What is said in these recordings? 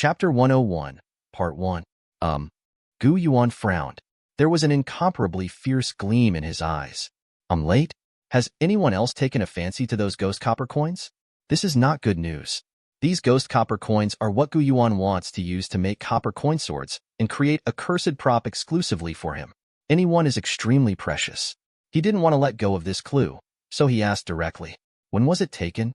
Chapter 101, Part 1. Gu Yuan frowned. There was an incomparably fierce gleam in his eyes. I'm late? Has anyone else taken a fancy to those ghost copper coins? This is not good news. These ghost copper coins are what Gu Yuan wants to use to make copper coin swords and create a cursed prop exclusively for him. Anyone is extremely precious. He didn't want to let go of this clue, so he asked directly, "When was it taken?"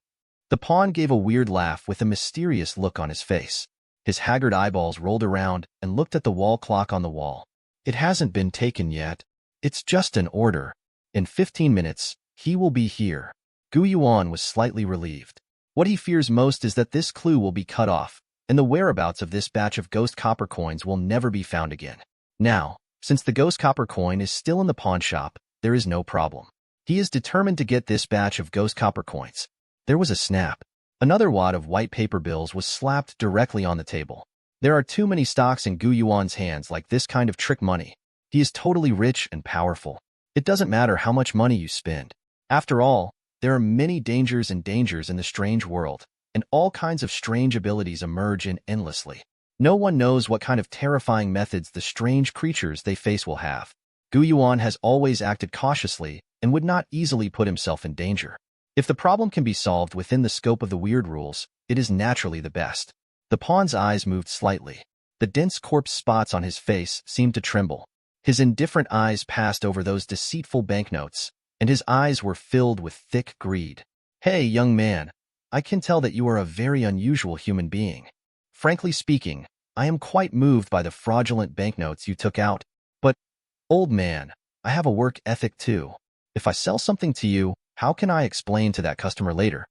The pawn gave a weird laugh with a mysterious look on his face. His haggard eyeballs rolled around and looked at the wall clock on the wall. "It hasn't been taken yet. It's just an order. In 15 minutes, he will be here." Gu Yuan was slightly relieved. What he fears most is that this clue will be cut off, and the whereabouts of this batch of ghost copper coins will never be found again. Now, since the ghost copper coin is still in the pawn shop, there is no problem. He is determined to get this batch of ghost copper coins. There was a snap. Another wad of white paper bills was slapped directly on the table. There are too many stocks in Gu Yuan's hands like this kind of trick money. He is totally rich and powerful. It doesn't matter how much money you spend. After all, there are many dangers in the strange world, and all kinds of strange abilities emerge in endlessly. No one knows what kind of terrifying methods the strange creatures they face will have. Gu Yuan has always acted cautiously and would not easily put himself in danger. If the problem can be solved within the scope of the weird rules, it is naturally the best. The pawn's eyes moved slightly. The dense corpse spots on his face seemed to tremble. His indifferent eyes passed over those deceitful banknotes, and his eyes were filled with thick greed. "Hey, young man, I can tell that you are a very unusual human being. Frankly speaking, I am quite moved by the fraudulent banknotes you took out. But, old man, I have a work ethic too. If I sell something to you, how can I explain to that customer later?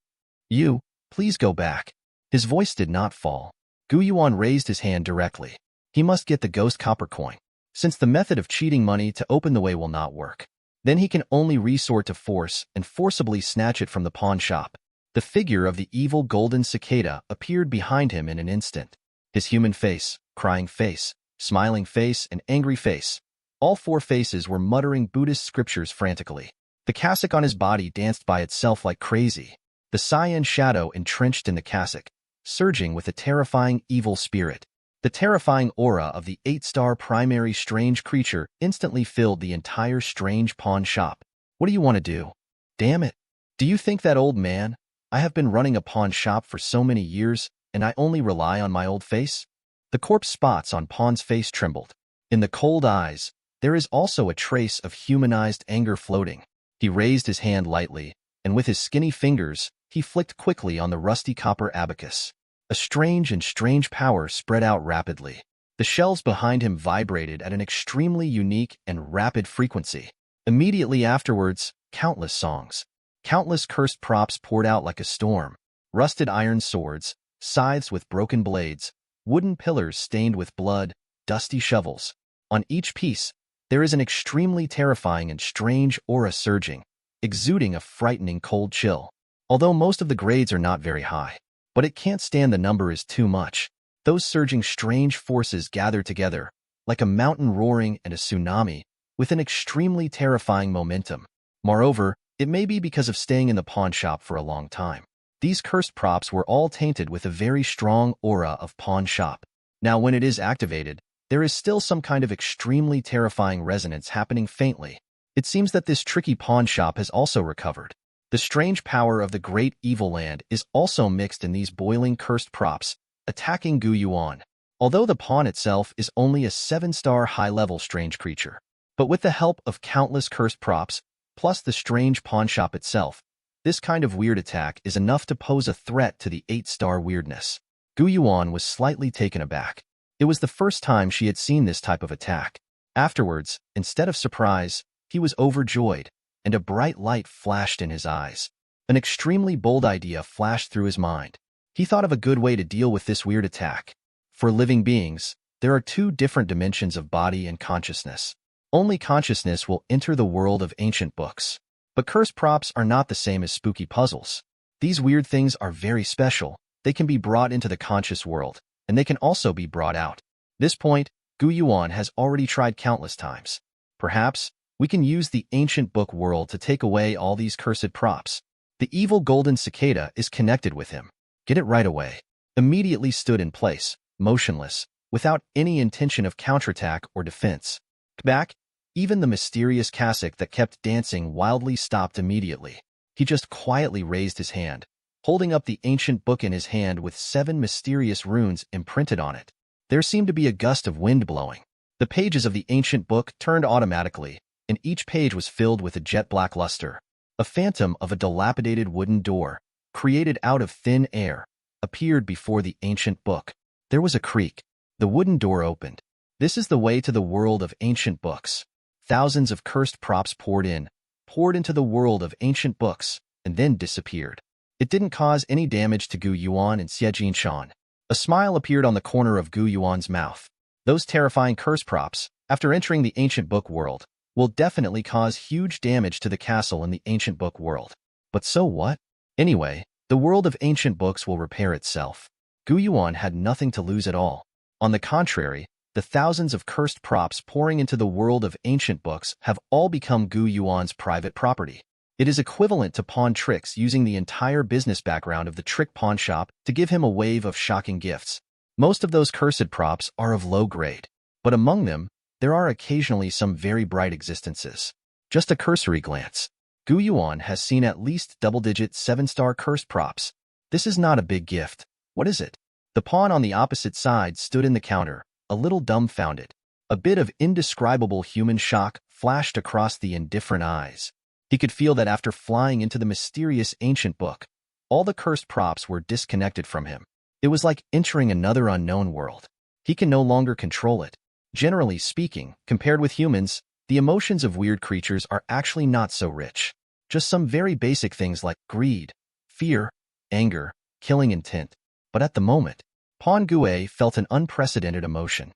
You, please go back." His voice did not fall. Gu Yuan raised his hand directly. He must get the ghost copper coin. Since the method of cheating money to open the way will not work, then he can only resort to force and forcibly snatch it from the pawn shop. The figure of the evil Golden Cicada appeared behind him in an instant. His human face, crying face, smiling face, and angry face. All four faces were muttering Buddhist scriptures frantically. The cassock on his body danced by itself like crazy. The cyan shadow entrenched in the cassock, surging with a terrifying evil spirit. The terrifying aura of the 8-star primary strange creature instantly filled the entire strange pawn shop. "What do you want to do? Damn it. Do you think that, old man? I have been running a pawn shop for so many years, and I only rely on my old face?" The corpse spots on Pawn's face trembled. In the cold eyes, there is also a trace of humanized anger floating. He raised his hand lightly, and with his skinny fingers, he flicked quickly on the rusty copper abacus. A strange power spread out rapidly. The shelves behind him vibrated at an extremely unique and rapid frequency. Immediately afterwards, countless songs, countless cursed props poured out like a storm. Rusted iron swords, scythes with broken blades, wooden pillars stained with blood, dusty shovels. On each piece, there is an extremely terrifying and strange aura surging, exuding a frightening cold chill. Although most of the grades are not very high, but it can't stand the number is too much. Those surging strange forces gather together, like a mountain roaring and a tsunami, with an extremely terrifying momentum. Moreover, it may be because of staying in the pawn shop for a long time. These cursed props were all tainted with a very strong aura of pawn shop. Now when it is activated, there is still some kind of extremely terrifying resonance happening faintly. It seems that this tricky pawn shop has also recovered. The strange power of the great evil land is also mixed in these boiling cursed props, attacking Gu Yuan. Although the pawn itself is only a 7-star high-level strange creature. But with the help of countless cursed props, plus the strange pawn shop itself, this kind of weird attack is enough to pose a threat to the 8-star weirdness. Gu Yuan was slightly taken aback. It was the first time she had seen this type of attack. Afterwards, instead of surprise, he was overjoyed, and a bright light flashed in his eyes. An extremely bold idea flashed through his mind. He thought of a good way to deal with this weird attack. For living beings, there are two different dimensions of body and consciousness. Only consciousness will enter the world of ancient books. But cursed props are not the same as spooky puzzles. These weird things are very special. They can be brought into the conscious world, and they can also be brought out. This point, Gu Yuan has already tried countless times. Perhaps, we can use the ancient book world to take away all these cursed props. The evil Golden Cicada is connected with him. Get it right away. Immediately stood in place, motionless, without any intention of counterattack or defense. Back, even the mysterious cassock that kept dancing wildly stopped immediately. He just quietly raised his hand, holding up the ancient book in his hand with 7 mysterious runes imprinted on it. There seemed to be a gust of wind blowing. The pages of the ancient book turned automatically, and each page was filled with a jet-black luster. A phantom of a dilapidated wooden door, created out of thin air, appeared before the ancient book. There was a creak. The wooden door opened. This is the way to the world of ancient books. Thousands of cursed props poured into the world of ancient books, and then disappeared. It didn't cause any damage to Gu Yuan and Xie Jinshan. A smile appeared on the corner of Gu Yuan's mouth. Those terrifying curse props, after entering the ancient book world, will definitely cause huge damage to the castle in the ancient book world. But so what? Anyway, the world of ancient books will repair itself. Gu Yuan had nothing to lose at all. On the contrary, the thousands of cursed props pouring into the world of ancient books have all become Gu Yuan's private property. It is equivalent to pawn tricks using the entire business background of the trick pawn shop to give him a wave of shocking gifts. Most of those cursed props are of low grade, but among them, there are occasionally some very bright existences. Just a cursory glance. Gu Yuan has seen at least double-digit 7-star cursed props. This is not a big gift. What is it? The pawn on the opposite side stood in the counter, a little dumbfounded. A bit of indescribable human shock flashed across the indifferent eyes. He could feel that after flying into the mysterious ancient book, all the cursed props were disconnected from him. It was like entering another unknown world. He can no longer control it. Generally speaking, compared with humans, the emotions of weird creatures are actually not so rich. Just some very basic things like greed, fear, anger, killing intent. But at the moment, Pawn Gue felt an unprecedented emotion.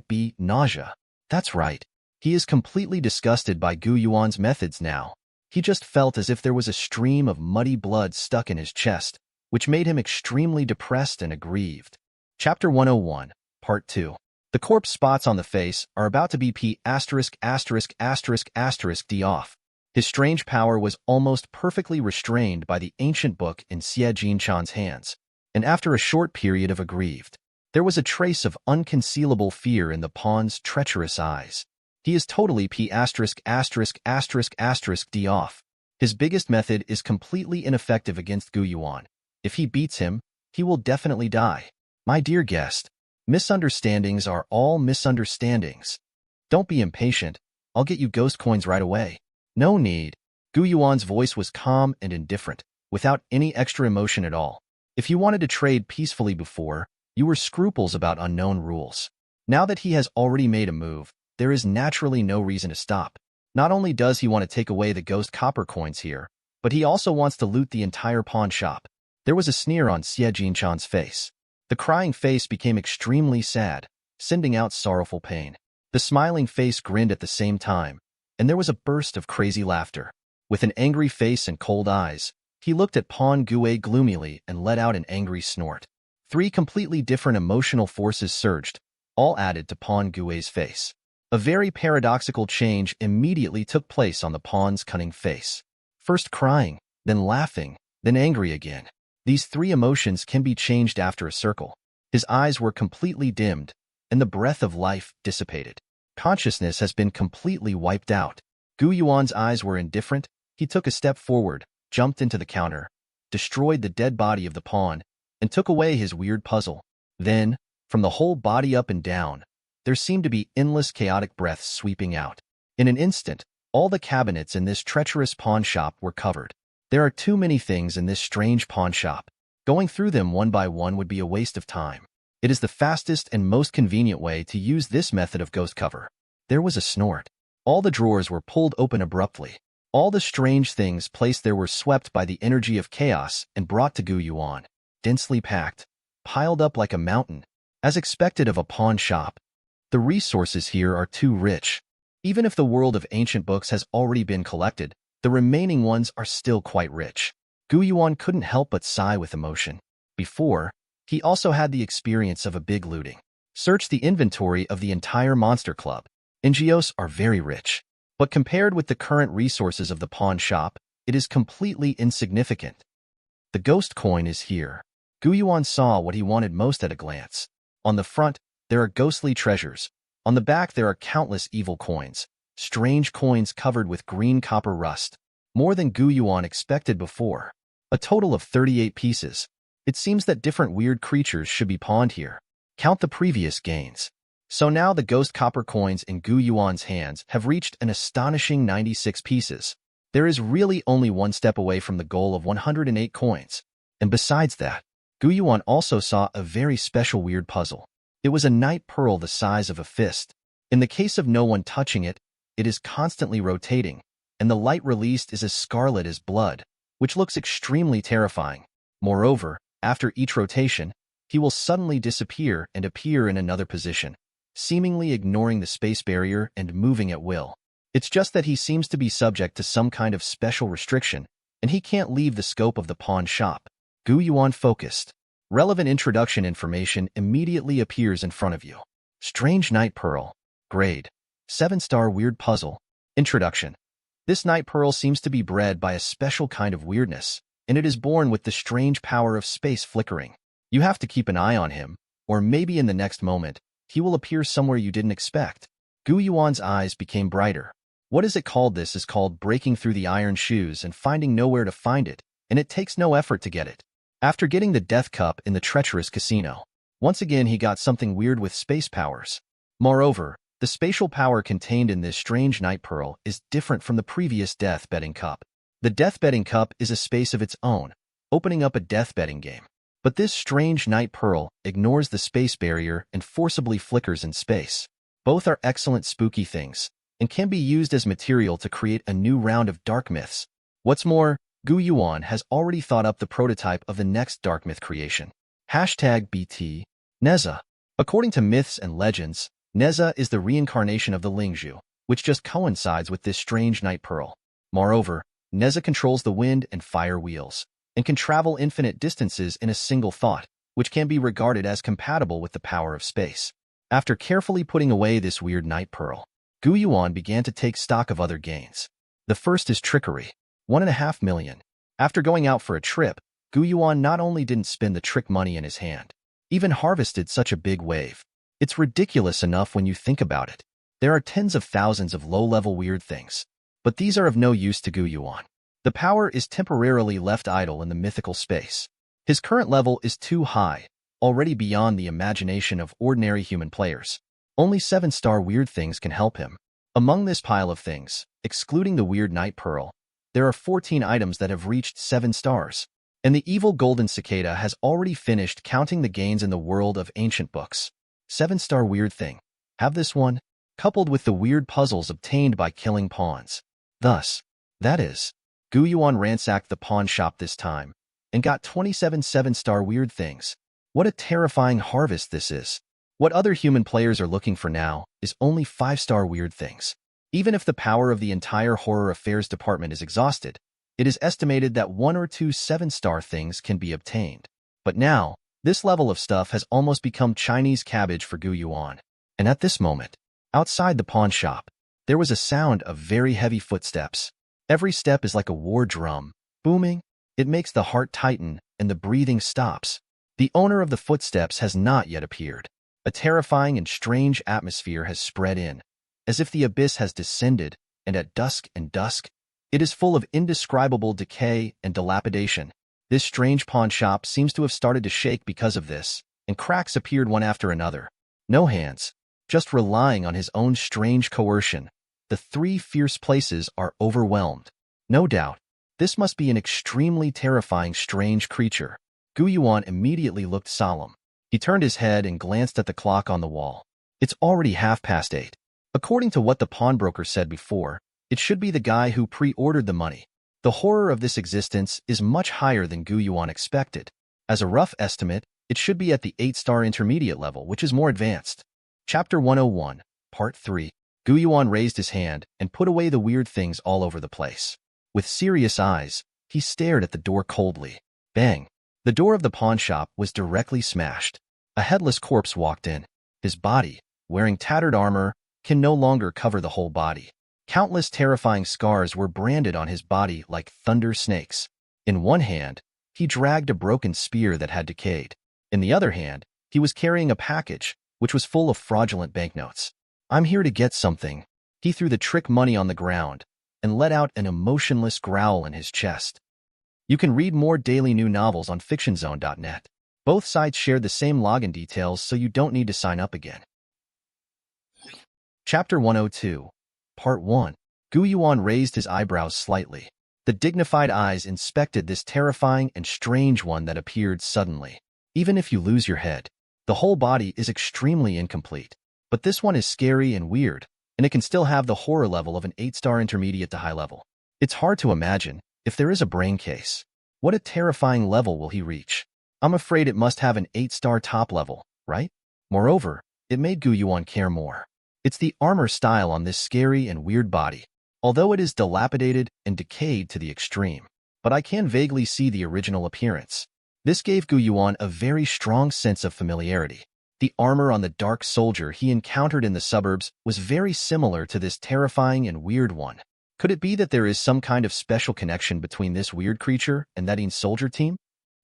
#B nausea. That's right. He is completely disgusted by Gu Yuan's methods now. He just felt as if there was a stream of muddy blood stuck in his chest, which made him extremely depressed and aggrieved. Chapter 101, Part 2. The corpse spots on the face are about to be P************* D off. His strange power was almost perfectly restrained by the ancient book in Xie Jinshan's hands, and after a short period of aggrieved, there was a trace of unconcealable fear in the pawn's treacherous eyes. He is totally P********** D off. His biggest method is completely ineffective against Gu Yuan. If he beats him, he will definitely die. My dear guest, misunderstandings are all misunderstandings. Don't be impatient. I'll get you ghost coins right away. No need. Gu Yuan's voice was calm and indifferent, without any extra emotion at all. If you wanted to trade peacefully before, you were scruples about unknown rules. Now that he has already made a move, there is naturally no reason to stop. Not only does he want to take away the ghost copper coins here, but he also wants to loot the entire pawn shop. There was a sneer on Xie Jinshan's face. The crying face became extremely sad, sending out sorrowful pain. The smiling face grinned at the same time, and there was a burst of crazy laughter. With an angry face and cold eyes, he looked at Pawn Gue gloomily and let out an angry snort. 3 completely different emotional forces surged, all added to Pawn Gue's face. A very paradoxical change immediately took place on the pawn's cunning face. First crying, then laughing, then angry again. These 3 emotions can be changed after a circle. His eyes were completely dimmed, and the breath of life dissipated. Consciousness has been completely wiped out. Gu Yuan's eyes were indifferent. He took a step forward, jumped into the counter, destroyed the dead body of the pawn, and took away his weird puzzle. Then, from the whole body up and down, there seemed to be endless chaotic breaths sweeping out. In an instant, all the cabinets in this treacherous pawn shop were covered. There are too many things in this strange pawn shop. Going through them one by one would be a waste of time. It is the fastest and most convenient way to use this method of ghost cover. There was a snort. All the drawers were pulled open abruptly. All the strange things placed there were swept by the energy of chaos and brought to Gu Yuan. Densely packed, piled up like a mountain. As expected of a pawn shop, the resources here are too rich. Even if the world of ancient books has already been collected, the remaining ones are still quite rich. Gu Yuan couldn't help but sigh with emotion. Before, he also had the experience of a big looting. Search the inventory of the entire monster club. NGOs are very rich, but compared with the current resources of the pawn shop, it is completely insignificant. The ghost coin is here. Gu Yuan saw what he wanted most at a glance. On the front, there are ghostly treasures. On the back, there are countless evil coins, strange coins covered with green copper rust. More than Gu Yuan expected before. A total of 38 pieces. It seems that different weird creatures should be pawned here. Count the previous gains. So now the ghost copper coins in Gu Yuan's hands have reached an astonishing 96 pieces. There is really only one step away from the goal of 108 coins. And besides that, Gu Yuan also saw a very special weird puzzle. It was a night pearl the size of a fist. In the case of no one touching it, it is constantly rotating, and the light released is as scarlet as blood, which looks extremely terrifying. Moreover, after each rotation, he will suddenly disappear and appear in another position, seemingly ignoring the space barrier and moving at will. It's just that he seems to be subject to some kind of special restriction, and he can't leave the scope of the pawn shop. Gu Yuan focused. Relevant introduction information immediately appears in front of you. Strange Night Pearl. Grade. 7-star weird puzzle. Introduction. This night pearl seems to be bred by a special kind of weirdness, and it is born with the strange power of space flickering. You have to keep an eye on him, or maybe in the next moment, he will appear somewhere you didn't expect. Gu Yuan's eyes became brighter. What is it called? This is called breaking through the iron shoes and finding nowhere to find it, and it takes no effort to get it. After getting the death cup in the treacherous casino, once again he got something weird with space powers. Moreover, the spatial power contained in this strange night pearl is different from the previous death betting cup. The death betting cup is a space of its own, opening up a death betting game. But this strange night pearl ignores the space barrier and forcibly flickers in space. Both are excellent spooky things, and can be used as material to create a new round of dark myths. What's more, Gu Yuan has already thought up the prototype of the next dark myth creation. #BT. Neza. According to myths and legends, Neza is the reincarnation of the Lingzhu, which just coincides with this strange night pearl. Moreover, Neza controls the wind and fire wheels, and can travel infinite distances in a single thought, which can be regarded as compatible with the power of space. After carefully putting away this weird night pearl, Gu Yuan began to take stock of other gains. The first is trickery. 1.5 million. After going out for a trip, Gu Yuan not only didn't spend the trick money in his hand, even harvested such a big wave. It's ridiculous enough when you think about it. There are tens of thousands of low-level weird things, but these are of no use to Gu Yuan. The power is temporarily left idle in the mythical space. His current level is too high, already beyond the imagination of ordinary human players. Only 7-star weird things can help him. Among this pile of things, excluding the weird night pearl, there are 14 items that have reached 7 stars, and the evil Golden Cicada has already finished counting the gains in the world of ancient books. 7-star weird thing. Have this one, coupled with the weird puzzles obtained by killing pawns. Thus, that is, Gu Yuan ransacked the pawn shop this time, and got 27 7-star weird things. What a terrifying harvest this is. What other human players are looking for now is only 5-star weird things. Even if the power of the entire horror affairs department is exhausted, it is estimated that 1 or 2 7-star things can be obtained. But now, this level of stuff has almost become Chinese cabbage for Gu Yuan. And at this moment, outside the pawn shop, there was a sound of very heavy footsteps. Every step is like a war drum, booming. It makes the heart tighten and the breathing stops. The owner of the footsteps has not yet appeared. A terrifying and strange atmosphere has spread in, as if the abyss has descended, and at dusk, it is full of indescribable decay and dilapidation. This strange pawn shop seems to have started to shake because of this, and cracks appeared one after another. No hands, just relying on his own strange coercion. The 3 fierce places are overwhelmed. No doubt, this must be an extremely terrifying strange creature. Gu Yuan immediately looked solemn. He turned his head and glanced at the clock on the wall. It's already 8:30. According to what the pawnbroker said before, it should be the guy who pre-ordered the money. The horror of this existence is much higher than Gu Yuan expected. As a rough estimate, it should be at the 8-star intermediate level, which is more advanced. Chapter 101, Part 3. Gu Yuan raised his hand and put away the weird things all over the place. With serious eyes, he stared at the door coldly. Bang! The door of the pawn shop was directly smashed. A headless corpse walked in. His body, wearing tattered armor, can no longer cover the whole body. Countless terrifying scars were branded on his body like thunder snakes. In one hand, he dragged a broken spear that had decayed. In the other hand, He was carrying a package, which was full of fraudulent banknotes. "I'm here to get something." He threw the trick money on the ground and let out an emotionless growl in his chest. You can read more daily new novels on fictionzone.net. Both sites share the same login details, so you don't need to sign up again. Chapter 102, Part 1. Gu Yuan raised his eyebrows slightly. The dignified eyes inspected this terrifying and strange one that appeared suddenly. Even if you lose your head, the whole body is extremely incomplete. But this one is scary and weird, and it can still have the horror level of an 8-star intermediate to high level. It's hard to imagine if there is a brain case. What a terrifying level will he reach? I'm afraid it must have an 8-star top level, right? Moreover, it made Gu Yuan care more. It's the armor style on this scary and weird body, although it is dilapidated and decayed to the extreme. But I can vaguely see the original appearance. This gave Gu Yuan a very strong sense of familiarity. The armor on the dark soldier he encountered in the suburbs was very similar to this terrifying and weird one. Could it be that there is some kind of special connection between this weird creature and that soldier team?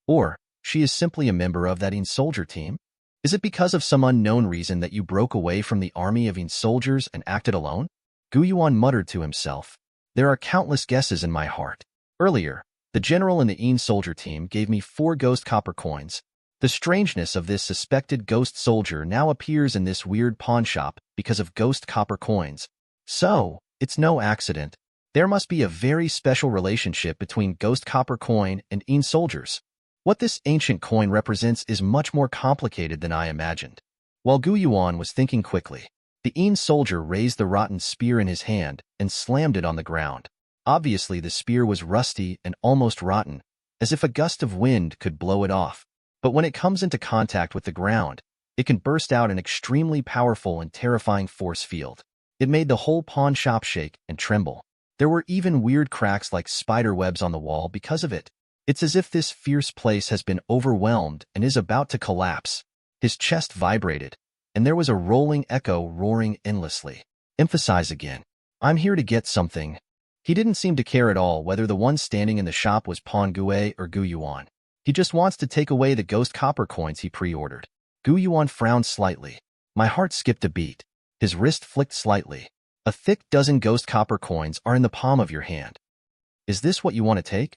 Or she is simply a member of that soldier team? Is it because of some unknown reason that you broke away from the army of soldiers and acted alone? Gu Yuan muttered to himself. There are countless guesses in my heart. Earlier, the general in the soldier team gave me 4 ghost copper coins. The strangeness of this suspected ghost soldier now appears in this weird pawn shop because of ghost copper coins. So, it's no accident. There must be a very special relationship between ghost copper coin and soldiers. What this ancient coin represents is much more complicated than I imagined. While Gu Yuan was thinking quickly, the soldier raised the rotten spear in his hand and slammed it on the ground. Obviously, the spear was rusty and almost rotten, as if a gust of wind could blow it off. But when it comes into contact with the ground, it can burst out an extremely powerful and terrifying force field. It made the whole pawn shop shake and tremble. There were even weird cracks like spider webs on the wall because of it. It's as if this fierce place has been overwhelmed and is about to collapse. His chest vibrated, and there was a rolling echo roaring endlessly. Emphasize again. I'm here to get something. He didn't seem to care at all whether the one standing in the shop was Pan Gue or Gu Yuan. He just wants to take away the ghost copper coins he pre-ordered. Gu Yuan frowned slightly. My heart skipped a beat. His wrist flicked slightly. A thick dozen ghost copper coins are in the palm of your hand. Is this what you want to take?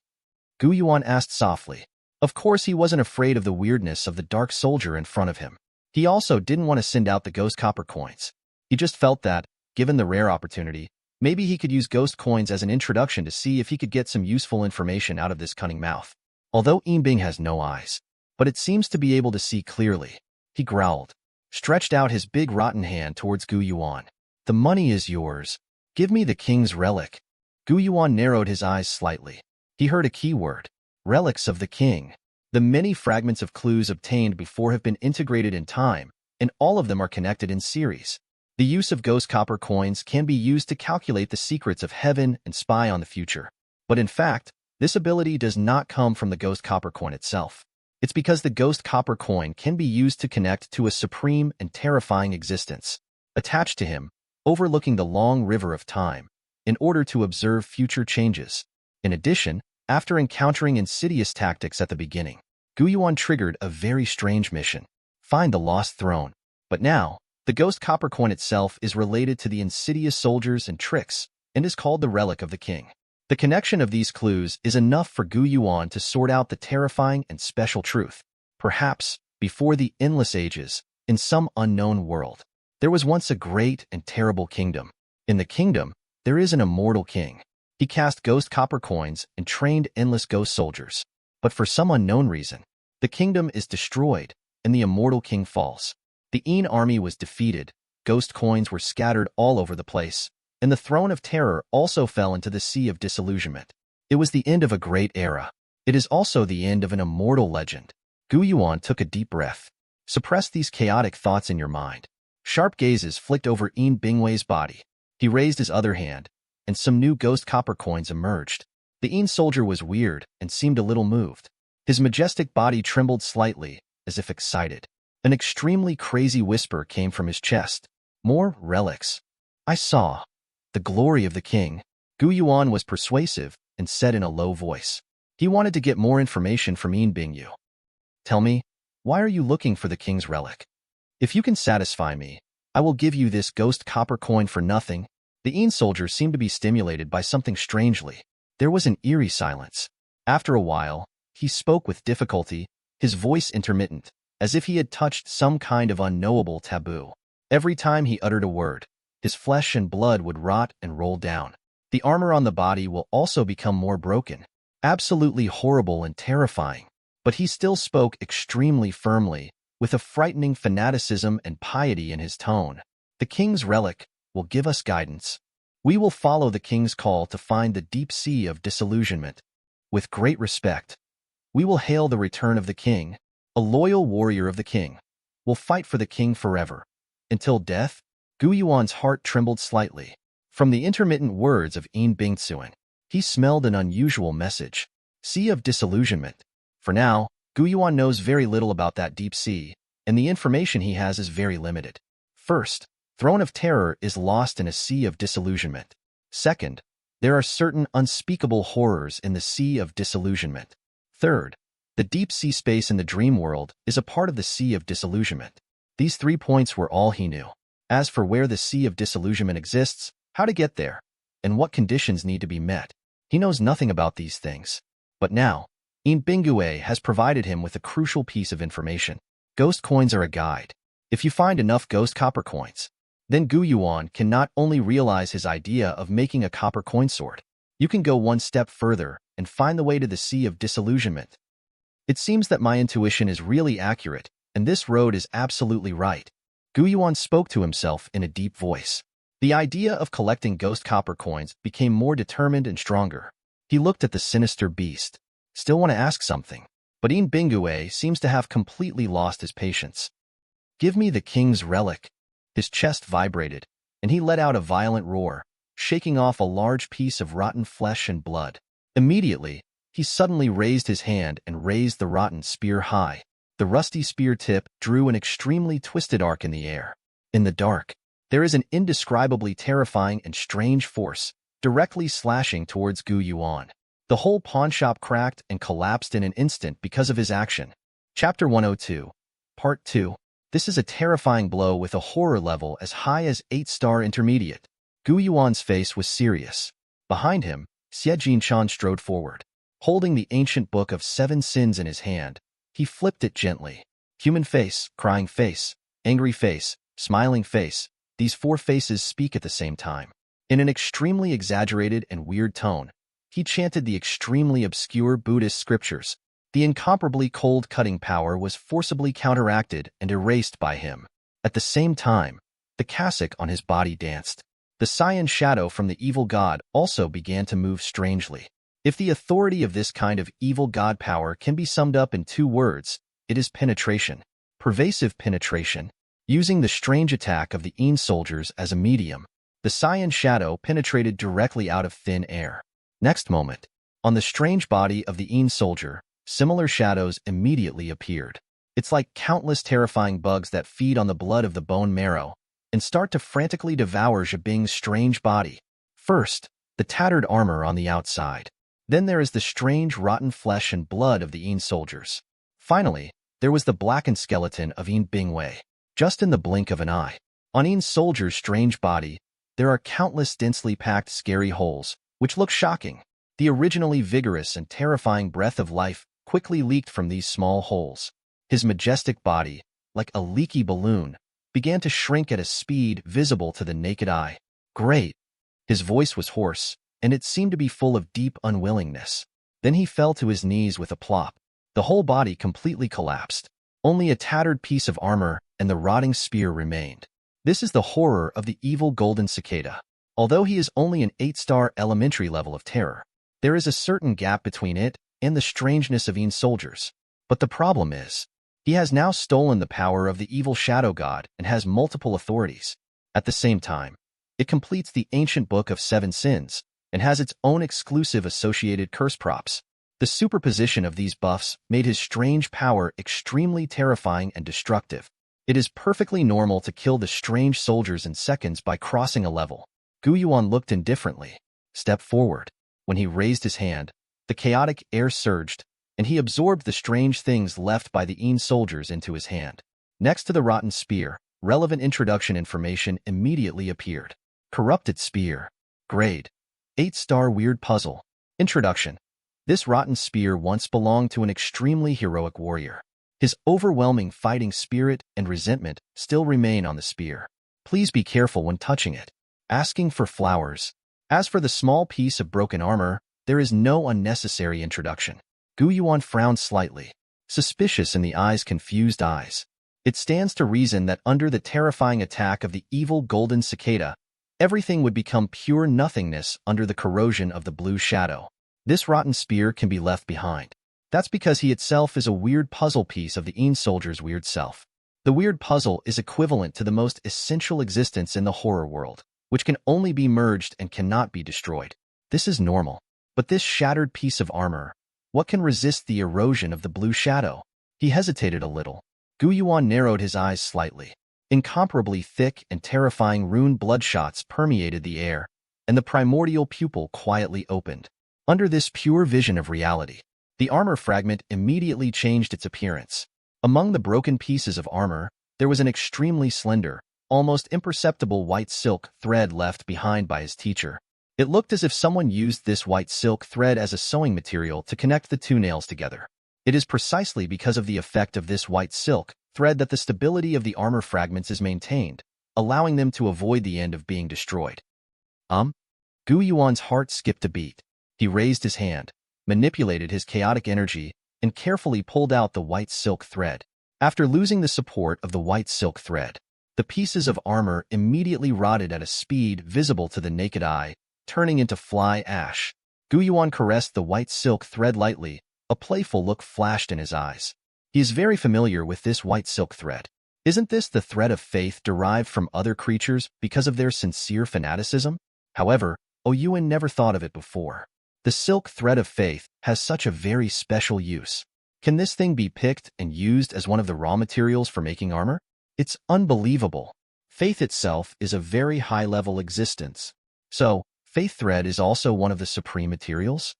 Gu Yuan asked softly. Of course he wasn't afraid of the weirdness of the dark soldier in front of him. He also didn't want to send out the ghost copper coins. He just felt that, given the rare opportunity, maybe he could use ghost coins as an introduction to see if he could get some useful information out of this cunning mouth. Although Yinbing has no eyes, but it seems to be able to see clearly, he growled, stretched out his big rotten hand towards Gu Yuan. The money is yours. Give me the king's relic. Gu Yuan narrowed his eyes slightly. He heard a keyword. Relics of the king. The many fragments of clues obtained before have been integrated in time, and all of them are connected in series. The use of ghost copper coins can be used to calculate the secrets of heaven and spy on the future. But in fact, this ability does not come from the ghost copper coin itself. It's because the ghost copper coin can be used to connect to a supreme and terrifying existence, attached to him, overlooking the long river of time, in order to observe future changes. In addition, after encountering insidious tactics at the beginning, Gu Yuan triggered a very strange mission. Find the lost throne. But now, the ghost copper coin itself is related to the insidious soldiers and tricks, and is called the relic of the king. The connection of these clues is enough for Gu Yuan to sort out the terrifying and special truth. Perhaps, before the endless ages, in some unknown world, there was once a great and terrible kingdom. In the kingdom, there is an immortal king. He cast ghost copper coins and trained endless ghost soldiers. But for some unknown reason, the kingdom is destroyed, and the immortal king falls. The Yin army was defeated, ghost coins were scattered all over the place, and the throne of terror also fell into the sea of disillusionment. It was the end of a great era. It is also the end of an immortal legend. Gu Yuan took a deep breath. Suppress these chaotic thoughts in your mind. Sharp gazes flicked over Yin Bingwei's body. He raised his other hand, and some new ghost copper coins emerged. The Yin soldier was weird and seemed a little moved. His majestic body trembled slightly, as if excited. An extremely crazy whisper came from his chest. More relics. I saw. The glory of the king. Gu Yuan was persuasive and said in a low voice. He wanted to get more information from Yin Bingyu. Tell me, Why are you looking for the king's relic? If you can satisfy me, I will give you this ghost copper coin for nothing. The Yan soldier seemed to be stimulated by something strangely. There was an eerie silence. After a while, he spoke with difficulty, his voice intermittent, as if he had touched some kind of unknowable taboo. Every time he uttered a word, his flesh and blood would rot and roll down. The armor on the body will also become more broken. Absolutely horrible and terrifying. But he still spoke extremely firmly, with a frightening fanaticism and piety in his tone. The king's relic will give us guidance. We will follow the king's call to find the deep sea of disillusionment. With great respect, we will hail the return of the king, a loyal warrior of the king. Will fight for the king forever. Until death, Gu Yuan's heart trembled slightly. From the intermittent words of Yan Bingtsuan, he smelled an unusual message. Sea of disillusionment. For now, Gu Yuan knows very little about that deep sea, and the information he has is very limited. First, Throne of Terror is lost in a sea of disillusionment. Second, there are certain unspeakable horrors in the sea of disillusionment. Third, the deep sea space in the dream world is a part of the sea of disillusionment. These 3 points were all he knew. As for where the sea of disillusionment exists, how to get there, and what conditions need to be met, he knows nothing about these things. But now, Yan Bingtsuan has provided him with a crucial piece of information. Ghost coins are a guide. If you find enough ghost copper coins, then Gu Yuan can not only realize his idea of making a copper coin sword, you can go one step further and find the way to the sea of disillusionment. It seems that my intuition is really accurate, and this road is absolutely right. Gu Yuan spoke to himself in a deep voice. The idea of collecting ghost copper coins became more determined and stronger. He looked at the sinister beast. Still want to ask something, but Yan Bingtsuan seems to have completely lost his patience. Give me the king's relic. His chest vibrated, and he let out a violent roar, shaking off a large piece of rotten flesh and blood. Immediately, he suddenly raised his hand and raised the rotten spear high. The rusty spear tip drew an extremely twisted arc in the air. In the dark, there is an indescribably terrifying and strange force, directly slashing towards Gu Yuan. The whole pawnshop cracked and collapsed in an instant because of his action. Chapter 102, Part 2. This is a terrifying blow with a horror level as high as 8-star intermediate. Gu Yuan's face was serious. Behind him, Xie Jinshan strode forward. Holding the ancient book of 7 sins in his hand, he flipped it gently. Human face, crying face, angry face, smiling face. These 4 faces speak at the same time. In an extremely exaggerated and weird tone, he chanted the extremely obscure Buddhist scriptures. The incomparably cold cutting power was forcibly counteracted and erased by him. At the same time, the cassock on his body danced. The cyan shadow from the evil god also began to move strangely. If the authority of this kind of evil god power can be summed up in 2 words, it is penetration. Pervasive penetration. Using the strange attack of the Yan soldiers as a medium, the cyan shadow penetrated directly out of thin air. Next moment, on the strange body of the Yan soldier, similar shadows immediately appeared. It's like countless terrifying bugs that feed on the blood of the bone marrow and start to frantically devour Zhibing's strange body. First, the tattered armor on the outside. Then there is the strange rotten flesh and blood of the Yan soldiers. Finally, there was the blackened skeleton of Yan Bingtsuan. Just in the blink of an eye. On Yan soldier's strange body, there are countless densely packed scary holes, which look shocking. The originally vigorous and terrifying breath of life quickly leaked from these small holes. His majestic body, like a leaky balloon, began to shrink at a speed visible to the naked eye. Great! His voice was hoarse, and it seemed to be full of deep unwillingness. Then he fell to his knees with a plop. The whole body completely collapsed. Only a tattered piece of armor and the rotting spear remained. This is the horror of the evil Golden Cicada. Although he is only an 8-star elementary level of terror, there is a certain gap between it and the strangeness of Yan soldiers. But the problem is, he has now stolen the power of the evil shadow god and has multiple authorities. At the same time, it completes the ancient book of 7 sins and has its own exclusive associated curse props. The superposition of these buffs made his strange power extremely terrifying and destructive. It is perfectly normal to kill the strange soldiers in seconds by crossing a level. Gu Yuan looked indifferently. Step forward. When he raised his hand, the chaotic air surged, and he absorbed the strange things left by the Yin soldiers into his hand. Next to the rotten spear, relevant introduction information immediately appeared. Corrupted spear. Grade. 8-star weird puzzle. Introduction. This rotten spear once belonged to an extremely heroic warrior. His overwhelming fighting spirit and resentment still remain on the spear. Please be careful when touching it. Asking for flowers. As for the small piece of broken armor, there is no unnecessary introduction. Yuan frowned slightly, suspicious in the confused eyes. It stands to reason that under the terrifying attack of the evil Golden Cicada, everything would become pure nothingness under the corrosion of the blue shadow. This rotten spear can be left behind. That's because he itself is a weird puzzle piece of the Yin soldier's weird self. The weird puzzle is equivalent to the most essential existence in the horror world, which can only be merged and cannot be destroyed. This is normal. But this shattered piece of armor, what can resist the erosion of the blue shadow? He hesitated a little. Yuan narrowed his eyes slightly. Incomparably thick and terrifying rune bloodshots permeated the air, and the primordial pupil quietly opened. Under this pure vision of reality, the armor fragment immediately changed its appearance. Among the broken pieces of armor, there was an extremely slender, almost imperceptible white silk thread left behind by his teacher. It looked as if someone used this white silk thread as a sewing material to connect the two nails together. It is precisely because of the effect of this white silk thread that the stability of the armor fragments is maintained, allowing them to avoid the end of being destroyed. Yuan's heart skipped a beat. He raised his hand, manipulated his chaotic energy, and carefully pulled out the white silk thread. After losing the support of the white silk thread, the pieces of armor immediately rotted at a speed visible to the naked eye, turning into fly ash. Yuan caressed the white silk thread lightly. A playful look flashed in his eyes. He is very familiar with this white silk thread. Isn't this the thread of faith derived from other creatures because of their sincere fanaticism? However, Yuan never thought of it before. The silk thread of faith has such a very special use. Can this thing be picked and used as one of the raw materials for making armor? It's unbelievable. Faith itself is a very high-level existence. So, faith thread is also one of the supreme materials?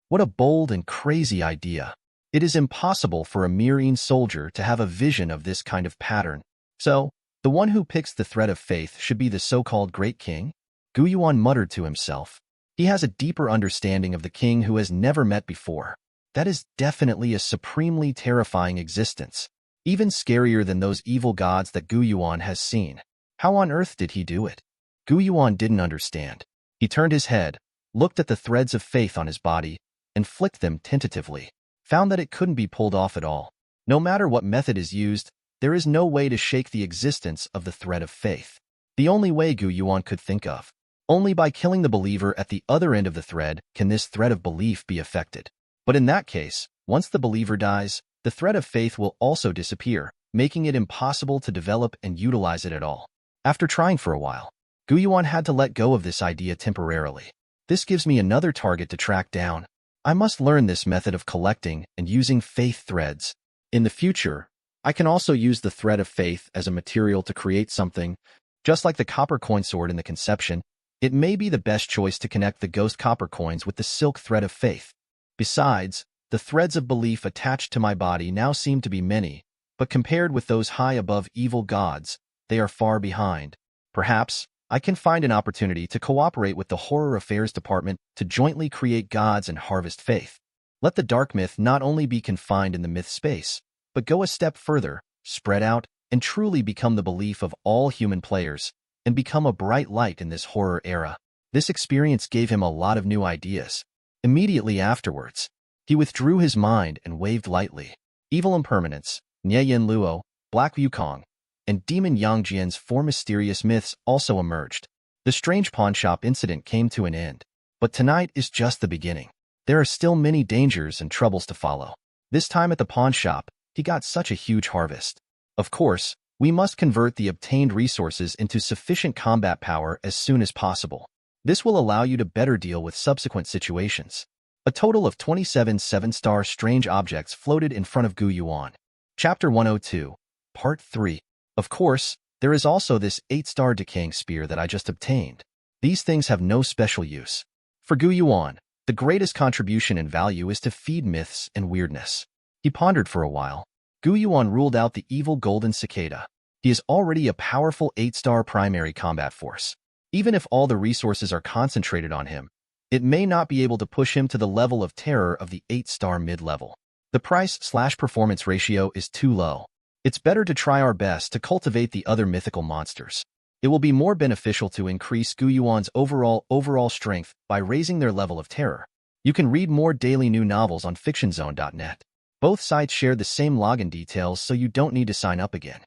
What a bold and crazy idea. It is impossible for a mere Yin soldier to have a vision of this kind of pattern. So, the one who picks the thread of faith should be the so-called great king? Yuan muttered to himself. He has a deeper understanding of the king who has never met before. That is definitely a supremely terrifying existence, even scarier than those evil gods that Yuan has seen. How on earth did he do it? Yuan didn't understand. He turned his head, looked at the threads of faith on his body, and flicked them tentatively, found that it couldn't be pulled off at all. No matter what method is used, there is no way to shake the existence of the thread of faith. The only way Yuan could think of. Only by killing the believer at the other end of the thread can this thread of belief be affected. But in that case, once the believer dies, the thread of faith will also disappear, making it impossible to develop and utilize it at all. After trying for a while, Yuan had to let go of this idea temporarily. This gives me another target to track down. I must learn this method of collecting and using faith threads. In the future, I can also use the thread of faith as a material to create something. Just like the copper coin sword in the conception, it may be the best choice to connect the ghost copper coins with the silk thread of faith. Besides, the threads of belief attached to my body now seem to be many, but compared with those high above evil gods, they are far behind. Perhaps, I can find an opportunity to cooperate with the Horror Affairs Department to jointly create gods and harvest faith. Let the dark myth not only be confined in the myth space, but go a step further, spread out, and truly become the belief of all human players, and become a bright light in this horror era. This experience gave him a lot of new ideas. Immediately afterwards, he withdrew his mind and waved lightly. Evil impermanence, Nie Yan Luo, Black Wukong, and Demon Yangjian's 4 mysterious myths also emerged. The strange pawnshop incident came to an end. But tonight is just the beginning. There are still many dangers and troubles to follow. This time at the pawnshop, he got such a huge harvest. Of course, we must convert the obtained resources into sufficient combat power as soon as possible. This will allow you to better deal with subsequent situations. A total of 27 7-star strange objects floated in front of Yuan. Chapter 102, Part 3. Of course, there is also this 8-star decaying spear that I just obtained. These things have no special use. For Yuan, The greatest contribution in value is to feed myths and weirdness. He pondered for a while. Gu Yuan ruled out the evil Golden Cicada. He is already a powerful 8-star primary combat force. Even if all the resources are concentrated on him, it may not be able to push him to the level of terror of the 8-star mid-level. The price/performance ratio is too low. It's better to try our best to cultivate the other mythical monsters. It will be more beneficial to increase Gu Yuan's overall strength by raising their level of terror. You can read more daily new novels on fictionzone.net. Both sites share the same login details, so you don't need to sign up again.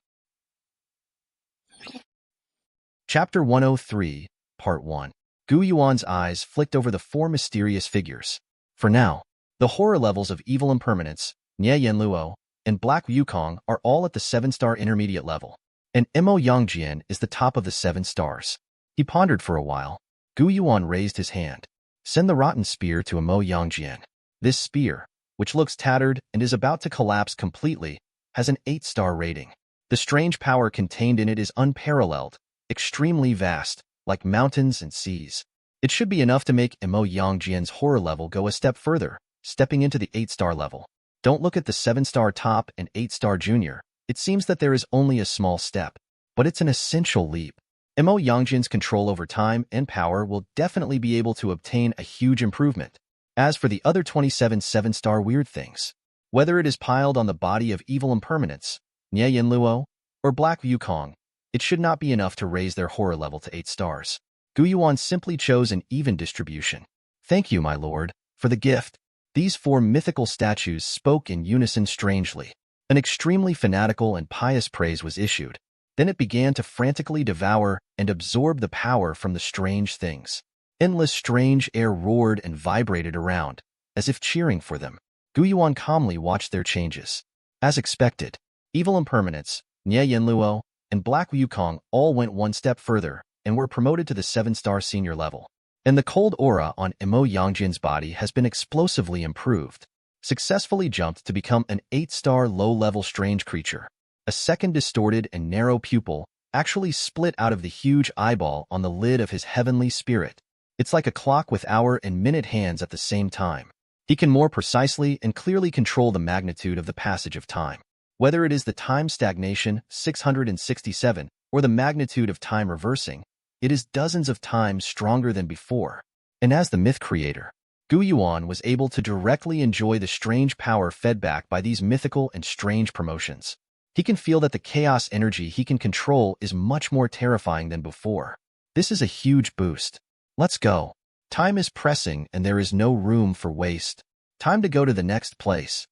Chapter 103, Part 1. Gu Yuan's eyes flicked over the 4 mysterious figures. For now, the horror levels of evil impermanence, Nie Yan Luo, and Black Wukong are all at the 7-star intermediate level, and Mo Yangjian is the top of the 7 stars. He pondered for a while. Gu Yuan raised his hand. Send the rotten spear to Mo Yangjian. This spear, which looks tattered and is about to collapse completely, has an 8-star rating. The strange power contained in it is unparalleled, extremely vast, like mountains and seas. It should be enough to make Mo Yangjian's horror level go a step further, stepping into the 8-star level. Don't look at the 7-star top and 8-star junior. It seems that there is only a small step, but it's an essential leap. Mo Yangjian's control over time and power will definitely be able to obtain a huge improvement. As for the other 27 7-star weird things, whether it is piled on the body of evil impermanence, Nie Yan Luo, or Black Wukong, it should not be enough to raise their horror level to 8 stars. Gu Yuan simply chose an even distribution. Thank you, my lord, for the gift. These 4 mythical statues spoke in unison strangely. An extremely fanatical and pious praise was issued. Then it began to frantically devour and absorb the power from the strange things. Endless strange air roared and vibrated around, as if cheering for them. Gu Yuan calmly watched their changes. As expected, evil impermanence, Nie Yan Luo, and Black Wukong all went one step further and were promoted to the 7-star senior level. And the cold aura on Mo Yangjian's body has been explosively improved. Successfully jumped to become an 8-star low-level strange creature. A second distorted and narrow pupil actually split out of the huge eyeball on the lid of his heavenly spirit. It's like a clock with hour and minute hands at the same time. He can more precisely and clearly control the magnitude of the passage of time. Whether it is the time stagnation, 667, or the magnitude of time reversing, it is dozens of times stronger than before. And as the myth creator, Gu Yuan was able to directly enjoy the strange power fed back by these mythical and strange promotions. He can feel that the chaos energy he can control is much more terrifying than before. This is a huge boost. Let's go. Time is pressing and there is no room for waste. Time to go to the next place.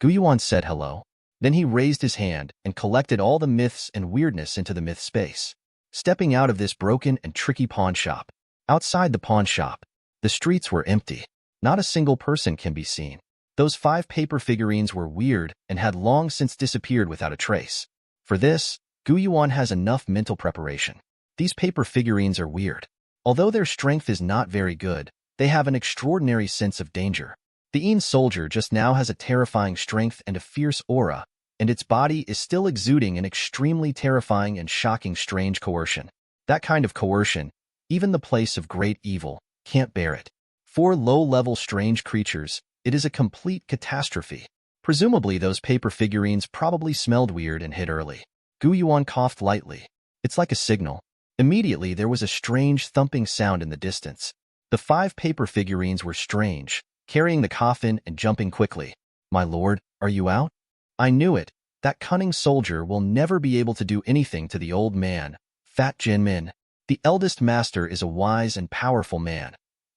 Gu Yuan said hello. Then he raised his hand and collected all the myths and weirdness into the myth space. Stepping out of this broken and tricky pawn shop. Outside the pawn shop, the streets were empty. Not a single person can be seen. Those 5 paper figurines were weird and had long since disappeared without a trace. For this, Gu Yuan has enough mental preparation. These paper figurines are weird. Although their strength is not very good, they have an extraordinary sense of danger. The Yuan soldier just now has a terrifying strength and a fierce aura, and its body is still exuding an extremely terrifying and shocking strange coercion. That kind of coercion, even the place of great evil, can't bear it. For low-level strange creatures, it is a complete catastrophe. Presumably those paper figurines probably smelled weird and hid early. Gu Yuan coughed lightly. It's like a signal. Immediately there was a strange thumping sound in the distance. The 5 paper figurines were strange, carrying the coffin and jumping quickly. My lord, are you out? I knew it. That cunning soldier will never be able to do anything to the old man, Fat Jinmin. The eldest master is a wise and powerful man,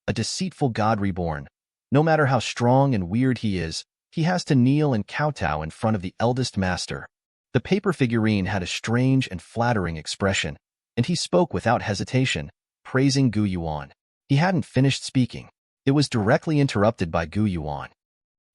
a deceitful god reborn. No matter how strong and weird he is, he has to kneel and kowtow in front of the eldest master. The paper figurine had a strange and flattering expression, and he spoke without hesitation, praising Gu Yuan. He hadn't finished speaking. It was directly interrupted by Gu Yuan.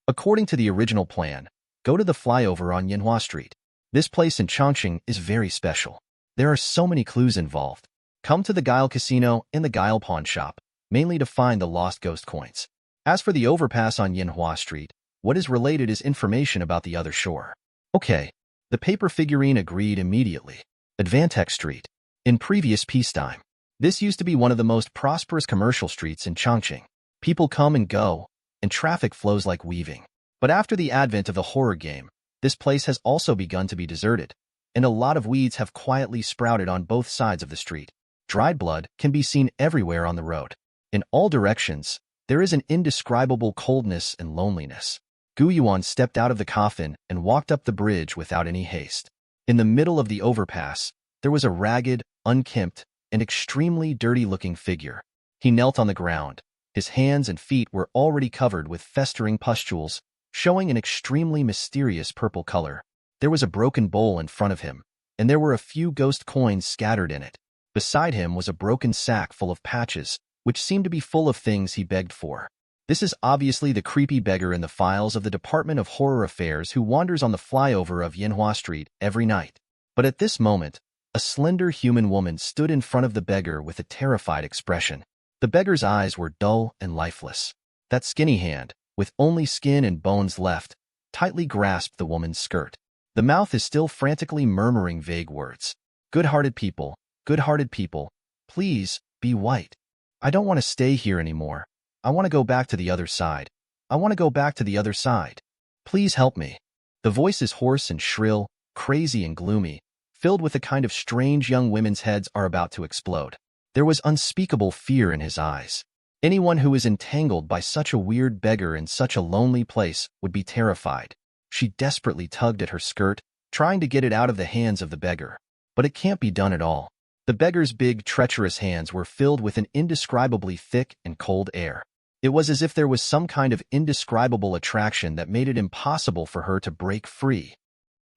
According to the original plan, go to the flyover on Yanhua Street. This place in Chongqing is very special. There are so many clues involved. Come to the Guile Casino and the Guile Pawn Shop, mainly to find the lost ghost coins. As for the overpass on Yanhua Street, what is related is information about the other shore. Okay, the paper figurine agreed immediately. Advantech Street. In previous peacetime, this used to be one of the most prosperous commercial streets in Chongqing. People come and go, and traffic flows like weaving. But after the advent of the horror game, this place has also begun to be deserted, and a lot of weeds have quietly sprouted on both sides of the street. Dried blood can be seen everywhere on the road. In all directions, there is an indescribable coldness and loneliness. Yuan stepped out of the coffin and walked up the bridge without any haste. In the middle of the overpass, there was a ragged, unkempt, and extremely dirty-looking figure. He knelt on the ground. His hands and feet were already covered with festering pustules, showing an extremely mysterious purple color. There was a broken bowl in front of him, and there were a few ghost coins scattered in it. Beside him was a broken sack full of patches, which seemed to be full of things he begged for. This is obviously the creepy beggar in the files of the Department of Horror Affairs who wanders on the flyover of Yanhua Street every night. But at this moment, a slender human woman stood in front of the beggar with a terrified expression. The beggar's eyes were dull and lifeless. That skinny hand, with only skin and bones left, tightly grasped the woman's skirt. The mouth is still frantically murmuring vague words. Good-hearted people, please, be white. I don't want to stay here anymore. I want to go back to the other side. I want to go back to the other side. Please help me. The voice is hoarse and shrill, crazy and gloomy, filled with the kind of strange young women's heads are about to explode. There was unspeakable fear in his eyes. Anyone who is entangled by such a weird beggar in such a lonely place would be terrified. She desperately tugged at her skirt, trying to get it out of the hands of the beggar. But it can't be done at all. The beggar's big, treacherous hands were filled with an indescribably thick and cold air. It was as if there was some kind of indescribable attraction that made it impossible for her to break free.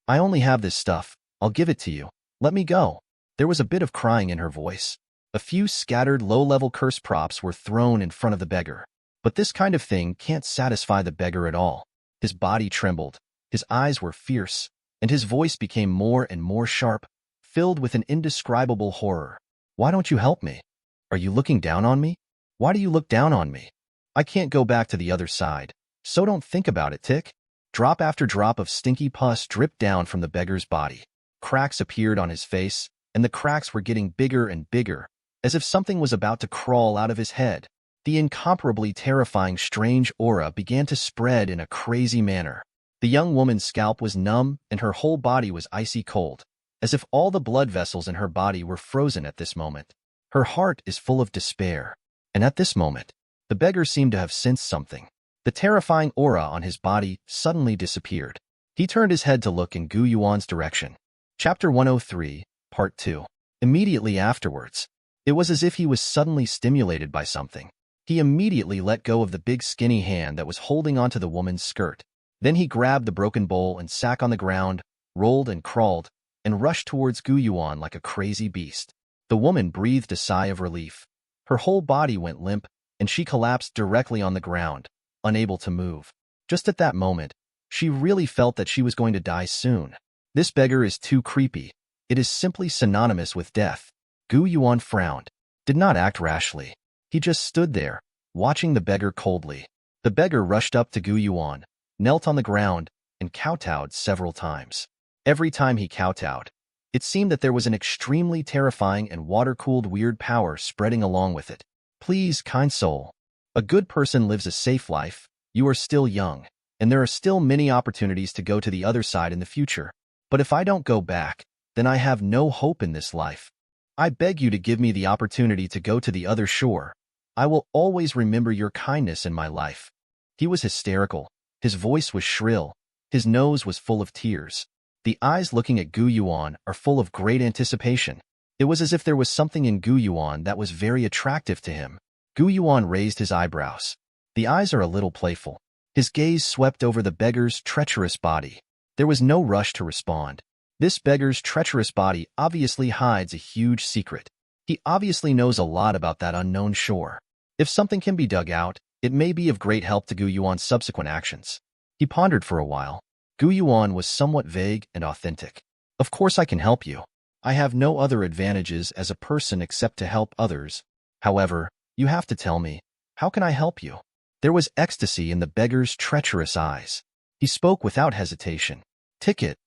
I only have this stuff. I'll give it to you. Let me go. There was a bit of crying in her voice. A few scattered low-level curse props were thrown in front of the beggar. But this kind of thing can't satisfy the beggar at all. His body trembled, his eyes were fierce, and his voice became more and more sharp, filled with an indescribable horror. Why don't you help me? Are you looking down on me? Why do you look down on me? I can't go back to the other side, so don't think about it, tick. Drop after drop of stinky pus dripped down from the beggar's body. Cracks appeared on his face, and the cracks were getting bigger and bigger, as if something was about to crawl out of his head. The incomparably terrifying strange aura began to spread in a crazy manner. The young woman's scalp was numb and her whole body was icy cold, as if all the blood vessels in her body were frozen at this moment. Her heart is full of despair, and at this moment, the beggar seemed to have sensed something. The terrifying aura on his body suddenly disappeared. He turned his head to look in Yuan's direction. Chapter 103, Part 2. Immediately afterwards, it was as if he was suddenly stimulated by something. He immediately let go of the big skinny hand that was holding onto the woman's skirt. Then he grabbed the broken bowl and sack on the ground, rolled and crawled, and rushed towards Yuan like a crazy beast. The woman breathed a sigh of relief. Her whole body went limp, and she collapsed directly on the ground, unable to move. Just at that moment, she really felt that she was going to die soon. This beggar is too creepy. It is simply synonymous with death. Yuan frowned, did not act rashly. He just stood there, watching the beggar coldly. The beggar rushed up to Yuan, knelt on the ground, and kowtowed several times. Every time he kowtowed, it seemed that there was an extremely terrifying and water-cooled weird power spreading along with it. Please, kind soul. A good person lives a safe life. You are still young, and there are still many opportunities to go to the other side in the future. But if I don't go back, then I have no hope in this life. I beg you to give me the opportunity to go to the other shore. I will always remember your kindness in my life. He was hysterical. His voice was shrill. His nose was full of tears. The eyes looking at Yuan are full of great anticipation. It was as if there was something in Yuan that was very attractive to him. Yuan raised his eyebrows. The eyes are a little playful. His gaze swept over the beggar's treacherous body. There was no rush to respond. This beggar's treacherous body obviously hides a huge secret. He obviously knows a lot about that unknown shore. If something can be dug out, it may be of great help to Yuan's subsequent actions. He pondered for a while. Yuan was somewhat vague and authentic. Of course I can help you. I have no other advantages as a person except to help others. However, you have to tell me, how can I help you? There was ecstasy in the beggar's treacherous eyes. He spoke without hesitation. Ticket.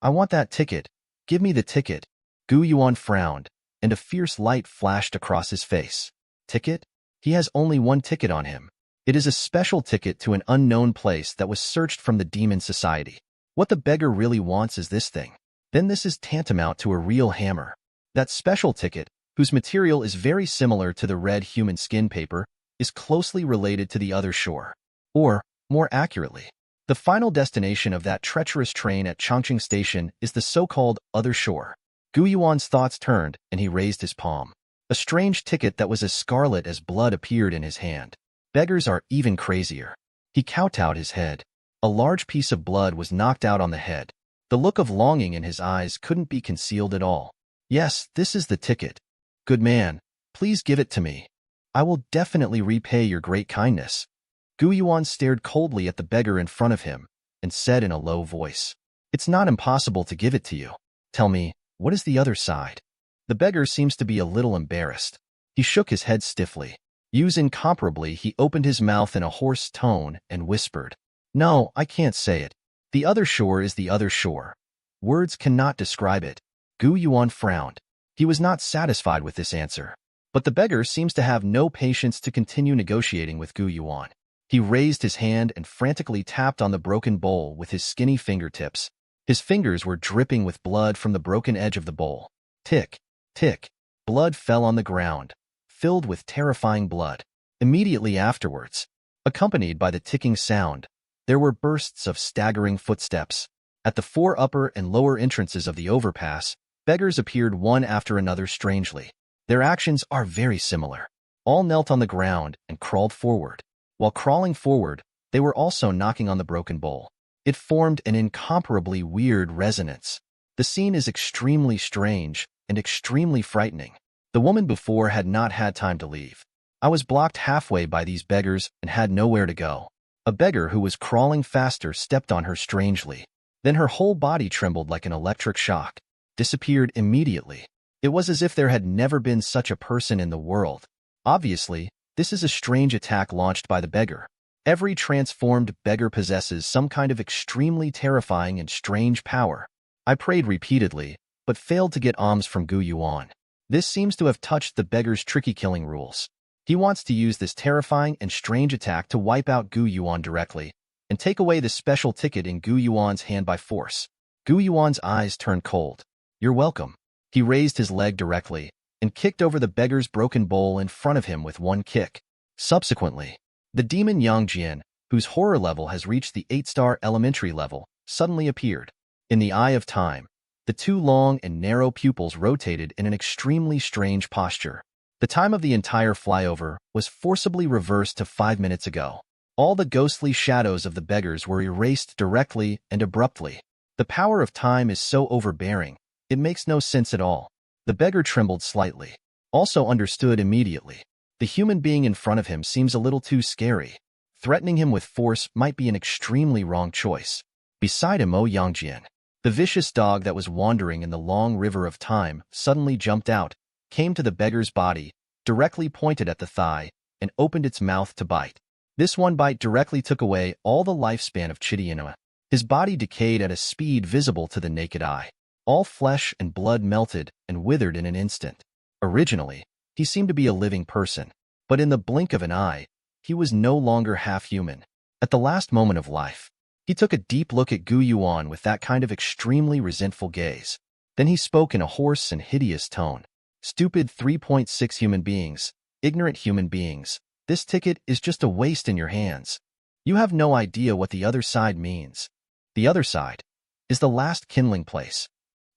I want that ticket. Give me the ticket. Yuan frowned, and a fierce light flashed across his face. Ticket? He has only one ticket on him. It is a special ticket to an unknown place that was searched from the demon society. What the beggar really wants is this thing. Then this is tantamount to a real hammer. That special ticket, whose material is very similar to the red human skin paper, is closely related to the other shore. Or, more accurately, the final destination of that treacherous train at Chongqing Station is the so-called other shore. Gu Yuan's thoughts turned, and he raised his palm. A strange ticket that was as scarlet as blood appeared in his hand. Beggars are even crazier. He kowtowed his head. A large piece of blood was knocked out on the head. The look of longing in his eyes couldn't be concealed at all. Yes, this is the ticket. Good man, please give it to me. I will definitely repay your great kindness. Gu Yuan stared coldly at the beggar in front of him and said in a low voice, It's not impossible to give it to you. Tell me, what is the other side? The beggar seems to be a little embarrassed. He shook his head stiffly. Used incomparably, he opened his mouth in a hoarse tone and whispered, No, I can't say it. The other shore is the other shore. Words cannot describe it. Gu Yuan frowned. He was not satisfied with this answer. But the beggar seems to have no patience to continue negotiating with Gu Yuan. He raised his hand and frantically tapped on the broken bowl with his skinny fingertips. His fingers were dripping with blood from the broken edge of the bowl. Tick, tick. Blood fell on the ground, filled with terrifying blood. Immediately afterwards, accompanied by the ticking sound, there were bursts of staggering footsteps. At the 4 upper and lower entrances of the overpass, beggars appeared one after another strangely. Their actions are very similar. All knelt on the ground and crawled forward. While crawling forward, they were also knocking on the broken bowl. It formed an incomparably weird resonance. The scene is extremely strange and extremely frightening. The woman before had not had time to leave. I was blocked halfway by these beggars and had nowhere to go. A beggar who was crawling faster stepped on her strangely. Then her whole body trembled like an electric shock, disappeared immediately. It was as if there had never been such a person in the world. Obviously, this is a strange attack launched by the beggar. Every transformed beggar possesses some kind of extremely terrifying and strange power. I prayed repeatedly, but failed to get alms from Gu Yuan. This seems to have touched the beggar's tricky killing rules. He wants to use this terrifying and strange attack to wipe out Gu Yuan directly and take away the special ticket in Gu Yuan's hand by force. Gu Yuan's eyes turned cold. You're welcome. He raised his leg directly and kicked over the beggar's broken bowl in front of him with one kick. Subsequently, the demon Yang Jian, whose horror level has reached the 8-star elementary level, suddenly appeared. In the eye of time, the 2 long and narrow pupils rotated in an extremely strange posture. The time of the entire flyover was forcibly reversed to 5 minutes ago. All the ghostly shadows of the beggars were erased directly and abruptly. The power of time is so overbearing, it makes no sense at all. The beggar trembled slightly. Also understood immediately. The human being in front of him seems a little too scary. Threatening him with force might be an extremely wrong choice. Beside him, Yang Jian, the vicious dog that was wandering in the long river of time, suddenly jumped out, came to the beggar's body, directly pointed at the thigh, and opened its mouth to bite. This one bite directly took away all the lifespan of Chidianua. His body decayed at a speed visible to the naked eye. All flesh and blood melted and withered in an instant. Originally, he seemed to be a living person, but in the blink of an eye, he was no longer half-human. At the last moment of life, he took a deep look at Gu Yuan with that kind of extremely resentful gaze. Then he spoke in a hoarse and hideous tone. Stupid 3.6 human beings, ignorant human beings, this ticket is just a waste in your hands. You have no idea what the other side means. The other side is the last kindling place.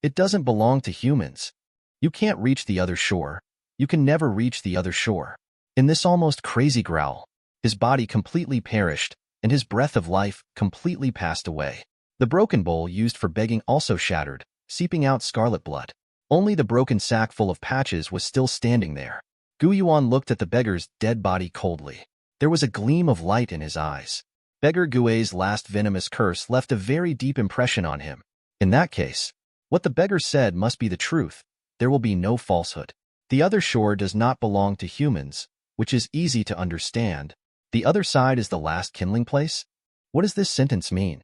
It doesn't belong to humans. You can't reach the other shore. You can never reach the other shore. In this almost crazy growl, his body completely perished, and his breath of life completely passed away. The broken bowl used for begging also shattered, seeping out scarlet blood. Only the broken sack full of patches was still standing there. Gu Yuan looked at the beggar's dead body coldly. There was a gleam of light in his eyes. Beggar Gui's last venomous curse left a very deep impression on him. In that case, what the beggar said must be the truth. There will be no falsehood. The other shore does not belong to humans, which is easy to understand. The other side is the last kindling place? What does this sentence mean?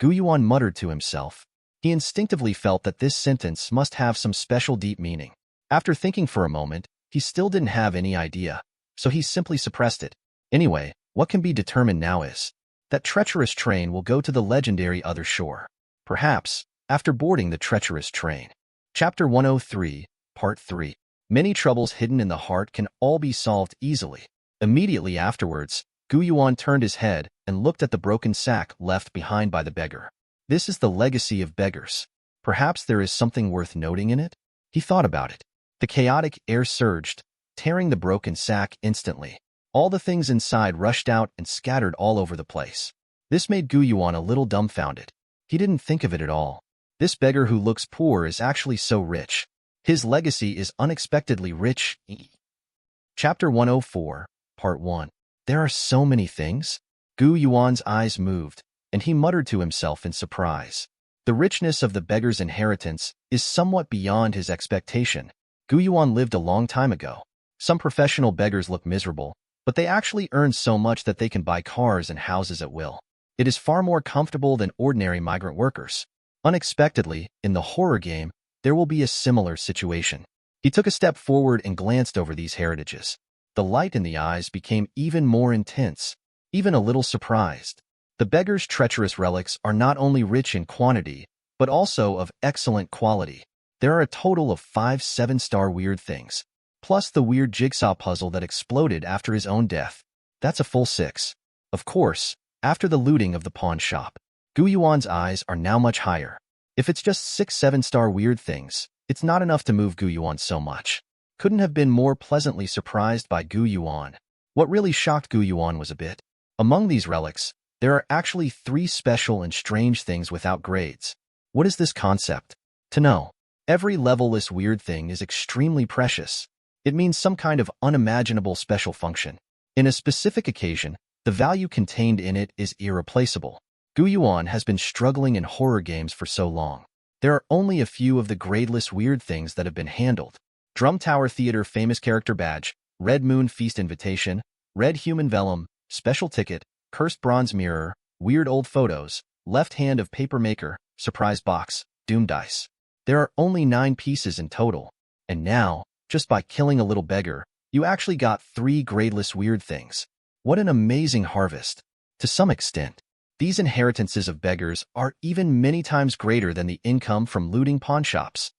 Gu Yuan muttered to himself. He instinctively felt that this sentence must have some special deep meaning. After thinking for a moment, he still didn't have any idea, so he simply suppressed it. Anyway, What can be determined now is that treacherous train will go to the legendary other shore. Perhaps, after boarding the treacherous train. Chapter 103, Part 3. Many troubles hidden in the heart can all be solved easily. Immediately afterwards, Yuan turned his head and looked at the broken sack left behind by the beggar. This is the legacy of beggars. Perhaps there is something worth noting in it? He thought about it. The chaotic air surged, tearing the broken sack instantly. All the things inside rushed out and scattered all over the place. This made Yuan a little dumbfounded. He didn't think of it at all. This beggar who looks poor is actually so rich. His legacy is unexpectedly rich. Chapter 104, Part 1. There are so many things. Yuan's eyes moved, and he muttered to himself in surprise. The richness of the beggar's inheritance is somewhat beyond his expectation. Yuan lived a long time ago. Some professional beggars look miserable, but they actually earn so much that they can buy cars and houses at will. It is far more comfortable than ordinary migrant workers. Unexpectedly, in the horror game, there will be a similar situation. He took a step forward and glanced over these heritages. The light in the eyes became even more intense, even a little surprised. The beggar's treacherous relics are not only rich in quantity, but also of excellent quality. There are a total of 5 7-star weird things, plus the weird jigsaw puzzle that exploded after his own death. That's a full 6. Of course, after the looting of the pawn shop. Yuan's eyes are now much higher. If it's just 6 7-star weird things, it's not enough to move Yuan so much. Couldn't have been more pleasantly surprised by Yuan. What really shocked Yuan was a bit. Among these relics, there are actually 3 special and strange things without grades. What is this concept? To know. Every level-less weird thing is extremely precious. It means some kind of unimaginable special function. In a specific occasion, the value contained in it is irreplaceable. Yuan has been struggling in horror games for so long. There are only a few of the gradeless weird things that have been handled. Drum Tower Theater Famous Character Badge, Red Moon Feast Invitation, Red Human Vellum, Special Ticket, Cursed Bronze Mirror, Weird Old Photos, Left Hand of Paper Maker, Surprise Box, Doom Dice. There are only 9 pieces in total. And now, just by killing a little beggar, you actually got 3 gradeless weird things. What an amazing harvest. To some extent, these inheritances of beggars are even many times greater than the income from looting pawnshops.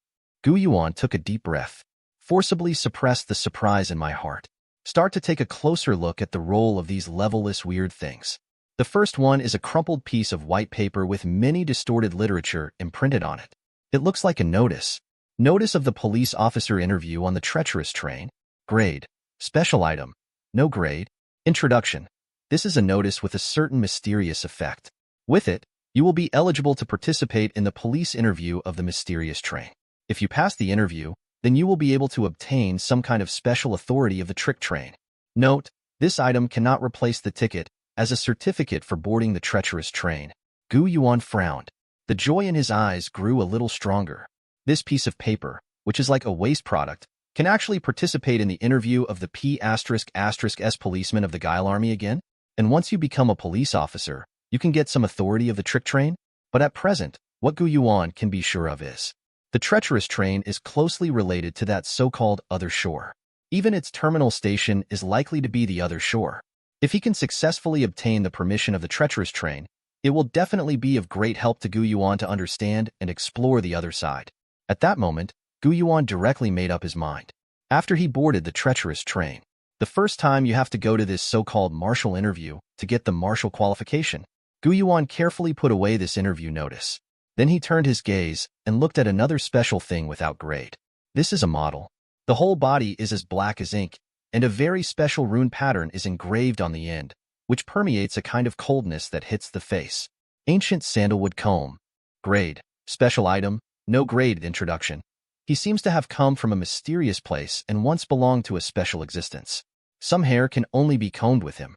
Yuan took a deep breath, forcibly suppressed the surprise in my heart. Start to take a closer look at the role of these level-less weird things. The first one is a crumpled piece of white paper with many distorted literature imprinted on it. It looks like a notice. Notice of the police officer interview on the treacherous train. Grade. Special item. No grade. Introduction. This is a notice with a certain mysterious effect. With it, you will be eligible to participate in the police interview of the mysterious train. If you pass the interview, then you will be able to obtain some kind of special authority of the trick train. Note, this item cannot replace the ticket as a certificate for boarding the treacherous train. Yuan frowned. The joy in his eyes grew a little stronger. This piece of paper, which is like a waste product, can actually participate in the interview of the P***S policeman of the Guile Army again. And once you become a police officer, you can get some authority of the trick train. But at present, what Yuan can be sure of is the treacherous train is closely related to that so-called other shore. Even its terminal station is likely to be the other shore. If he can successfully obtain the permission of the treacherous train, it will definitely be of great help to Yuan to understand and explore the other side. At that moment, Yuan directly made up his mind. After he boarded the treacherous train, the first time you have to go to this so-called marshal interview to get the marshal qualification. Yuan carefully put away this interview notice. Then he turned his gaze and looked at another special thing without grade. This is a model. The whole body is as black as ink, and a very special rune pattern is engraved on the end, which permeates a kind of coldness that hits the face. Ancient sandalwood comb. Grade. Special item. No grade. Introduction. He seems to have come from a mysterious place and once belonged to a special existence. Some hair can only be combed with him.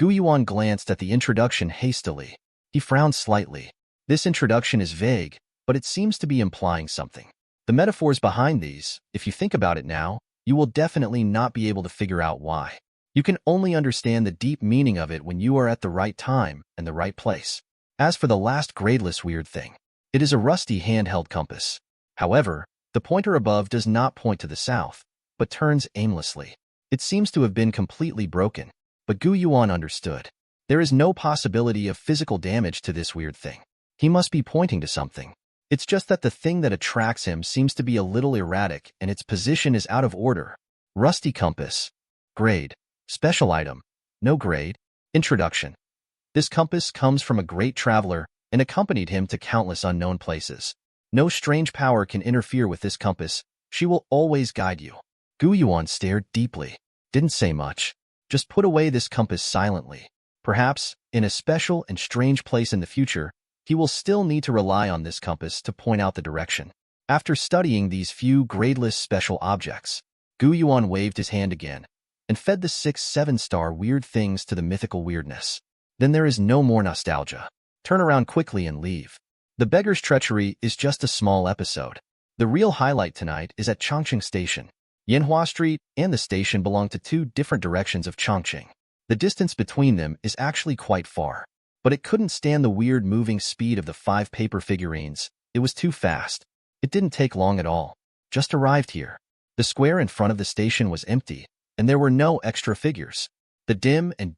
Yuan glanced at the introduction hastily. He frowned slightly. This introduction is vague, but it seems to be implying something. The metaphors behind these, if you think about it now, you will definitely not be able to figure out why. You can only understand the deep meaning of it when you are at the right time and the right place. As for the last gradeless weird thing, it is a rusty handheld compass. However, the pointer above does not point to the south, but turns aimlessly. It seems to have been completely broken. But Gu Yuan understood. There is no possibility of physical damage to this weird thing. He must be pointing to something. It's just that the thing that attracts him seems to be a little erratic and its position is out of order. Rusty compass. Grade. Special item. No grade. Introduction. This compass comes from a great traveler and accompanied him to countless unknown places. No strange power can interfere with this compass. She will always guide you. Gu Yuan stared deeply. Didn't say much. Just put away this compass silently. Perhaps, in a special and strange place in the future, he will still need to rely on this compass to point out the direction. After studying these few gradeless special objects, Gu Yuan waved his hand again and fed the 6-7-star weird things to the mythical weirdness. Then there is no more nostalgia. Turn around quickly and leave. The beggar's treachery is just a small episode. The real highlight tonight is at Chongqing Station. Yanhua Street and the station belong to two different directions of Chongqing. The distance between them is actually quite far. But it couldn't stand the weird moving speed of the 5 paper figurines. It was too fast. It didn't take long at all. Just arrived here. The square in front of the station was empty, and there were no extra figures. The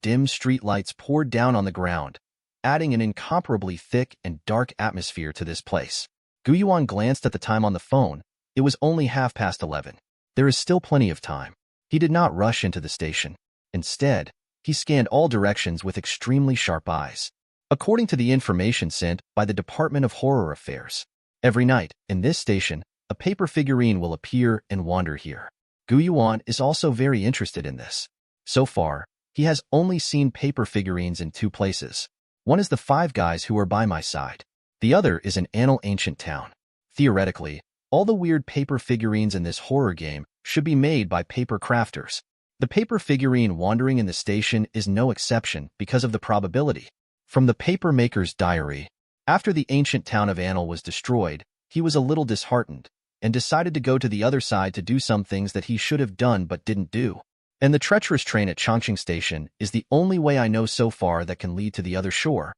dim street lights poured down on the ground, adding an incomparably thick and dark atmosphere to this place. Gu Yuan glanced at the time on the phone. It was only 11:30. There is still plenty of time. He did not rush into the station. Instead, he scanned all directions with extremely sharp eyes. According to the information sent by the Department of Horror Affairs, every night, in this station, a paper figurine will appear and wander here. Gu Yuan is also very interested in this. So far, he has only seen paper figurines in 2 places. One is the 5 guys who are by my side. The other is an ancient town. Theoretically, all the weird paper figurines in this horror game should be made by paper crafters. The paper figurine wandering in the station is no exception because of the probability. From the paper maker's diary, after the ancient town of Anil was destroyed, he was a little disheartened and decided to go to the other side to do some things that he should have done but didn't do. And the treacherous train at Chongqing Station is the only way I know so far that can lead to the other shore.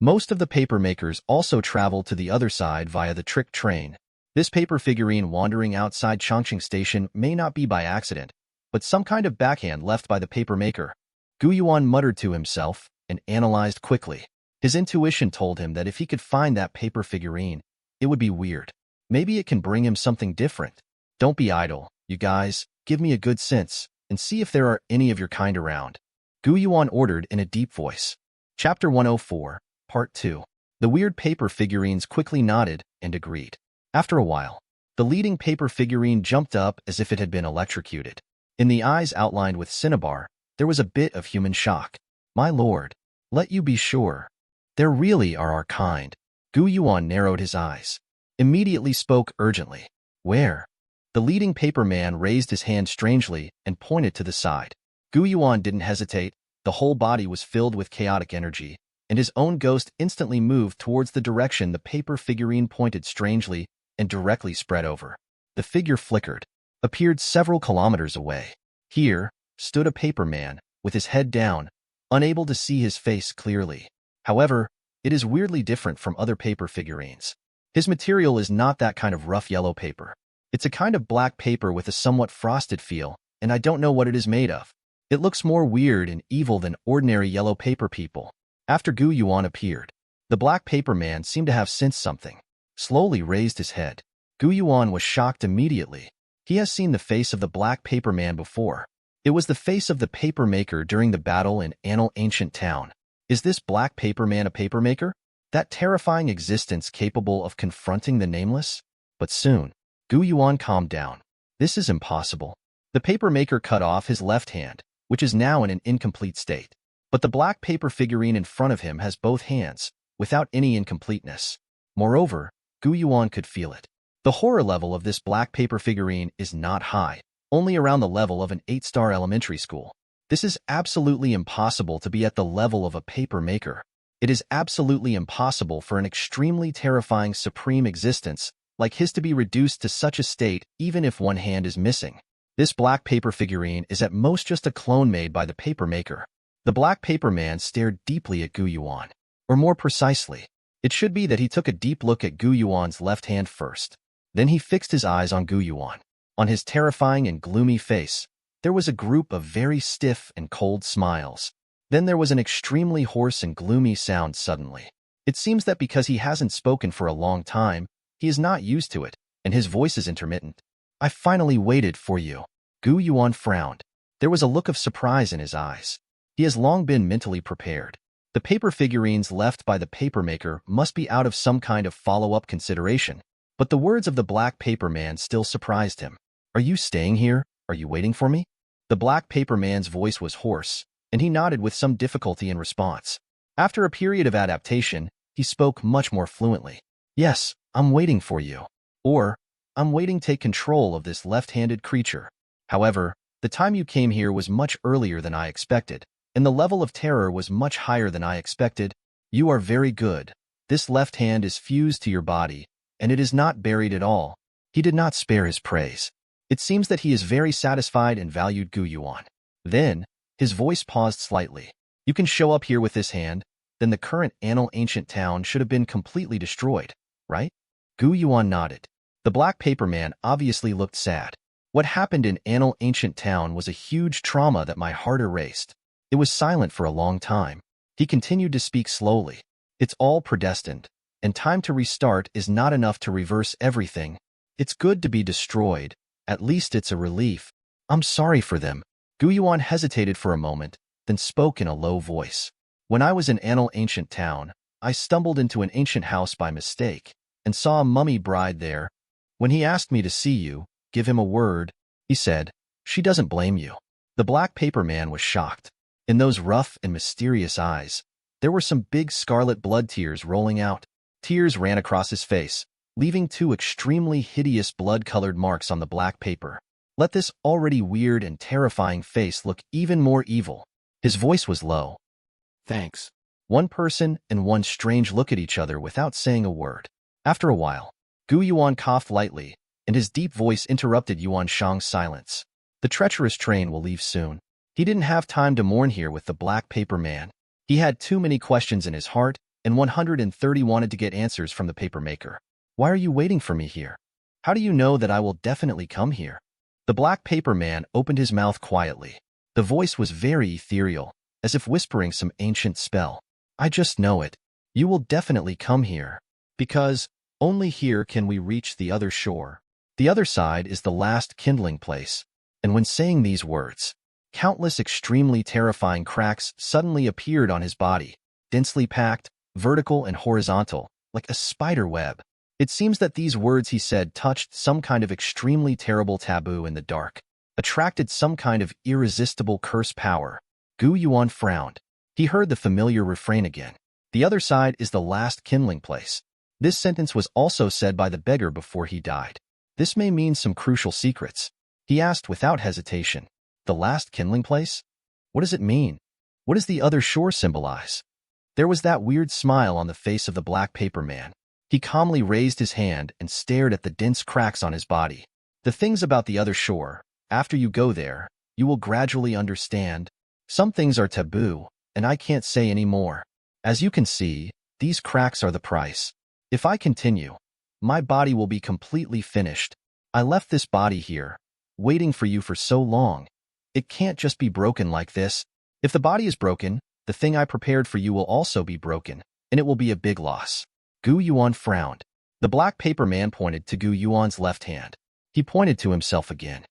Most of the paper makers also travel to the other side via the trick train. This paper figurine wandering outside Chongqing Station may not be by accident, but some kind of backhand left by the paper maker. Gu Yuan muttered to himself and analyzed quickly. His intuition told him that if he could find that paper figurine, it would be weird. Maybe it can bring him something different. Don't be idle, you guys. Give me a good sense and see if there are any of your kind around. Gu Yuan ordered in a deep voice. Chapter 104, Part 2. The weird paper figurines quickly nodded and agreed. After a while, the leading paper figurine jumped up as if it had been electrocuted. In the eyes outlined with cinnabar, there was a bit of human shock. My lord, let you be sure. There really are our kind. Gu Yuan narrowed his eyes. Immediately spoke urgently. Where? The leading paper man raised his hand strangely and pointed to the side. Gu Yuan didn't hesitate. The whole body was filled with chaotic energy, and his own ghost instantly moved towards the direction the paper figurine pointed strangely and directly spread over. The figure flickered, appeared several kilometers away. Here stood a paper man, with his head down, unable to see his face clearly. However, it is weirdly different from other paper figurines. His material is not that kind of rough yellow paper. It's a kind of black paper with a somewhat frosted feel, and I don't know what it is made of. It looks more weird and evil than ordinary yellow paper people. After Gu Yuan appeared, the black paper man seemed to have sensed something. Slowly raised his head. Gu Yuan was shocked immediately. He has seen the face of the black paper man before. It was the face of the paper maker during the battle in Anil ancient town. Is this black paper man a paper maker? That terrifying existence capable of confronting the nameless? But soon, Gu Yuan calmed down. This is impossible. The paper maker cut off his left hand, which is now in an incomplete state. But the black paper figurine in front of him has both hands, without any incompleteness. Moreover, Gu Yuan could feel it. The horror level of this black paper figurine is not high, only around the level of an 8-star elementary school. This is absolutely impossible to be at the level of a paper maker. It is absolutely impossible for an extremely terrifying supreme existence like his to be reduced to such a state even if one hand is missing. This black paper figurine is at most just a clone made by the paper maker. The black paper man stared deeply at Gu Yuan. Or more precisely, it should be that he took a deep look at Gu Yuan's left hand first. Then he fixed his eyes on Gu Yuan. On his terrifying and gloomy face, there was a group of very stiff and cold smiles. Then there was an extremely hoarse and gloomy sound suddenly. It seems that because he hasn't spoken for a long time, he is not used to it, and his voice is intermittent. I finally waited for you. Gu Yuan frowned. There was a look of surprise in his eyes. He has long been mentally prepared. The paper figurines left by the papermaker must be out of some kind of follow-up consideration. But the words of the black paper man still surprised him. Are you staying here? Are you waiting for me? The black paper man's voice was hoarse, and he nodded with some difficulty in response. After a period of adaptation, he spoke much more fluently. Yes, I'm waiting for you. Or, I'm waiting to take control of this left-handed creature. However, the time you came here was much earlier than I expected, and the level of terror was much higher than I expected. You are very good. This left hand is fused to your body, and it is not buried at all. He did not spare his praise. It seems that he is very satisfied and valued Gu Yuan. Then, his voice paused slightly. You can show up here with this hand, then the current Annal ancient town should have been completely destroyed, right? Gu Yuan nodded. The black paper man obviously looked sad. What happened in Annal ancient town was a huge trauma that my heart erased. It was silent for a long time. He continued to speak slowly. It's all predestined, and time to restart is not enough to reverse everything. It's good to be destroyed. At least it's a relief. I'm sorry for them. Gu Yuan hesitated for a moment, then spoke in a low voice. When I was in Annal ancient town, I stumbled into an ancient house by mistake, and saw a mummy bride there. When he asked me to see you, give him a word, he said, she doesn't blame you. The black paper man was shocked. In those rough and mysterious eyes, there were some big scarlet blood tears rolling out. Tears ran across his face, leaving two extremely hideous blood-colored marks on the black paper. Let this already weird and terrifying face look even more evil. His voice was low. Thanks. One person and one strange look at each other without saying a word. After a while, Gu Yuan coughed lightly, and his deep voice interrupted Yuan Shang's silence. The treacherous train will leave soon. He didn't have time to mourn here with the black paper man. He had too many questions in his heart, and 130 wanted to get answers from the papermaker. Why are you waiting for me here? How do you know that I will definitely come here? The black paper man opened his mouth quietly. The voice was very ethereal, as if whispering some ancient spell. I just know it. You will definitely come here. Because only here can we reach the other shore. The other side is the last kindling place. And when saying these words, countless extremely terrifying cracks suddenly appeared on his body, densely packed, vertical and horizontal, like a spider web. It seems that these words he said touched some kind of extremely terrible taboo in the dark, attracted some kind of irresistible curse power. Gu Yuan frowned. He heard the familiar refrain again. The other side is the last kindling place. This sentence was also said by the beggar before he died. This may mean some crucial secrets. He asked without hesitation. The last kindling place? What does it mean? What does the other shore symbolize? There was that weird smile on the face of the black paper man. He calmly raised his hand and stared at the dense cracks on his body. The things about the other shore, after you go there, you will gradually understand. Some things are taboo, and I can't say any more. As you can see, these cracks are the price. If I continue, my body will be completely finished. I left this body here, waiting for you for so long. It can't just be broken like this. If the body is broken, the thing I prepared for you will also be broken, and it will be a big loss. Gu Yuan frowned. The black paper man pointed to Gu Yuan's left hand. He pointed to himself again.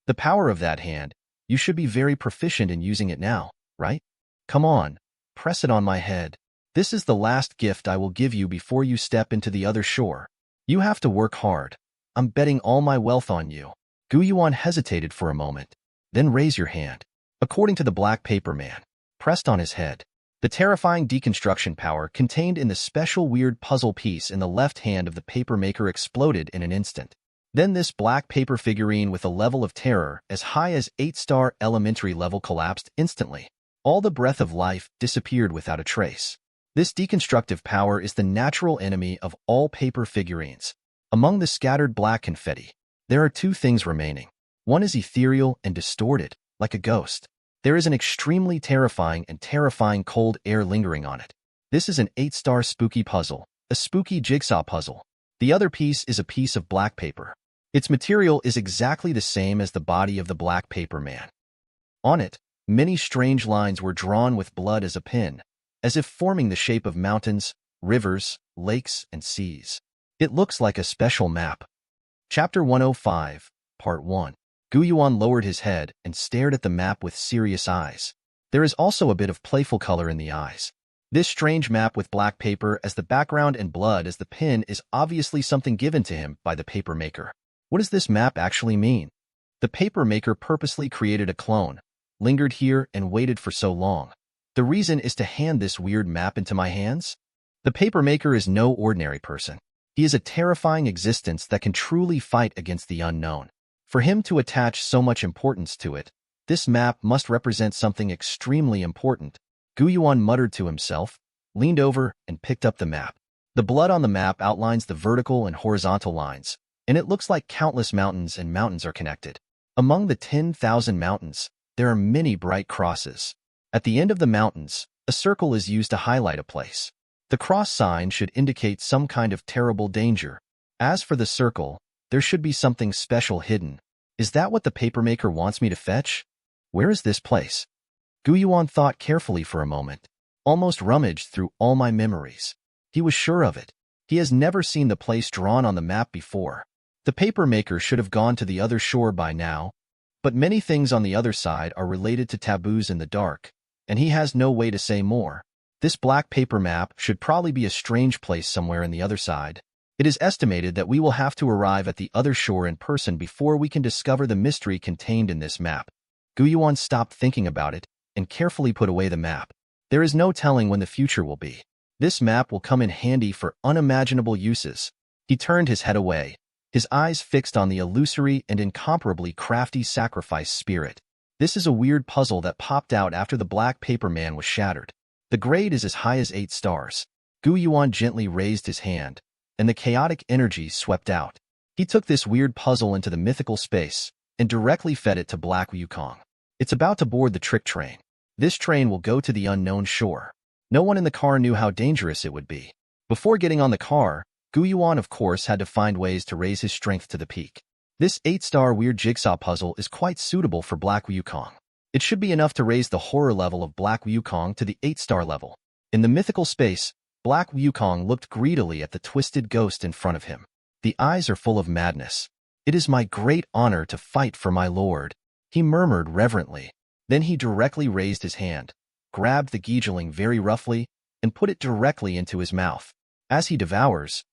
The power of that hand, you should be very proficient in using it now, right? Come on, press it on my head. This is the last gift I will give you before you step into the other shore. You have to work hard. I'm betting all my wealth on you. Gu Yuan hesitated for a moment. Then raise your hand. According to the black paper man, pressed on his head. The terrifying deconstruction power contained in the special weird puzzle piece in the left hand of the paper maker exploded in an instant. Then this black paper figurine with a level of terror as high as 8-star elementary level collapsed instantly. All the breath of life disappeared without a trace. This deconstructive power is the natural enemy of all paper figurines. Among the scattered black confetti, there are two things remaining. One is ethereal and distorted, like a ghost. There is an extremely terrifying cold air lingering on it. This is an 8-star spooky puzzle, a spooky jigsaw puzzle. The other piece is a piece of black paper. Its material is exactly the same as the body of the black paper man. On it, Many strange lines were drawn with blood as a pin, as if forming the shape of mountains, rivers, lakes, and seas. It looks like a special map. Chapter 105, Part 1. Yuan lowered his head and stared at the map with serious eyes. There is also a bit of playful color in the eyes. This strange map with black paper as the background and blood as the pin is obviously something given to him by the paper maker. What does this map actually mean? The paper maker purposely created a clone, lingered here and waited for so long. The reason is to hand this weird map into my hands? The paper maker is no ordinary person. He is a terrifying existence that can truly fight against the unknown. For him to attach so much importance to it, this map must represent something extremely important. Yuan muttered to himself, leaned over, and picked up the map. The blood on the map outlines the vertical and horizontal lines, and it looks like countless mountains and mountains are connected. Among the 10,000 mountains, there are many bright crosses. At the end of the mountains, a circle is used to highlight a place. The cross sign should indicate some kind of terrible danger. As for the circle, there should be something special hidden. Is that what the papermaker wants me to fetch? Where is this place? Yuan thought carefully for a moment, almost rummaged through all my memories. He was sure of it. He has never seen the place drawn on the map before. The papermaker should have gone to the other shore by now, but many things on the other side are related to taboos in the dark, and he has no way to say more. This black paper map should probably be a strange place somewhere in the other side. It is estimated that we will have to arrive at the other shore in person before we can discover the mystery contained in this map. Yuan stopped thinking about it and carefully put away the map. There is no telling when the future will be. This map will come in handy for unimaginable uses. He turned his head away, his eyes fixed on the illusory and incomparably crafty sacrifice spirit. This is a weird puzzle that popped out after the black paper man was shattered. The grade is as high as 8 stars. Yuan gently raised his hand, and the chaotic energy swept out. He took this weird puzzle into the mythical space and directly fed it to Black Wukong. It's about to board the trick train. This train will go to the unknown shore. No one in the car knew how dangerous it would be. Before getting on the car, Yuan of course had to find ways to raise his strength to the peak. This 8-star weird jigsaw puzzle is quite suitable for Black Wukong. It should be enough to raise the horror level of Black Wukong to the 8-star level. In the mythical space, Black Wukong looked greedily at the twisted ghost in front of him. The eyes are full of madness. "It is my great honor to fight for my lord," he murmured reverently. Then he directly raised his hand, grabbed the Gijuling very roughly, and put it directly into his mouth. As he devours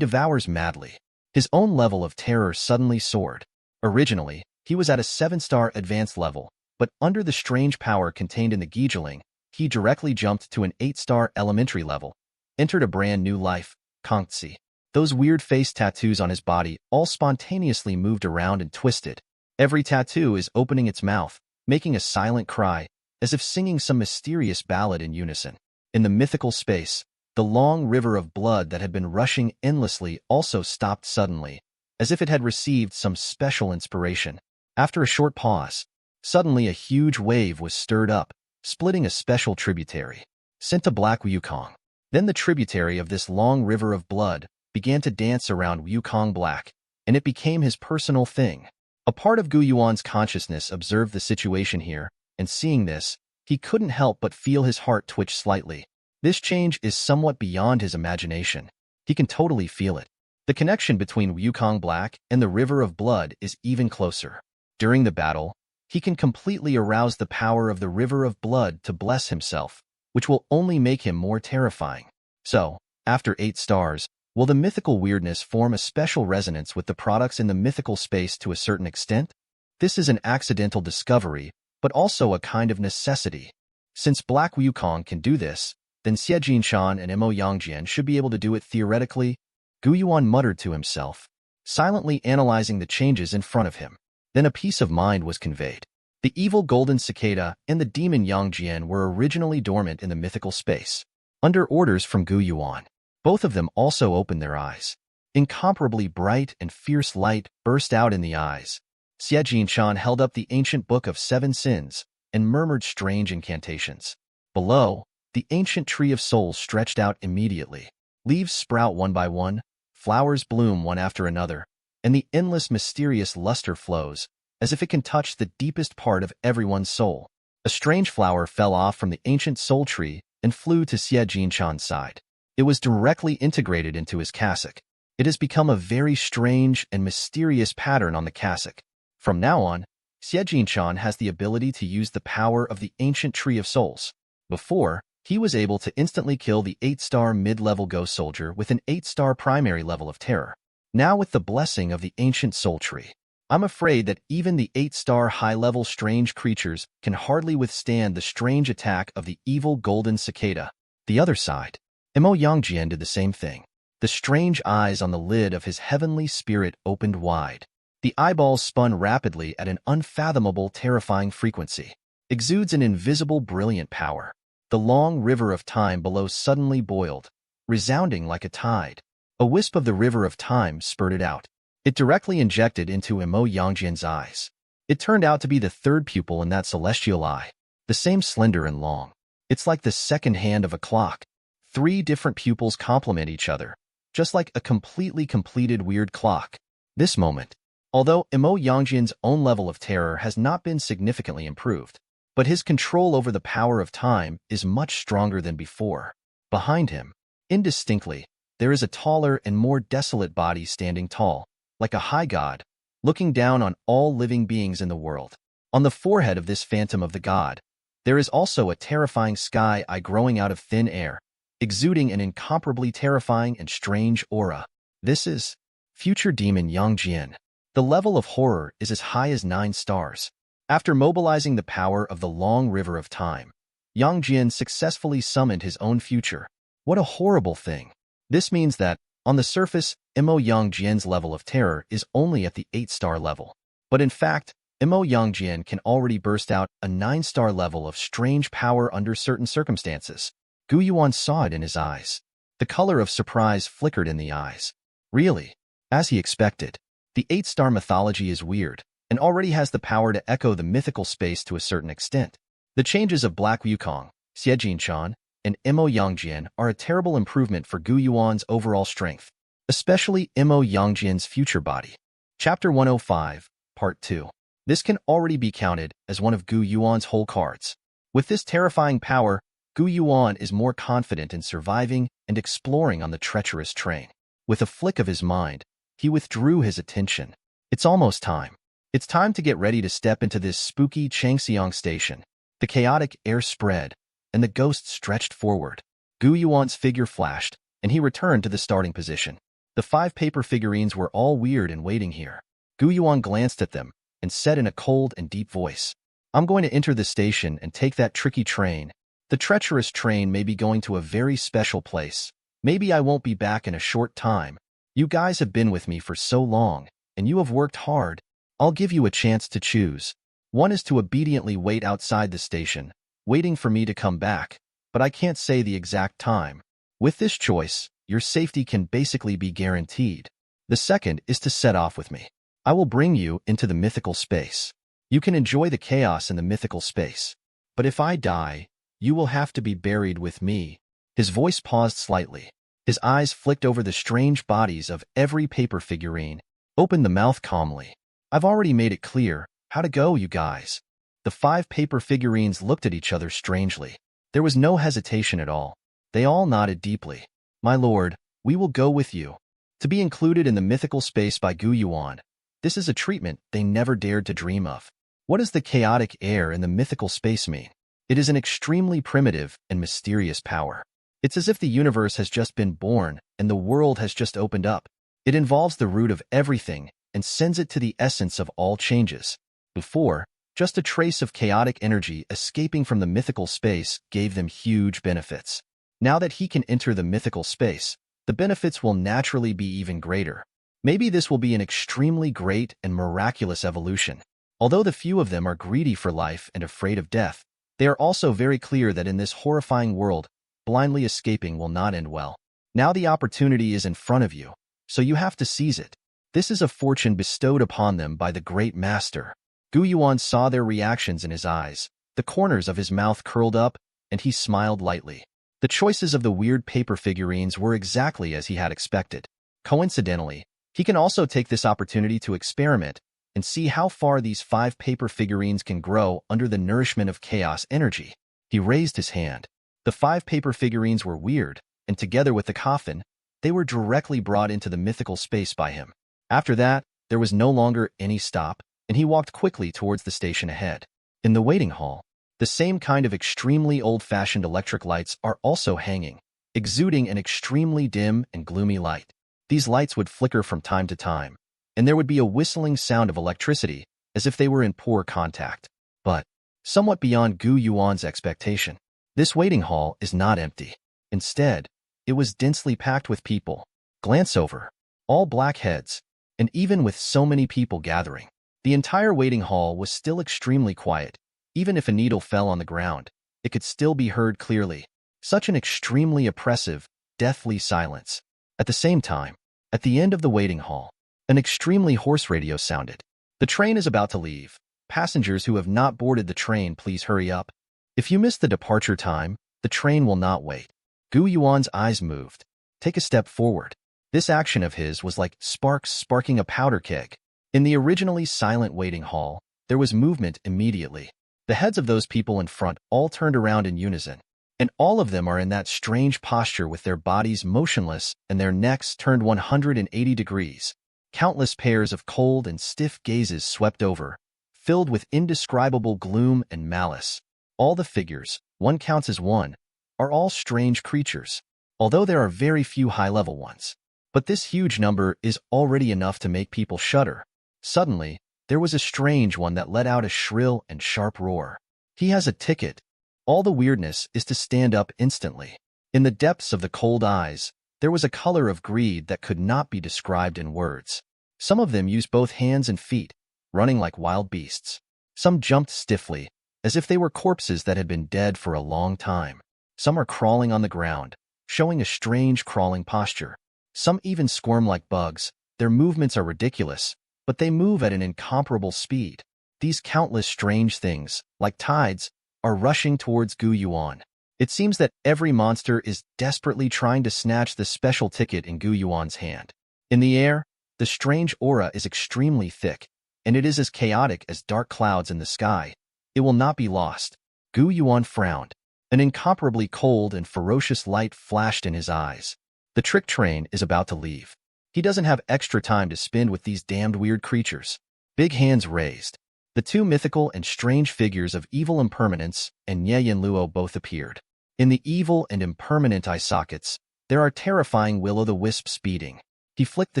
madly. His own level of terror suddenly soared. Originally, he was at a 7-star advanced level, but under the strange power contained in the Gijuling, he directly jumped to an 8-star elementary level, entered a brand new life, Kongzi. Those weird face tattoos on his body all spontaneously moved around and twisted. Every tattoo is opening its mouth, making a silent cry, as if singing some mysterious ballad in unison. In the mythical space, the long river of blood that had been rushing endlessly also stopped suddenly, as if it had received some special inspiration. After a short pause, suddenly a huge wave was stirred up, splitting a special tributary, sent to Black Wukong. Then the tributary of this long river of blood began to dance around Wukong Black, and it became his personal thing. A part of Yuan's consciousness observed the situation here, and seeing this, he couldn't help but feel his heart twitch slightly. This change is somewhat beyond his imagination. He can totally feel it. The connection between Wukong Black and the river of blood is even closer. During the battle, he can completely arouse the power of the river of blood to bless himself, which will only make him more terrifying. So, after 8 stars, will the mythical weirdness form a special resonance with the products in the mythical space to a certain extent? This is an accidental discovery, but also a kind of necessity. Since Black Wukong can do this, then Xie Jinshan and Mo Yangjian should be able to do it theoretically. Yuan muttered to himself, silently analyzing the changes in front of him. Then a peace of mind was conveyed. The evil Golden Cicada and the demon Yangjian were originally dormant in the mythical space. Under orders from Yuan, both of them also opened their eyes. Incomparably bright and fierce light burst out in the eyes. Xie Jinshan held up the ancient book of 7 sins and murmured strange incantations. Below, the ancient tree of souls stretched out immediately. Leaves sprout one by one, flowers bloom one after another, and the endless mysterious luster flows, as if it can touch the deepest part of everyone's soul. A strange flower fell off from the ancient soul tree and flew to Xie Jinshan's side. It was directly integrated into his cassock. It has become a very strange and mysterious pattern on the cassock. From now on, Xie Jinshan has the ability to use the power of the ancient tree of souls. Before, he was able to instantly kill the 8-star mid-level ghost soldier with an 8-star primary level of terror. Now with the blessing of the ancient soul tree, I'm afraid that even the 8-star high-level strange creatures can hardly withstand the strange attack of the evil Golden Cicada. The other side, Imo Yangjian did the same thing. The strange eyes on the lid of his heavenly spirit opened wide. The eyeballs spun rapidly at an unfathomable, terrifying frequency. Exudes an invisible, brilliant power. The long river of time below suddenly boiled, resounding like a tide. A wisp of the river of time spurted out. It directly injected into Imo Yangjian's eyes. It turned out to be the third pupil in that celestial eye, the same slender and long. It's like the second hand of a clock. 3 different pupils complement each other, just like a completely completed weird clock. This moment, although Imo Yangjian's own level of terror has not been significantly improved, but his control over the power of time is much stronger than before. Behind him, indistinctly, there is a taller and more desolate body standing tall, like a high god, looking down on all living beings in the world. On the forehead of this phantom of the god, there is also a terrifying sky eye growing out of thin air, exuding an incomparably terrifying and strange aura. This is future demon Yangjian. The level of horror is as high as 9 stars. After mobilizing the power of the long river of time, Yangjian successfully summoned his own future. What a horrible thing. This means that, on the surface, Imo Yangjian's level of terror is only at the 8-star level. But in fact, Imo Yangjian can already burst out a 9-star level of strange power under certain circumstances. Yuan saw it in his eyes. The color of surprise flickered in the eyes. Really? As he expected. The 8-star mythology is weird, and already has the power to echo the mythical space to a certain extent. The changes of Black Wukong, Xie Jinshan, and Imo Yangjian are a terrible improvement for Yuan's overall strength, especially Imo Yangjian's future body. Chapter 105, Part 2. This can already be counted as one of Yuan's whole cards. With this terrifying power, Yuan is more confident in surviving and exploring on the treacherous train. With a flick of his mind, he withdrew his attention. It's almost time. It's time to get ready to step into this spooky Changxiang station. The chaotic air spread, and the ghost stretched forward. Yuan's figure flashed, and he returned to the starting position. The 5 paper figurines were all weird and waiting here. Yuan glanced at them and said in a cold and deep voice, "I'm going to enter the station and take that tricky train. The treacherous train may be going to a very special place. Maybe I won't be back in a short time. You guys have been with me for so long, and you have worked hard. I'll give you a chance to choose. One is to obediently wait outside the station, waiting for me to come back, but I can't say the exact time. With this choice, your safety can basically be guaranteed. The second is to set off with me. I will bring you into the mythical space. You can enjoy the chaos in the mythical space. But if I die, you will have to be buried with me." His voice paused slightly. His eyes flicked over the strange bodies of every paper figurine, opened the mouth calmly. "I've already made it clear how to go, you guys." The 5 paper figurines looked at each other strangely. There was no hesitation at all. They all nodded deeply. "My lord, we will go with you." To be included in the mythical space by Yuan, this is a treatment they never dared to dream of. What does the chaotic air in the mythical space mean? It is an extremely primitive and mysterious power. It's as if the universe has just been born and the world has just opened up. It involves the root of everything and sends it to the essence of all changes. Before, just a trace of chaotic energy escaping from the mythical space gave them huge benefits. Now that he can enter the mythical space, the benefits will naturally be even greater. Maybe this will be an extremely great and miraculous evolution. Although the few of them are greedy for life and afraid of death, they are also very clear that in this horrifying world, blindly escaping will not end well. Now the opportunity is in front of you, so you have to seize it. This is a fortune bestowed upon them by the great master. Yuan saw their reactions in his eyes. The corners of his mouth curled up, and he smiled lightly. The choices of the weird paper figurines were exactly as he had expected. Coincidentally, he can also take this opportunity to experiment and see how far these 5 paper figurines can grow under the nourishment of chaos energy. He raised his hand. The 5 paper figurines were weird, and together with the coffin, they were directly brought into the mythical space by him. After that, there was no longer any stop, and he walked quickly towards the station ahead. In the waiting hall, the same kind of extremely old-fashioned electric lights are also hanging, exuding an extremely dim and gloomy light. These lights would flicker from time to time, and there would be a whistling sound of electricity, as if they were in poor contact. But, somewhat beyond Gu Yuan's expectation, this waiting hall is not empty. Instead, it was densely packed with people. Glance over. All black heads, and even with so many people gathering, the entire waiting hall was still extremely quiet. Even if a needle fell on the ground, it could still be heard clearly. Such an extremely oppressive, deathly silence. At the same time, at the end of the waiting hall, an extremely hoarse radio sounded. The train is about to leave. Passengers who have not boarded the train, please hurry up. If you miss the departure time, the train will not wait. Gu Yuan's eyes moved. Take a step forward. This action of his was like sparks sparking a powder keg. In the originally silent waiting hall, there was movement immediately. The heads of those people in front all turned around in unison, and all of them are in that strange posture with their bodies motionless and their necks turned 180 degrees. Countless pairs of cold and stiff gazes swept over, filled with indescribable gloom and malice. All the figures, one counts as one, are all strange creatures, although there are very few high-level ones. But this huge number is already enough to make people shudder. Suddenly, there was a strange one that let out a shrill and sharp roar. He has a ticket. All the weirdness is to stand up instantly. In the depths of the cold eyes, there was a color of greed that could not be described in words. Some of them used both hands and feet, running like wild beasts. Some jumped stiffly, as if they were corpses that had been dead for a long time. Some are crawling on the ground, showing a strange crawling posture. Some even squirm like bugs. Their movements are ridiculous, but they move at an incomparable speed. These countless strange things, like tides, are rushing towards Gu Yuan. It seems that every monster is desperately trying to snatch the special ticket in Gu Yuan's hand. In the air, the strange aura is extremely thick, and it is as chaotic as dark clouds in the sky. It will not be lost. Gu Yuan frowned. An incomparably cold and ferocious light flashed in his eyes. The trick train is about to leave. He doesn't have extra time to spend with these damned weird creatures. Big hands raised. The 2 mythical and strange figures of evil impermanence and Nie Yan Luo both appeared. In the evil and impermanent eye sockets, there are terrifying will-o'-the-wisps beating. He flicked the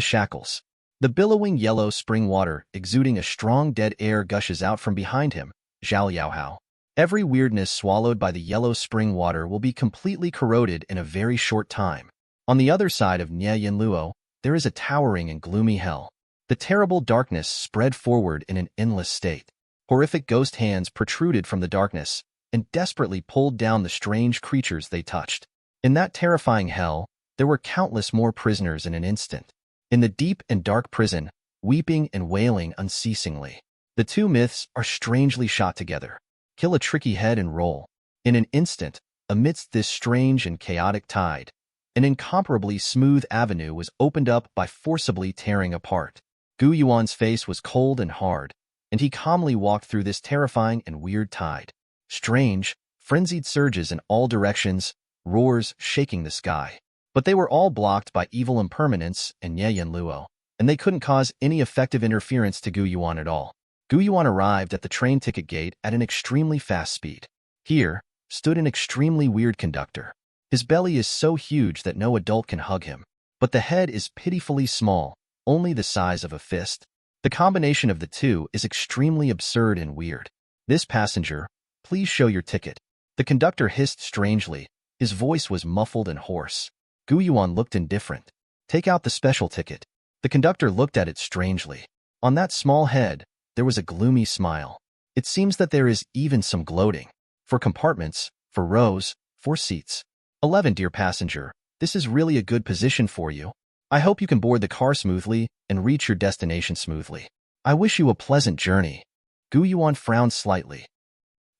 shackles. The billowing yellow spring water exuding a strong dead air gushes out from behind him. Zhao Yaohao. Every weirdness swallowed by the yellow spring water will be completely corroded in a very short time. On the other side of Nie Yan Luo, there is a towering and gloomy hell. The terrible darkness spread forward in an endless state. Horrific ghost hands protruded from the darkness and desperately pulled down the strange creatures they touched. In that terrifying hell, there were countless more prisoners in an instant. In the deep and dark prison, weeping and wailing unceasingly. The 2 myths are strangely shot together. Kill a tricky head and roll. In an instant, amidst this strange and chaotic tide, an incomparably smooth avenue was opened up by forcibly tearing apart. Gu Yuan's face was cold and hard, and he calmly walked through this terrifying and weird tide. Strange, frenzied surges in all directions, roars shaking the sky. But they were all blocked by evil impermanence and Nie Yan Luo, and they couldn't cause any effective interference to Gu Yuan at all. Gu Yuan arrived at the train ticket gate at an extremely fast speed. Here stood an extremely weird conductor. His belly is so huge that no adult can hug him, but the head is pitifully small, only the size of a fist. The combination of the two is extremely absurd and weird. This passenger, please show your ticket. The conductor hissed strangely. His voice was muffled and hoarse. Gu Yuan looked indifferent. Take out the special ticket. The conductor looked at it strangely. On that small head, there was a gloomy smile. It seems that there is even some gloating. For compartments, for rows, for seats. 11, dear passenger, this is really a good position for you. I hope you can board the car smoothly and reach your destination smoothly. I wish you a pleasant journey. Gu Yuan frowned slightly.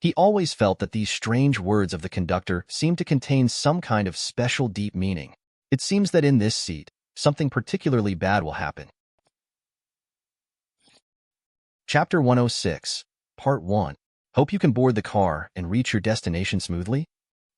He always felt that these strange words of the conductor seemed to contain some kind of special deep meaning. It seems that in this seat, something particularly bad will happen. Chapter 106, Part 1. Hope you can board the car and reach your destination smoothly?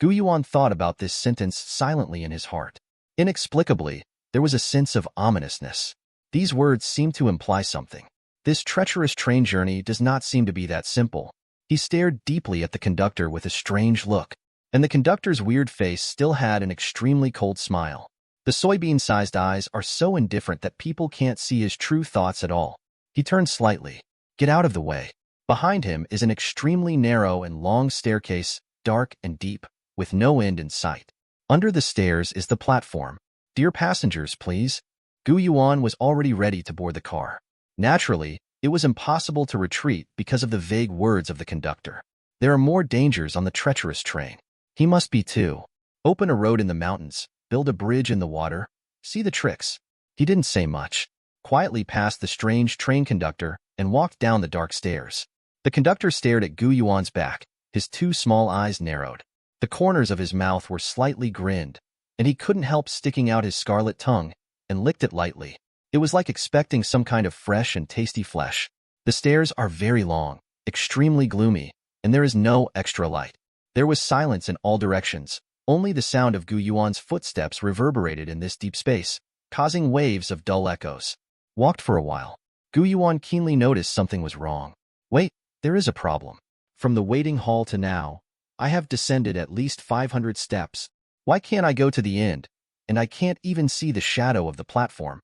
Gu Yuan thought about this sentence silently in his heart. Inexplicably, there was a sense of ominousness. These words seemed to imply something. This treacherous train journey does not seem to be that simple. He stared deeply at the conductor with a strange look, and the conductor's weird face still had an extremely cold smile. The soybean-sized eyes are so indifferent that people can't see his true thoughts at all. He turned slightly. Get out of the way. Behind him is an extremely narrow and long staircase, dark and deep, with no end in sight. Under the stairs is the platform. Dear passengers, please. Gu Yuan was already ready to board the car. Naturally, it was impossible to retreat because of the vague words of the conductor. There are more dangers on the treacherous train. He must be too. Open a road in the mountains, build a bridge in the water, see the tricks. He didn't say much. Quietly passed the strange train conductor and walked down the dark stairs. The conductor stared at Gu Yuan's back, his two small eyes narrowed. The corners of his mouth were slightly grinned, and he couldn't help sticking out his scarlet tongue and licked it lightly. It was like expecting some kind of fresh and tasty flesh. The stairs are very long, extremely gloomy, and there is no extra light. There was silence in all directions. Only the sound of Gu Yuan's footsteps reverberated in this deep space, causing waves of dull echoes. Walked for a while. Gu Yuan keenly noticed something was wrong. Wait, there is a problem. From the waiting hall to now, I have descended at least 500 steps. Why can't I go to the end? And I can't even see the shadow of the platform.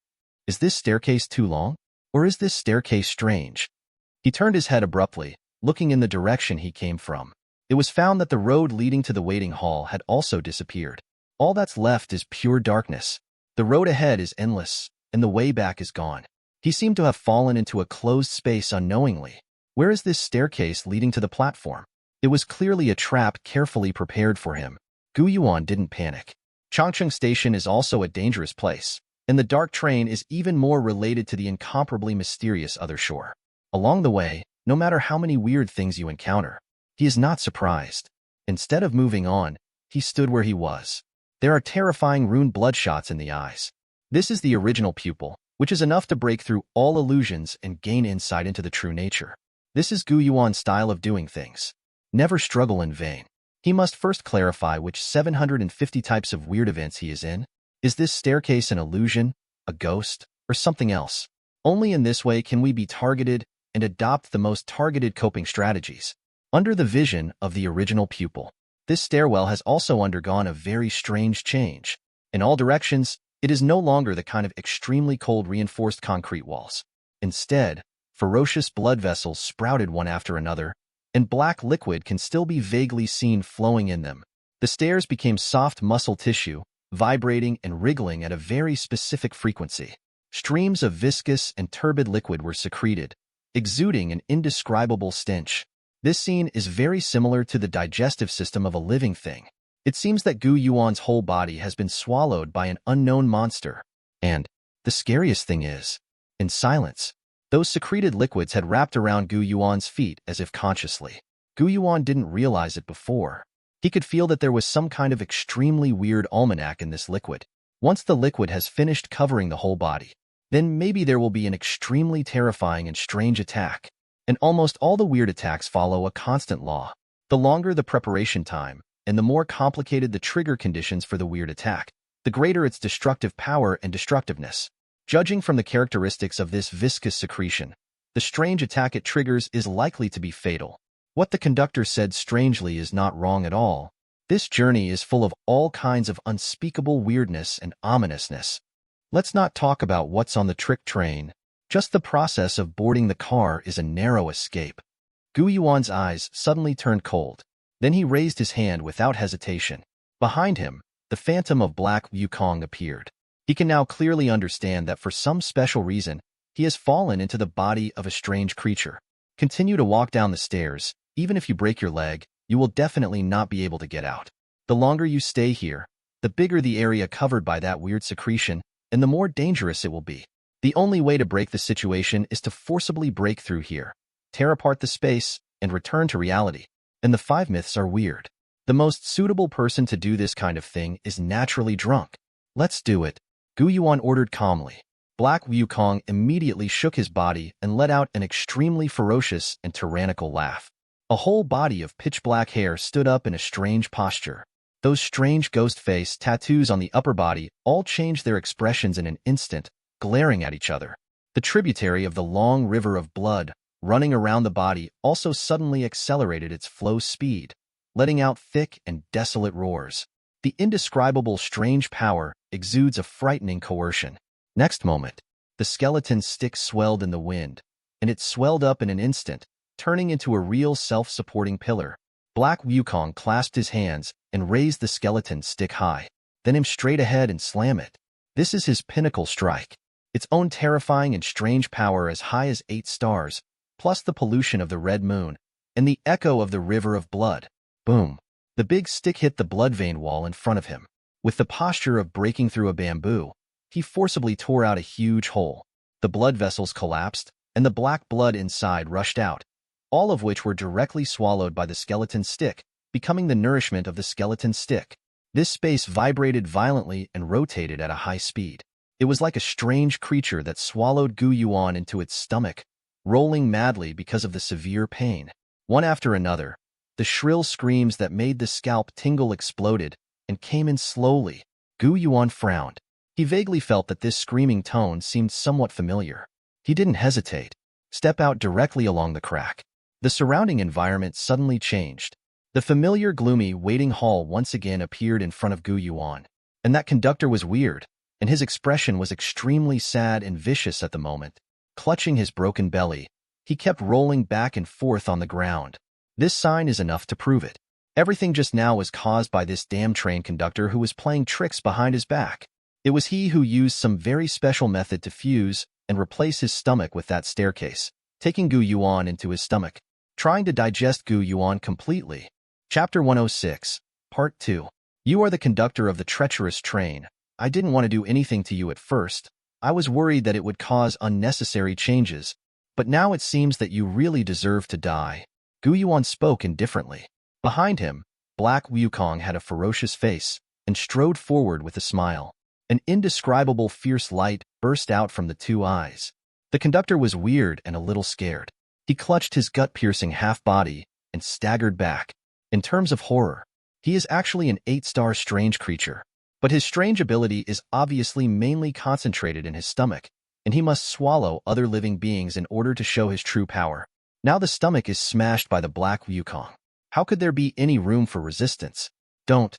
Is this staircase too long? Or is this staircase strange? He turned his head abruptly, looking in the direction he came from. It was found that the road leading to the waiting hall had also disappeared. All that's left is pure darkness. The road ahead is endless, and the way back is gone. He seemed to have fallen into a closed space unknowingly. Where is this staircase leading to the platform? It was clearly a trap carefully prepared for him. Gu Yuan didn't panic. Changcheng Station is also a dangerous place, and the dark train is even more related to the incomparably mysterious other shore. Along the way, no matter how many weird things you encounter, he is not surprised. Instead of moving on, he stood where he was. There are terrifying runed bloodshots in the eyes. This is the original pupil, which is enough to break through all illusions and gain insight into the true nature. This is Gu Yuan's style of doing things. Never struggle in vain. He must first clarify which 750 types of weird events he is in. Is this staircase an illusion, a ghost, or something else? Only in this way can we be targeted and adopt the most targeted coping strategies. Under the vision of the original pupil, this stairwell has also undergone a very strange change. In all directions, it is no longer the kind of extremely cold reinforced concrete walls. Instead, ferocious blood vessels sprouted one after another, and black liquid can still be vaguely seen flowing in them. The stairs became soft muscle tissue, vibrating and wriggling at a very specific frequency. Streams of viscous and turbid liquid were secreted, exuding an indescribable stench. This scene is very similar to the digestive system of a living thing. It seems that Gu Yuan's whole body has been swallowed by an unknown monster. And the scariest thing is, in silence, those secreted liquids had wrapped around Gu Yuan's feet as if consciously. Gu Yuan didn't realize it before. He could feel that there was some kind of extremely weird almanac in this liquid. Once the liquid has finished covering the whole body, then maybe there will be an extremely terrifying and strange attack. And almost all the weird attacks follow a constant law. The longer the preparation time, and the more complicated the trigger conditions for the weird attack, the greater its destructive power and destructiveness. Judging from the characteristics of this viscous secretion, the strange attack it triggers is likely to be fatal. What the conductor said strangely is not wrong at all. This journey is full of all kinds of unspeakable weirdness and ominousness. Let's not talk about what's on the trick train. Just the process of boarding the car is a narrow escape. Gu Yuan's eyes suddenly turned cold. Then he raised his hand without hesitation. Behind him, the phantom of black Wukong appeared. He can now clearly understand that for some special reason, he has fallen into the body of a strange creature. Continue to walk down the stairs. Even if you break your leg, you will definitely not be able to get out. The longer you stay here, the bigger the area covered by that weird secretion, and the more dangerous it will be. The only way to break the situation is to forcibly break through here, tear apart the space, and return to reality. And the 5 myths are weird. The most suitable person to do this kind of thing is naturally drunk. Let's do it, Gu Yuan ordered calmly. Black Wukong immediately shook his body and let out an extremely ferocious and tyrannical laugh. A whole body of pitch-black hair stood up in a strange posture. Those strange ghost face tattoos on the upper body all changed their expressions in an instant, glaring at each other. The tributary of the long river of blood running around the body also suddenly accelerated its flow speed, letting out thick and desolate roars. The indescribable strange power exudes a frightening coercion. Next moment, the skeleton stick swelled in the wind, and it swelled up in an instant, turning into a real self-supporting pillar. Black Wukong clasped his hands and raised the skeleton stick high, then aimed straight ahead and slammed it. This is his pinnacle strike. Its own terrifying and strange power as high as 8 stars, plus the pollution of the red moon, and the echo of the river of blood. Boom! The big stick hit the blood vein wall in front of him. With the posture of breaking through a bamboo, he forcibly tore out a huge hole. The blood vessels collapsed, and the black blood inside rushed out, all of which were directly swallowed by the skeleton stick, becoming the nourishment of the skeleton stick. This space vibrated violently and rotated at a high speed. It was like a strange creature that swallowed Gu Yuan into its stomach, rolling madly because of the severe pain. One after another, the shrill screams that made the scalp tingle exploded and came in slowly. Gu Yuan frowned. He vaguely felt that this screaming tone seemed somewhat familiar. He didn't hesitate. Step out directly along the crack. The surrounding environment suddenly changed. The familiar gloomy waiting hall once again appeared in front of Gu Yuan. And that conductor was weird, and his expression was extremely sad and vicious at the moment. Clutching his broken belly, he kept rolling back and forth on the ground. This sign is enough to prove it. Everything just now was caused by this damn train conductor who was playing tricks behind his back. It was he who used some very special method to fuse and replace his stomach with that staircase, taking Gu Yuan into his stomach, trying to digest Gu Yuan completely. Chapter 106, Part 2. You are the conductor of the treacherous train. I didn't want to do anything to you at first. I was worried that it would cause unnecessary changes, but now it seems that you really deserve to die. Gu Yuan spoke indifferently. Behind him, Black Wukong had a ferocious face and strode forward with a smile. An indescribable fierce light burst out from the 2 eyes. The conductor was weird and a little scared. He clutched his gut-piercing half-body and staggered back. In terms of horror, he is actually an 8-star strange creature, but his strange ability is obviously mainly concentrated in his stomach, and he must swallow other living beings in order to show his true power. Now the stomach is smashed by the Black Wukong. How could there be any room for resistance? Don't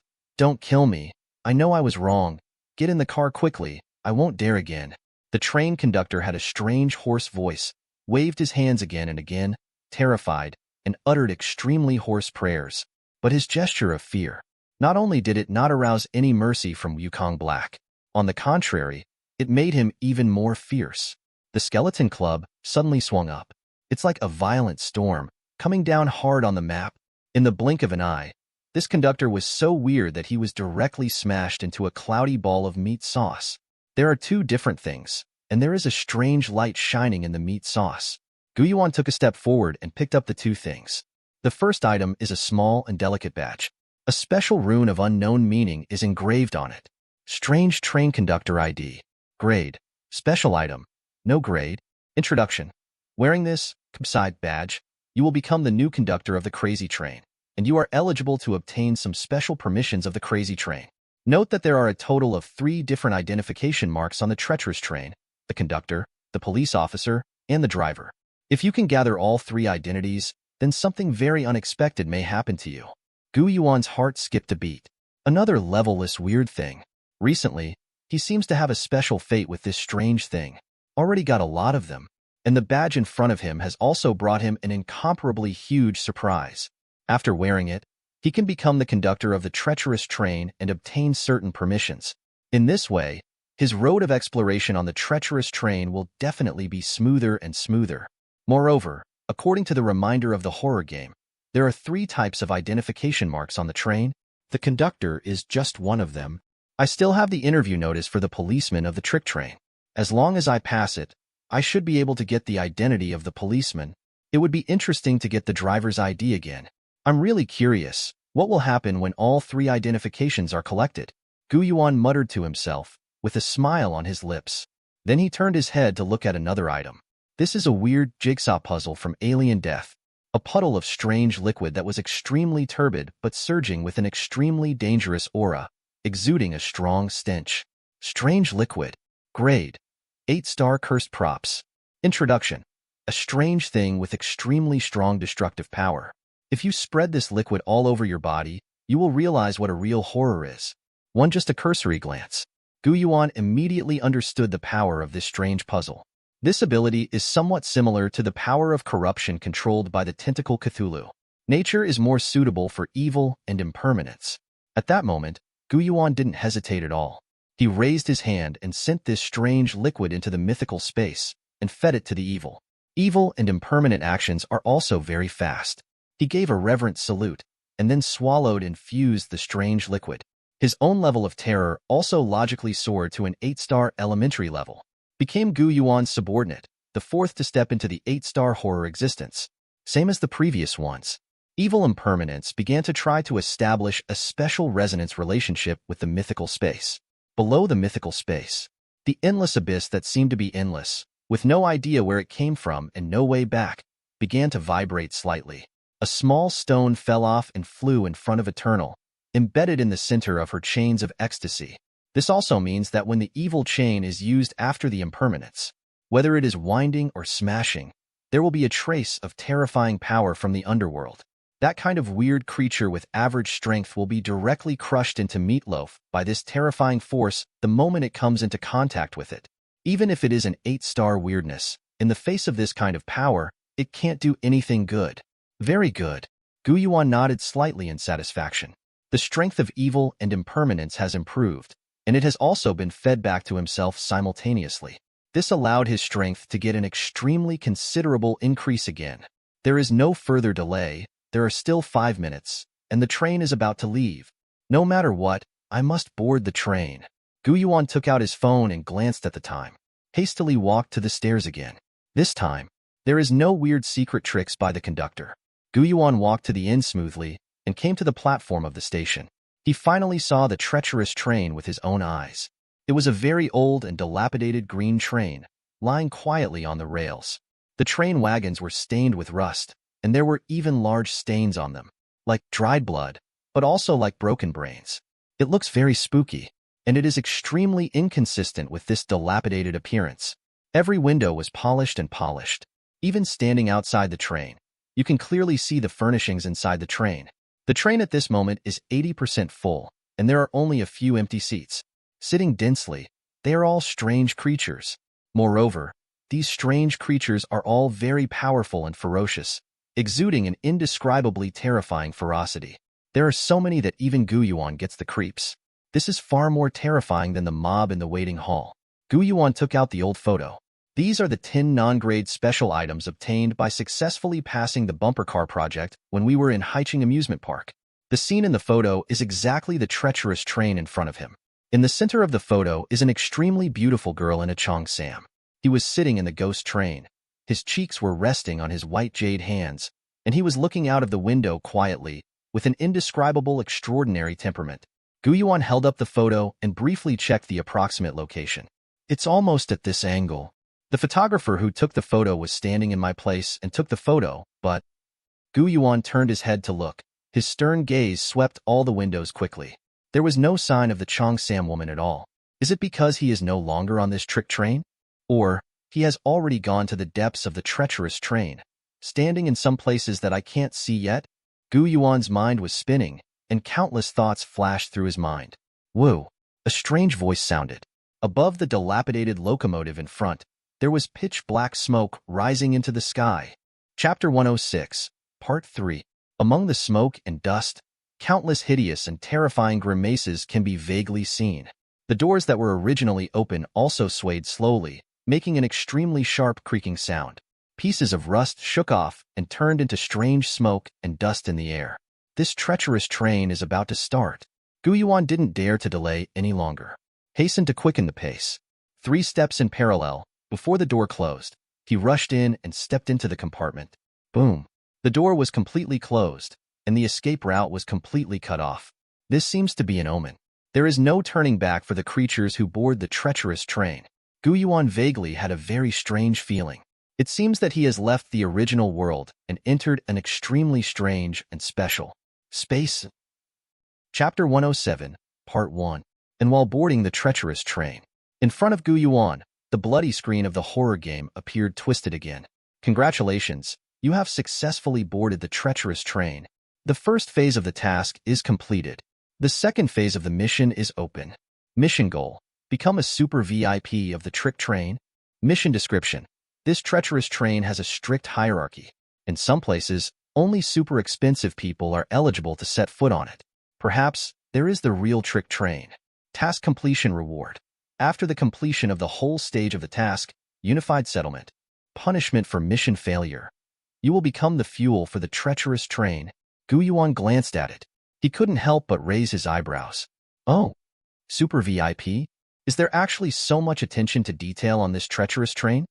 kill me. I know I was wrong. Get in the car quickly. I won't dare again. The train conductor had a strange hoarse voice, waved his hands again and again, terrified, and uttered extremely hoarse prayers. But his gesture of fear, not only did it not arouse any mercy from Wukong Black, on the contrary, it made him even more fierce. The skeleton club suddenly swung up. It's like a violent storm, coming down hard on the map. In the blink of an eye, this conductor was so weird that he was directly smashed into a cloudy ball of meat sauce. There are 2 different things, and there is a strange light shining in the meat sauce. Gu Yuan took a step forward and picked up the 2 things. The first item is a small and delicate badge. A special rune of unknown meaning is engraved on it. Strange train conductor ID. Grade. Special item. No grade. Introduction. Wearing this Kabside badge, you will become the new conductor of the crazy train, and you are eligible to obtain some special permissions of the crazy train. Note that there are a total of 3 different identification marks on the treacherous train: the conductor, the police officer, and the driver. If you can gather all 3 identities, then something very unexpected may happen to you. Gu Yuan's heart skipped a beat. Another levelless weird thing. Recently, he seems to have a special fate with this strange thing. Already got a lot of them. And the badge in front of him has also brought him an incomparably huge surprise. After wearing it, he can become the conductor of the treacherous train and obtain certain permissions. In this way, his road of exploration on the treacherous train will definitely be smoother and smoother. Moreover, according to the reminder of the horror game, there are 3 types of identification marks on the train. The conductor is just one of them. I still have the interview notice for the policeman of the trick train. As long as I pass it, I should be able to get the identity of the policeman. It would be interesting to get the driver's ID again. I'm really curious, what will happen when all 3 identifications are collected? Gu Yuan muttered to himself, with a smile on his lips. Then he turned his head to look at another item. This is a weird jigsaw puzzle from Alien Death, a puddle of strange liquid that was extremely turbid but surging with an extremely dangerous aura, exuding a strong stench. Strange liquid. Grade. 8-star cursed props. Introduction. A strange thing with extremely strong destructive power. If you spread this liquid all over your body, you will realize what a real horror is. Just a cursory glance. Yuan immediately understood the power of this strange puzzle. This ability is somewhat similar to the power of corruption controlled by the tentacle Cthulhu. Nature is more suitable for evil and impermanence. At that moment, Yuan didn't hesitate at all. He raised his hand and sent this strange liquid into the mythical space and fed it to the evil. Evil and impermanent actions are also very fast. He gave a reverent salute and then swallowed and fused the strange liquid. His own level of terror also logically soared to an 8-star elementary level. Became Yuan's subordinate, the fourth to step into the 8-star horror existence. Same as the previous ones. Evil impermanence began to try to establish a special resonance relationship with the mythical space. Below the mythical space, the endless abyss that seemed to be endless, with no idea where it came from and no way back, began to vibrate slightly. A small stone fell off and flew in front of Eternal, embedded in the center of her chains of ecstasy. This also means that when the evil chain is used after the impermanence, whether it is winding or smashing, there will be a trace of terrifying power from the underworld. That kind of weird creature with average strength will be directly crushed into meatloaf by this terrifying force the moment it comes into contact with it. Even if it is an 8-star weirdness, in the face of this kind of power, it can't do anything good. Very good. Yuan nodded slightly in satisfaction. The strength of evil and impermanence has improved, and it has also been fed back to himself simultaneously. This allowed his strength to get an extremely considerable increase again. There is no further delay. There are still 5 minutes, and the train is about to leave. No matter what, I must board the train. Yuan took out his phone and glanced at the time. Hastily walked to the stairs again. This time, there is no weird secret tricks by the conductor. Yuan walked to the end smoothly and came to the platform of the station. He finally saw the treacherous train with his own eyes. It was a very old and dilapidated green train, lying quietly on the rails. The train wagons were stained with rust, and there were even large stains on them, like dried blood, but also like broken brains. It looks very spooky, and it is extremely inconsistent with this dilapidated appearance. Every window was polished and polished. Even standing outside the train, you can clearly see the furnishings inside the train. The train at this moment is 80% full, and there are only a few empty seats. Sitting densely, they are all strange creatures. Moreover, these strange creatures are all very powerful and ferocious, exuding an indescribably terrifying ferocity. There are so many that even Yuan gets the creeps. This is far more terrifying than the mob in the waiting hall. Yuan took out the old photo. These are the 10 non-grade special items obtained by successfully passing the bumper car project when we were in Haicheng Amusement Park. The scene in the photo is exactly the treacherous train in front of him. In the center of the photo is an extremely beautiful girl in a cheongsam. He was sitting in the ghost train. His cheeks were resting on his white jade hands, and he was looking out of the window quietly, with an indescribable extraordinary temperament. Yuan held up the photo and briefly checked the approximate location. It's almost at this angle. The photographer who took the photo was standing in my place and took the photo, but... Yuan turned his head to look. His stern gaze swept all the windows quickly. There was no sign of the cheongsam woman at all. Is it because he is no longer on this trick train? Or, he has already gone to the depths of the treacherous train, standing in some places that I can't see yet? Yuan's mind was spinning, and countless thoughts flashed through his mind. Whoa! A strange voice sounded. Above the dilapidated locomotive in front, there was pitch-black smoke rising into the sky. Chapter 106, Part 3. Among the smoke and dust, countless hideous and terrifying grimaces can be vaguely seen. The doors that were originally open also swayed slowly, making an extremely sharp creaking sound. Pieces of rust shook off and turned into strange smoke and dust in the air. This treacherous train is about to start. Yuan didn't dare to delay any longer. Hastened to quicken the pace. 3 steps in parallel. Before the door closed, he rushed in and stepped into the compartment. Boom. The door was completely closed, and the escape route was completely cut off. This seems to be an omen. There is no turning back for the creatures who board the treacherous train. Gu Yuan vaguely had a very strange feeling. It seems that he has left the original world and entered an extremely strange and special space. Chapter 107, Part 1. And while boarding the treacherous train, in front of Gu Yuan, the bloody screen of the horror game appeared twisted again. Congratulations, you have successfully boarded the treacherous train. The first phase of the task is completed. The second phase of the mission is open. Mission goal: become a super VIP of the trick train. Mission description: this treacherous train has a strict hierarchy. In some places, only super expensive people are eligible to set foot on it. Perhaps there is the real trick train. Task completion reward: after the completion of the whole stage of the task, unified settlement. Punishment for mission failure: you will become the fuel for the treacherous train. Gu Yuan glanced at it. He couldn't help but raise his eyebrows. Oh, super VIP? Is there actually so much attention to detail on this treacherous train?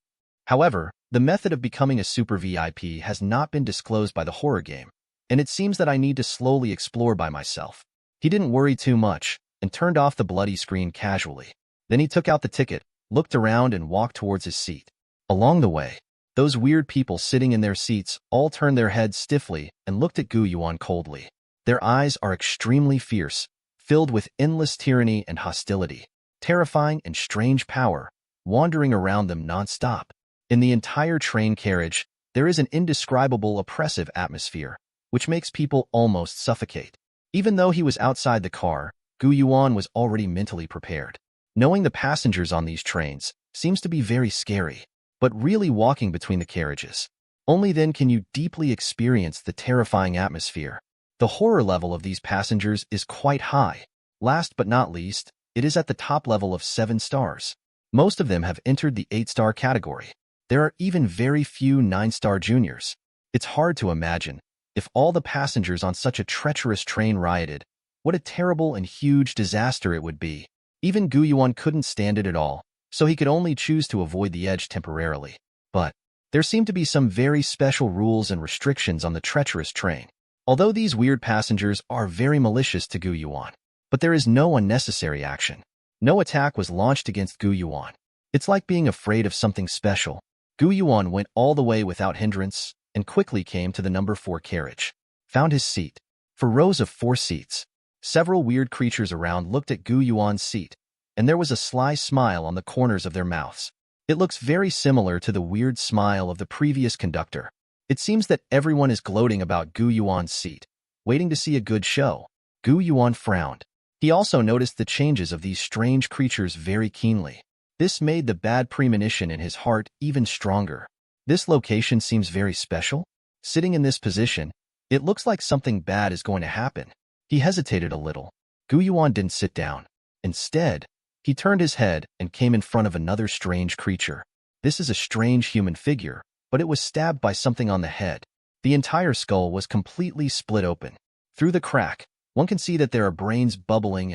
However, the method of becoming a super VIP has not been disclosed by the horror game, and it seems that I need to slowly explore by myself. He didn't worry too much and turned off the bloody screen casually. Then he took out the ticket, looked around, and walked towards his seat. Along the way, those weird people sitting in their seats all turned their heads stiffly and looked at Gu Yuan coldly. Their eyes are extremely fierce, filled with endless tyranny and hostility, terrifying and strange power, wandering around them non-stop. In the entire train carriage, there is an indescribable oppressive atmosphere, which makes people almost suffocate. Even though he was outside the car, Gu Yuan was already mentally prepared. Knowing the passengers on these trains seems to be very scary, but really walking between the carriages, only then can you deeply experience the terrifying atmosphere. The horror level of these passengers is quite high. Last but not least, it is at the top level of 7 stars. Most of them have entered the 8-star category. There are even very few 9-star juniors. It's hard to imagine, if all the passengers on such a treacherous train rioted, what a terrible and huge disaster it would be. Even Gu Yuan couldn't stand it at all, so he could only choose to avoid the edge temporarily. But there seemed to be some very special rules and restrictions on the treacherous train. Although these weird passengers are very malicious to Gu Yuan, but there is no unnecessary action. No attack was launched against Gu Yuan. It's like being afraid of something special. Gu Yuan went all the way without hindrance and quickly came to the number 4 carriage. Found his seat. For rows of 4 seats, several weird creatures around looked at Gu Yuan's seat, and there was a sly smile on the corners of their mouths. It looks very similar to the weird smile of the previous conductor. It seems that everyone is gloating about Gu Yuan's seat, waiting to see a good show. Gu Yuan frowned. He also noticed the changes of these strange creatures very keenly. This made the bad premonition in his heart even stronger. This location seems very special. Sitting in this position, it looks like something bad is going to happen. He hesitated a little. Gu Yuan didn't sit down. Instead, he turned his head and came in front of another strange creature. This is a strange human figure, but it was stabbed by something on the head. The entire skull was completely split open. Through the crack, one can see that there are brains bubbling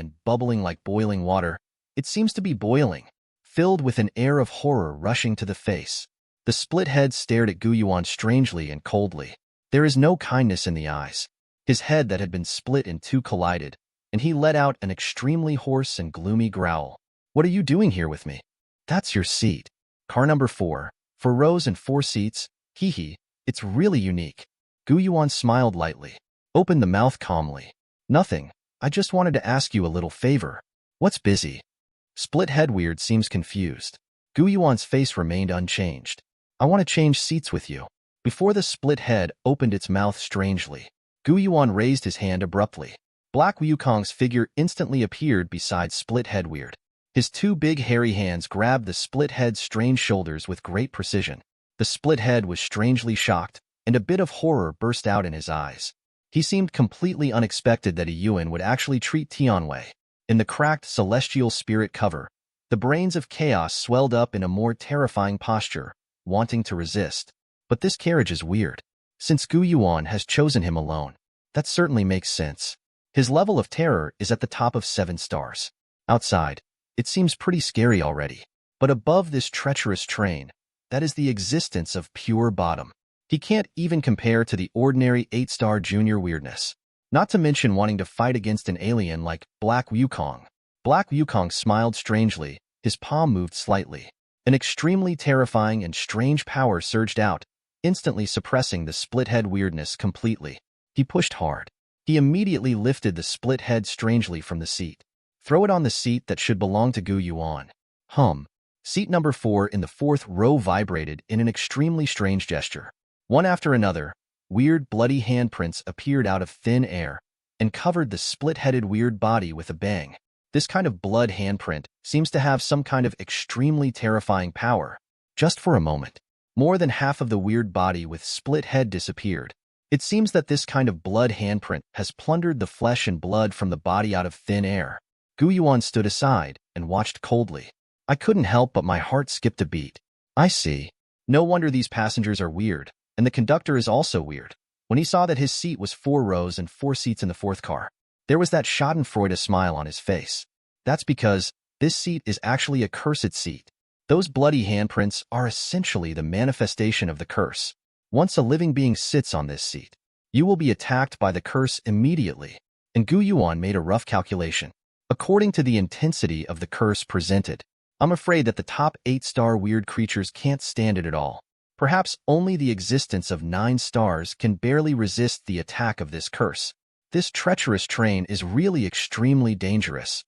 like boiling water. It seems to be boiling, filled with an air of horror rushing to the face. The split head stared at Gu Yuan strangely and coldly. There is no kindness in the eyes. His head that had been split in 2 collided, and he let out an extremely hoarse and gloomy growl. "What are you doing here with me?" "That's your seat. Car number 4. 4 rows and 4 seats. Hee hee, it's really unique." Gu Yuan smiled lightly, opened the mouth calmly. "Nothing. I just wanted to ask you a little favor." "What's busy?" Split head weird seems confused. Gu Yuan's face remained unchanged. "I want to change seats with you." Before the split head opened its mouth strangely, Gu Yuan raised his hand abruptly. Black Wukong's figure instantly appeared beside split head weird. His 2 big hairy hands grabbed the split head's strange shoulders with great precision. The split head was strangely shocked, and a bit of horror burst out in his eyes. He seemed completely unexpected that a Yuan would actually treat Tianwei. In the cracked celestial spirit cover, the brains of chaos swelled up in a more terrifying posture, wanting to resist. But this carriage is weird. Since Gu Yuan has chosen him alone, that certainly makes sense. His level of terror is at the top of 7 stars. Outside, it seems pretty scary already. But above this treacherous train, that is the existence of pure bottom. He can't even compare to the ordinary 8-star junior weirdness. Not to mention wanting to fight against an alien like Black Wukong. Black Wukong smiled strangely, his palm moved slightly. An extremely terrifying and strange power surged out, instantly suppressing the split head weirdness completely. He pushed hard. He immediately lifted the split head strangely from the seat. Throw it on the seat that should belong to Gu Yuan. Seat number 4 in the 4th row vibrated in an extremely strange gesture. One after another, weird bloody handprints appeared out of thin air and covered the split-headed weird body with a bang. This kind of blood handprint seems to have some kind of extremely terrifying power. Just for a moment, more than half of the weird body with split head disappeared. It seems that this kind of blood handprint has plundered the flesh and blood from the body out of thin air. Gu Yuan stood aside and watched coldly. I couldn't help but my heart skipped a beat. I see. No wonder these passengers are weird, and the conductor is also weird. When he saw that his seat was 4 rows and 4 seats in the 4th car, there was that schadenfreude smile on his face. That's because this seat is actually a cursed seat. Those bloody handprints are essentially the manifestation of the curse. Once a living being sits on this seat, you will be attacked by the curse immediately. And Gu Yuan made a rough calculation. According to the intensity of the curse presented, I'm afraid that the top 8-star weird creatures can't stand it at all. Perhaps only the existence of 9 stars can barely resist the attack of this curse. This treacherous train is really extremely dangerous.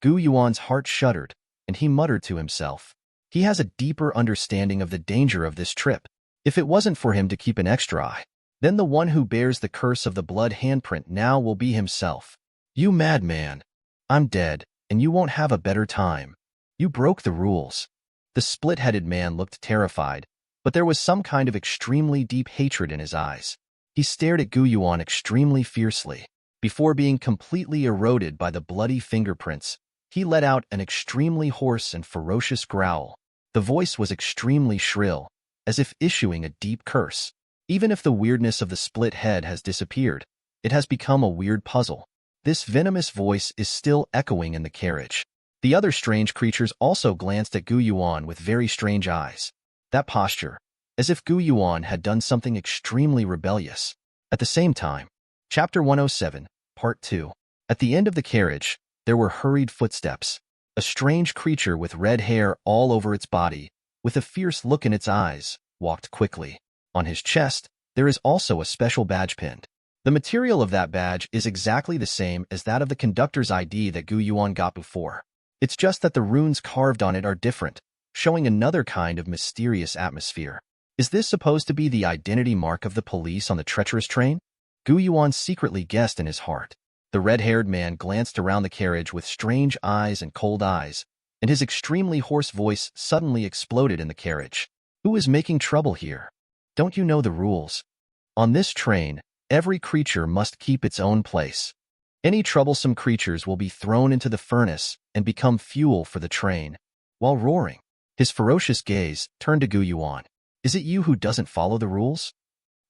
Gu Yuan's heart shuddered, and he muttered to himself. He has a deeper understanding of the danger of this trip. If it wasn't for him to keep an extra eye, then the one who bears the curse of the blood handprint now will be himself. You madman. I'm dead, and you won't have a better time. You broke the rules. The split-headed man looked terrified, but there was some kind of extremely deep hatred in his eyes. He stared at Gu Yuan extremely fiercely. Before being completely eroded by the bloody fingerprints, he let out an extremely hoarse and ferocious growl. The voice was extremely shrill, as if issuing a deep curse. Even if the weirdness of the split head has disappeared, it has become a weird puzzle. This venomous voice is still echoing in the carriage. The other strange creatures also glanced at Gu Yuan with very strange eyes. That posture, as if Gu Yuan had done something extremely rebellious. At the same time, Chapter 107, Part 2. At the end of the carriage, there were hurried footsteps. A strange creature with red hair all over its body, with a fierce look in its eyes, walked quickly. On his chest, there is also a special badge pinned. The material of that badge is exactly the same as that of the conductor's ID that Gu Yuan got before. It's just that the runes carved on it are different, showing another kind of mysterious atmosphere. Is this supposed to be the identity mark of the police on the treacherous train? Gu Yuan secretly guessed in his heart. The red-haired man glanced around the carriage with strange eyes and cold eyes, and his extremely hoarse voice suddenly exploded in the carriage. Who is making trouble here? Don't you know the rules? On this train, every creature must keep its own place. Any troublesome creatures will be thrown into the furnace and become fuel for the train. While roaring, his ferocious gaze turned to Gu Yuan. Is it you who doesn't follow the rules?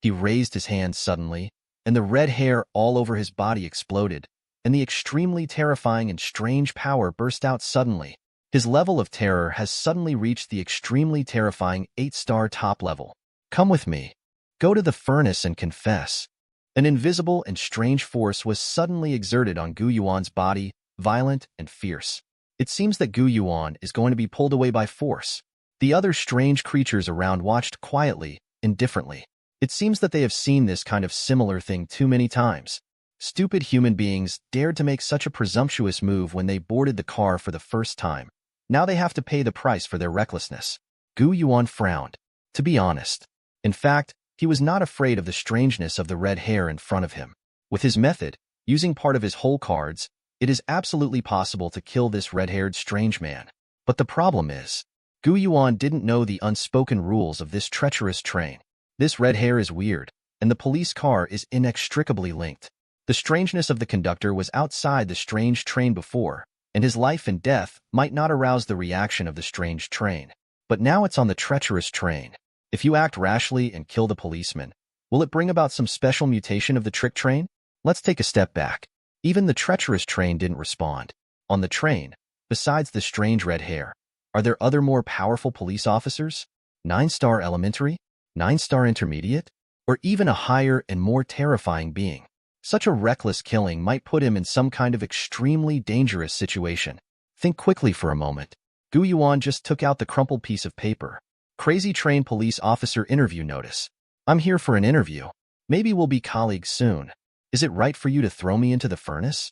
He raised his hand suddenly, and the red hair all over his body exploded, and the extremely terrifying and strange power burst out suddenly. His level of terror has suddenly reached the extremely terrifying 8-star top level. Come with me. Go to the furnace and confess. An invisible and strange force was suddenly exerted on Gu Yuan's body, violent and fierce. It seems that Gu Yuan is going to be pulled away by force. The other strange creatures around watched quietly, indifferently. It seems that they have seen this kind of similar thing too many times. Stupid human beings dared to make such a presumptuous move when they boarded the car for the first time. Now they have to pay the price for their recklessness. Gu Yuan frowned. To be honest. In fact, he was not afraid of the strangeness of the red hair in front of him. With his method, using part of his whole cards, it is absolutely possible to kill this red-haired strange man. But the problem is, Gu Yuan didn't know the unspoken rules of this treacherous train. This red hair is weird, and the police car is inextricably linked. The strangeness of the conductor was outside the strange train before, and his life and death might not arouse the reaction of the strange train. But now it's on the treacherous train. If you act rashly and kill the policeman, will it bring about some special mutation of the trick train? Let's take a step back. Even the treacherous train didn't respond. On the train, besides the strange red hair, are there other more powerful police officers? 9-star elementary? 9-star intermediate? Or even a higher and more terrifying being? Such a reckless killing might put him in some kind of extremely dangerous situation. Think quickly for a moment. Gu Yuan just took out the crumpled piece of paper. Crazy train police officer interview notice. I'm here for an interview. Maybe we'll be colleagues soon. Is it right for you to throw me into the furnace?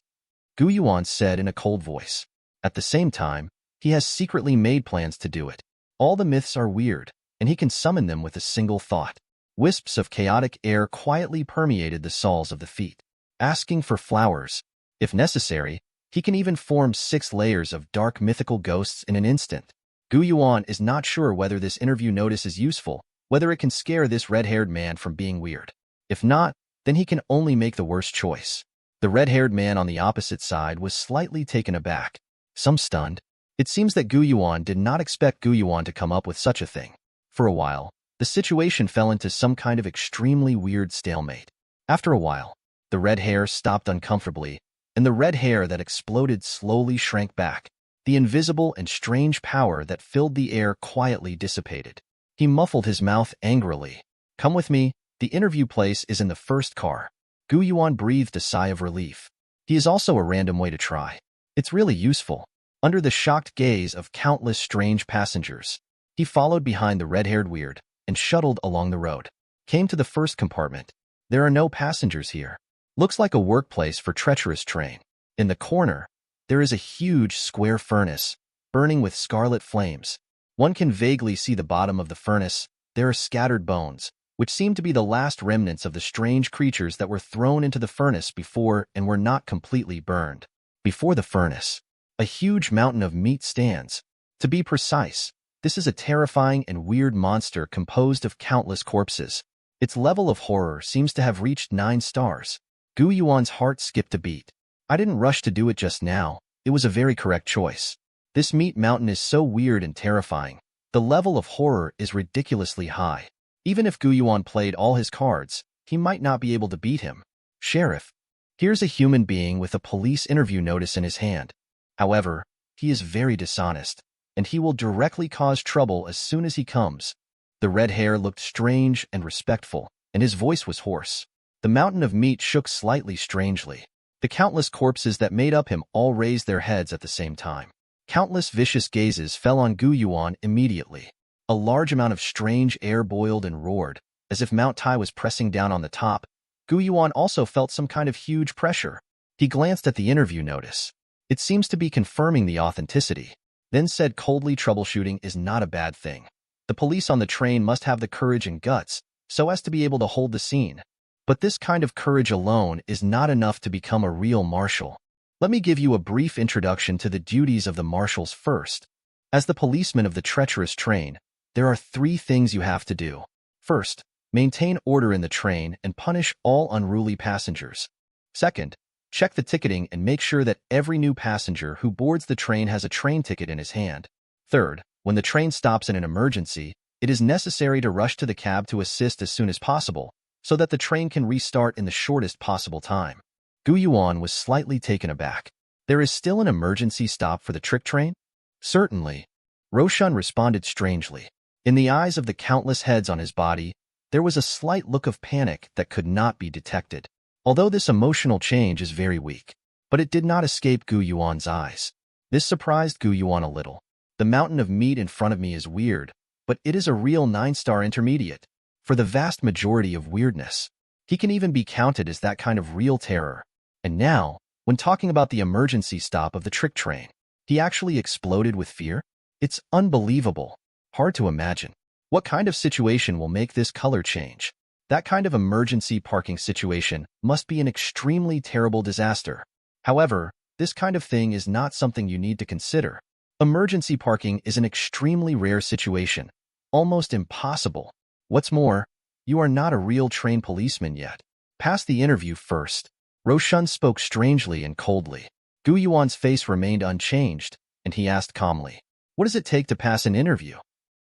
Gu Yuan said in a cold voice. At the same time, he has secretly made plans to do it. All the myths are weird, and he can summon them with a single thought. Wisps of chaotic air quietly permeated the soles of the feet, asking for flowers. If necessary, he can even form 6 layers of dark mythical ghosts in an instant. Gu Yuan is not sure whether this interview notice is useful, whether it can scare this red-haired man from being weird. If not, then he can only make the worst choice. The red-haired man on the opposite side was slightly taken aback, some stunned. It seems that Gu Yuan did not expect Gu Yuan to come up with such a thing. For a while, the situation fell into some kind of extremely weird stalemate. After a while, the red hair stopped uncomfortably, and the red hair that exploded slowly shrank back. The invisible and strange power that filled the air quietly dissipated. He muffled his mouth angrily. Come with me, the interview place is in the first car. Gu Yuan breathed a sigh of relief. He is also a random way to try. It's really useful. Under the shocked gaze of countless strange passengers, he followed behind the red-haired weird and shuttled along the road. Came to the first compartment. There are no passengers here. Looks like a workplace for treacherous train. In the corner, there is a huge square furnace, burning with scarlet flames. One can vaguely see the bottom of the furnace. There are scattered bones, which seem to be the last remnants of the strange creatures that were thrown into the furnace before and were not completely burned. Before the furnace, a huge mountain of meat stands. To be precise, this is a terrifying and weird monster composed of countless corpses. Its level of horror seems to have reached 9 stars. Gu Yuan's heart skipped a beat. I didn't rush to do it just now. It was a very correct choice. This meat mountain is so weird and terrifying. The level of horror is ridiculously high. Even if Gu Yuan played all his cards, he might not be able to beat him. Sheriff, here's a human being with a police interview notice in his hand. However, he is very dishonest, and he will directly cause trouble as soon as he comes. The red hair looked strange and respectful, and his voice was hoarse. The mountain of meat shook slightly strangely. The countless corpses that made up him all raised their heads at the same time. Countless vicious gazes fell on Gu Yuan immediately. A large amount of strange air boiled and roared, as if Mount Tai was pressing down on the top. Gu Yuan also felt some kind of huge pressure. He glanced at the interview notice. It seems to be confirming the authenticity. Then said coldly, troubleshooting is not a bad thing. The police on the train must have the courage and guts so as to be able to hold the scene. But this kind of courage alone is not enough to become a real marshal. Let me give you a brief introduction to the duties of the marshals first. As the policeman of the treacherous train, there are 3 things you have to do. First, maintain order in the train and punish all unruly passengers. Second, check the ticketing and make sure that every new passenger who boards the train has a train ticket in his hand. Third, when the train stops in an emergency, it is necessary to rush to the cab to assist as soon as possible, so that the train can restart in the shortest possible time. Gu Yuan was slightly taken aback. There is still an emergency stop for the trick train? Certainly. Roshan responded strangely. In the eyes of the countless heads on his body, there was a slight look of panic that could not be detected. Although this emotional change is very weak, but it did not escape Gu Yuan's eyes. This surprised Gu Yuan a little. The mountain of meat in front of me is weird, but it is a real 9-star intermediate. For the vast majority of weirdness, he can even be counted as that kind of real terror. And now, when talking about the emergency stop of the trick train, he actually exploded with fear? It's unbelievable. Hard to imagine. What kind of situation will make this color change? That kind of emergency parking situation must be an extremely terrible disaster. However, this kind of thing is not something you need to consider. Emergency parking is an extremely rare situation, almost impossible. What's more, you are not a real trained policeman yet. Pass the interview first. Roshan spoke strangely and coldly. Gu Yuan's face remained unchanged, and he asked calmly, what does it take to pass an interview?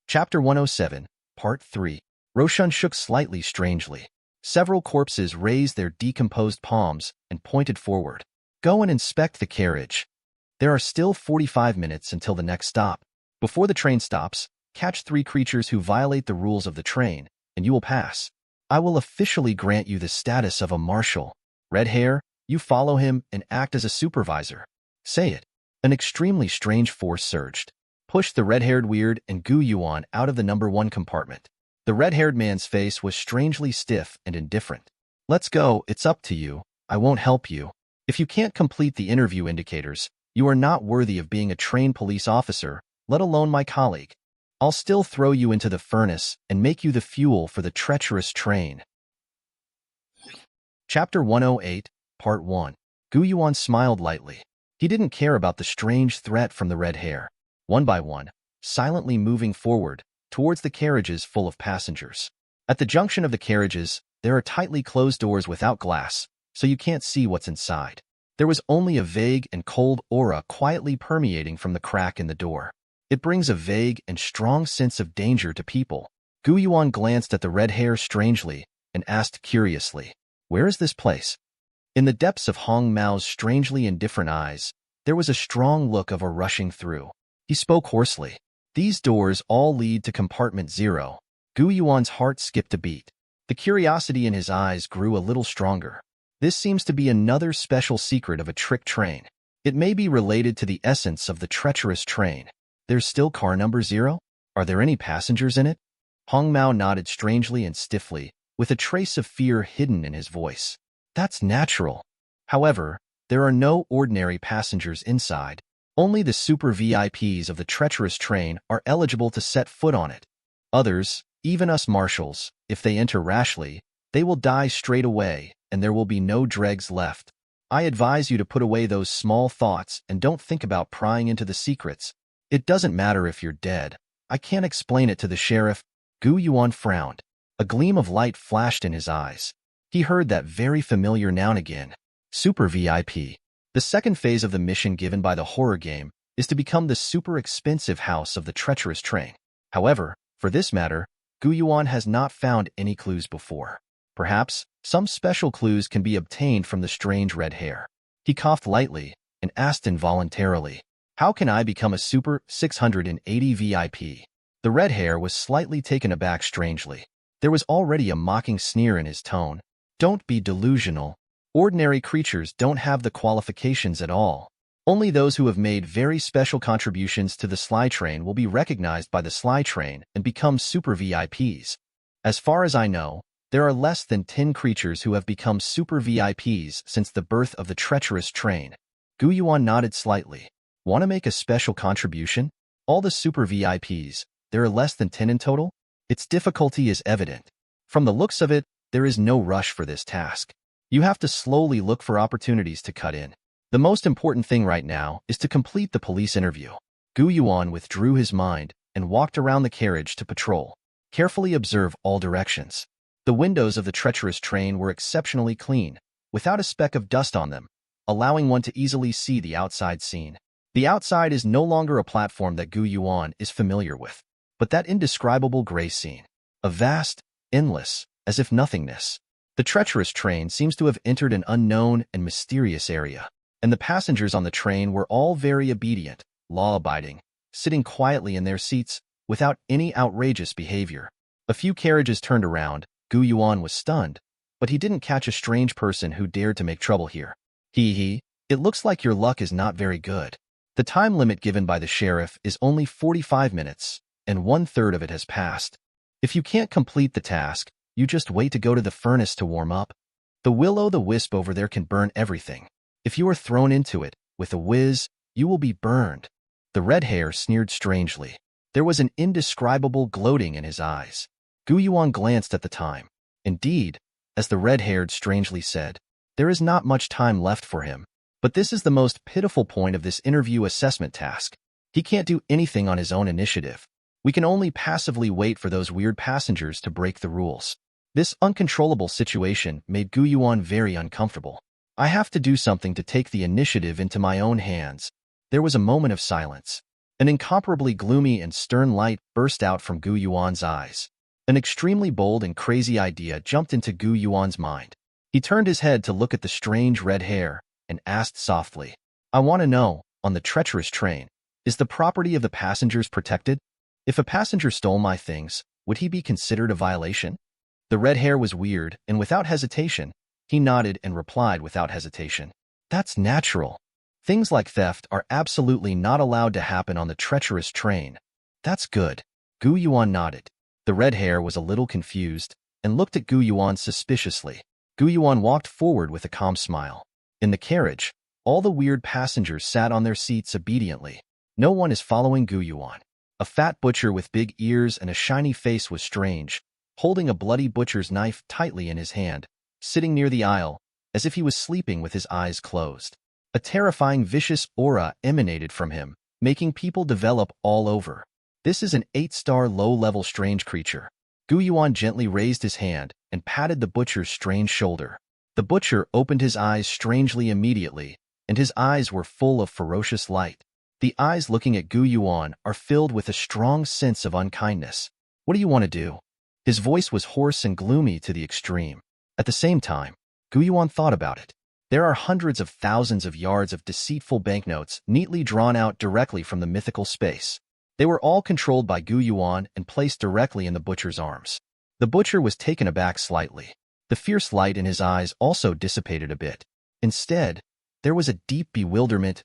Chapter 107, Part 3. Roshan shook slightly strangely. Several corpses raised their decomposed palms and pointed forward. Go and inspect the carriage. There are still 45 minutes until the next stop. Before the train stops, catch 3 creatures who violate the rules of the train, and you will pass. I will officially grant you the status of a marshal. Red hair, you follow him and act as a supervisor. Say it. An extremely strange force surged. pushed the red-haired weird and Gu Yuan out of the number 1 compartment. The red-haired man's face was strangely stiff and indifferent. Let's go, it's up to you. I won't help you. If you can't complete the interview indicators, you are not worthy of being a trained police officer, let alone my colleague. I'll still throw you into the furnace and make you the fuel for the treacherous train. Chapter 108, Part 1. Gu Yuan smiled lightly. He didn't care about the strange threat from the red hair. One by one, silently moving forward towards the carriages full of passengers. At the junction of the carriages, there are tightly closed doors without glass, so you can't see what's inside. There was only a vague and cold aura quietly permeating from the crack in the door. It brings a vague and strong sense of danger to people. Gu Yuan glanced at the red hair strangely and asked curiously, "Where is this place?" In the depths of Hong Mao's strangely indifferent eyes, there was a strong look of a rushing through. He spoke hoarsely. "These doors all lead to compartment 0. Gu Yuan's heart skipped a beat. The curiosity in his eyes grew a little stronger. This seems to be another special secret of a trick train. It may be related to the essence of the treacherous train. There's still car number 0? Are there any passengers in it? Hong Mao nodded strangely and stiffly, with a trace of fear hidden in his voice. That's natural. However, there are no ordinary passengers inside. Only the super VIPs of the treacherous train are eligible to set foot on it. Others, even us marshals, if they enter rashly, they will die straight away, and there will be no dregs left. I advise you to put away those small thoughts and don't think about prying into the secrets. It doesn't matter if you're dead. I can't explain it to the sheriff. Gu Yuan frowned. A gleam of light flashed in his eyes. He heard that very familiar noun again. Super VIP. The second phase of the mission given by the horror game is to become the super expensive house of the treacherous train. However, for this matter, Gu Yuan has not found any clues before. Perhaps some special clues can be obtained from the strange red hair. He coughed lightly and asked involuntarily, "How can I become a super 680 VIP?" The red hair was slightly taken aback strangely. There was already a mocking sneer in his tone. "Don't be delusional. Ordinary creatures don't have the qualifications at all. Only those who have made very special contributions to the Sly Train will be recognized by the Sly Train and become super VIPs. As far as I know, there are less than 10 creatures who have become super VIPs since the birth of the treacherous train." Gu Yuan nodded slightly. "Want to make a special contribution? All the super VIPs, there are less than 10 in total? Its difficulty is evident. From the looks of it, there is no rush for this task. You have to slowly look for opportunities to cut in. The most important thing right now is to complete the police interview." Gu Yuan withdrew his mind and walked around the carriage to patrol. Carefully observe all directions. The windows of the treacherous train were exceptionally clean, without a speck of dust on them, allowing one to easily see the outside scene. The outside is no longer a platform that Gu Yuan is familiar with, but that indescribable gray scene. A vast, endless, as if nothingness. The treacherous train seems to have entered an unknown and mysterious area, and the passengers on the train were all very obedient, law-abiding, sitting quietly in their seats without any outrageous behavior. A few carriages turned around. Gu Yuan was stunned, but he didn't catch a strange person who dared to make trouble here. It looks like your luck is not very good. The time limit given by the sheriff is only 45 minutes, and 1/3 of it has passed. If you can't complete the task, you just wait to go to the furnace to warm up. The will-o'-the-wisp over there can burn everything. If you are thrown into it, with a whiz, you will be burned." The red hair sneered strangely. There was an indescribable gloating in his eyes. Gu Yuan glanced at the time. Indeed, as the red-haired strangely said, there is not much time left for him. But this is the most pitiful point of this interview assessment task. He can't do anything on his own initiative. We can only passively wait for those weird passengers to break the rules. This uncontrollable situation made Gu Yuan very uncomfortable. "I have to do something to take the initiative into my own hands." There was a moment of silence. An incomparably gloomy and stern light burst out from Gu Yuan's eyes. An extremely bold and crazy idea jumped into Gu Yuan's mind. He turned his head to look at the strange red hair and asked softly, "I want to know, on the treacherous train, is the property of the passengers protected? If a passenger stole my things, would he be considered a violation?" The red hair was weird, and without hesitation, he nodded and replied without hesitation, "That's natural. Things like theft are absolutely not allowed to happen on the treacherous train. That's good. Gu Yuan nodded. The red hair was a little confused and looked at Gu Yuan suspiciously. Gu Yuan walked forward with a calm smile. In the carriage, all the weird passengers sat on their seats obediently. No one is following Gu Yuan. A fat butcher with big ears and a shiny face was strange, holding a bloody butcher's knife tightly in his hand, sitting near the aisle, as if he was sleeping with his eyes closed. A terrifying vicious aura emanated from him, making people develop all over. This is an 8-star low-level strange creature. Gu Yuan gently raised his hand and patted the butcher's strange shoulder. The butcher opened his eyes strangely immediately, and his eyes were full of ferocious light. The eyes looking at Gu Yuan are filled with a strong sense of unkindness. What do you want to do? His voice was hoarse and gloomy to the extreme. At the same time, Gu Yuan thought about it. There are hundreds of thousands of yards of deceitful banknotes neatly drawn out directly from the mythical space. They were all controlled by Gu Yuan and placed directly in the butcher's arms. The butcher was taken aback slightly. The fierce light in his eyes also dissipated a bit. Instead, there was a deep bewilderment.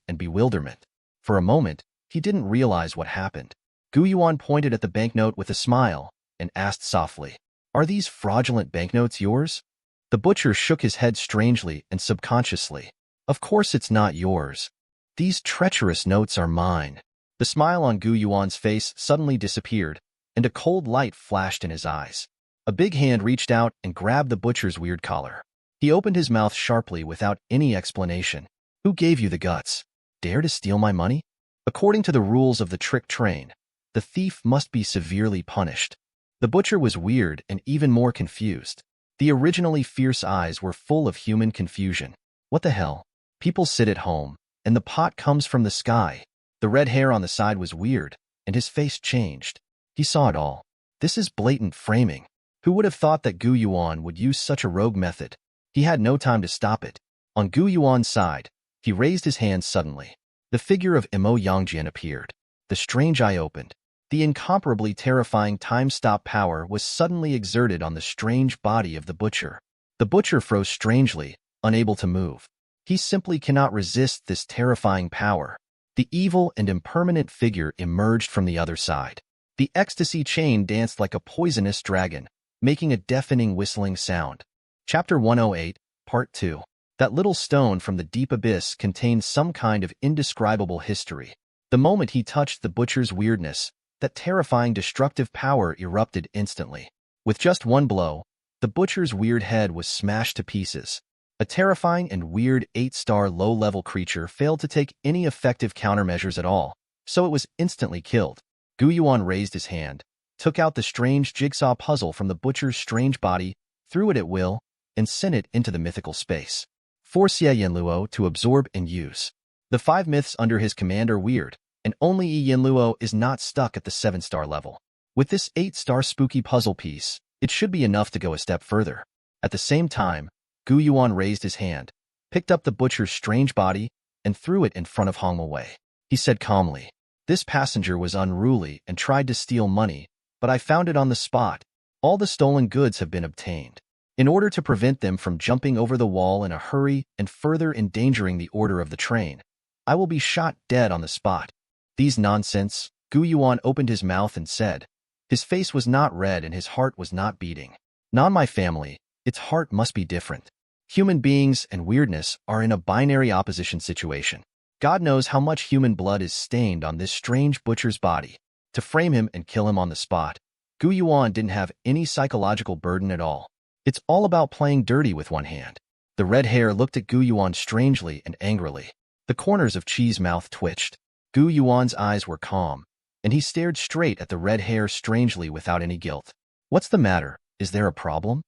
For a moment, he didn't realize what happened. Gu Yuan pointed at the banknote with a smile and asked softly, "Are these fraudulent banknotes yours?" The butcher shook his head strangely and subconsciously. "Of course it's not yours. These treacherous notes are mine." The smile on Gu Yuan's face suddenly disappeared, and a cold light flashed in his eyes. A big hand reached out and grabbed the butcher's weird collar. He opened his mouth sharply without any explanation. "Who gave you the guts? Dare to steal my money?" According to the rules of the trick train, the thief must be severely punished. The butcher was weird and even more confused. The originally fierce eyes were full of human confusion. What the hell? People sit at home, and the pot comes from the sky. The red hair on the side was weird, and his face changed. He saw it all. This is blatant framing. Who would have thought that Gu Yuan would use such a rogue method? He had no time to stop it. On Gu Yuan's side, he raised his hand suddenly. The figure of Imo Yangjian appeared. The strange eye opened. The incomparably terrifying time-stop power was suddenly exerted on the strange body of the butcher. The butcher froze strangely, unable to move. He simply cannot resist this terrifying power. The evil and impermanent figure emerged from the other side. The ecstasy chain danced like a poisonous dragon, making a deafening whistling sound. Chapter 108, Part 2. That little stone from the deep abyss contained some kind of indescribable history. The moment he touched the butcher's weirdness, that terrifying destructive power erupted instantly. With just one blow, the butcher's weird head was smashed to pieces. A terrifying and weird 8-star low-level creature failed to take any effective countermeasures at all, so it was instantly killed. Gu Yuan raised his hand, took out the strange jigsaw puzzle from the butcher's strange body, threw it at will, and sent it into the mythical space. Force Nie Yan Luo to absorb and use. The 5 myths under his command are weird, and only Nie Yan Luo is not stuck at the 7-star level. With this 8-star spooky puzzle piece, it should be enough to go a step further. At the same time, Gu Yuan raised his hand, picked up the butcher's strange body, and threw it in front of Hong Wei. He said calmly, "This passenger was unruly and tried to steal money, but I found it on the spot. All the stolen goods have been obtained. In order to prevent them from jumping over the wall in a hurry and further endangering the order of the train, I will be shot dead on the spot." "These nonsense," Gu Yuan opened his mouth and said. His face was not red and his heart was not beating. "Not my family. Its heart must be different. Human beings and weirdness are in a binary opposition situation. God knows how much human blood is stained on this strange butcher's body. To frame him and kill him on the spot, Gu Yuan didn't have any psychological burden at all. It's all about playing dirty with one hand." The red hair looked at Gu Yuan strangely and angrily. The corners of Chi's mouth twitched. Gu Yuan's eyes were calm, and he stared straight at the red hair strangely without any guilt. "What's the matter? Is there a problem?"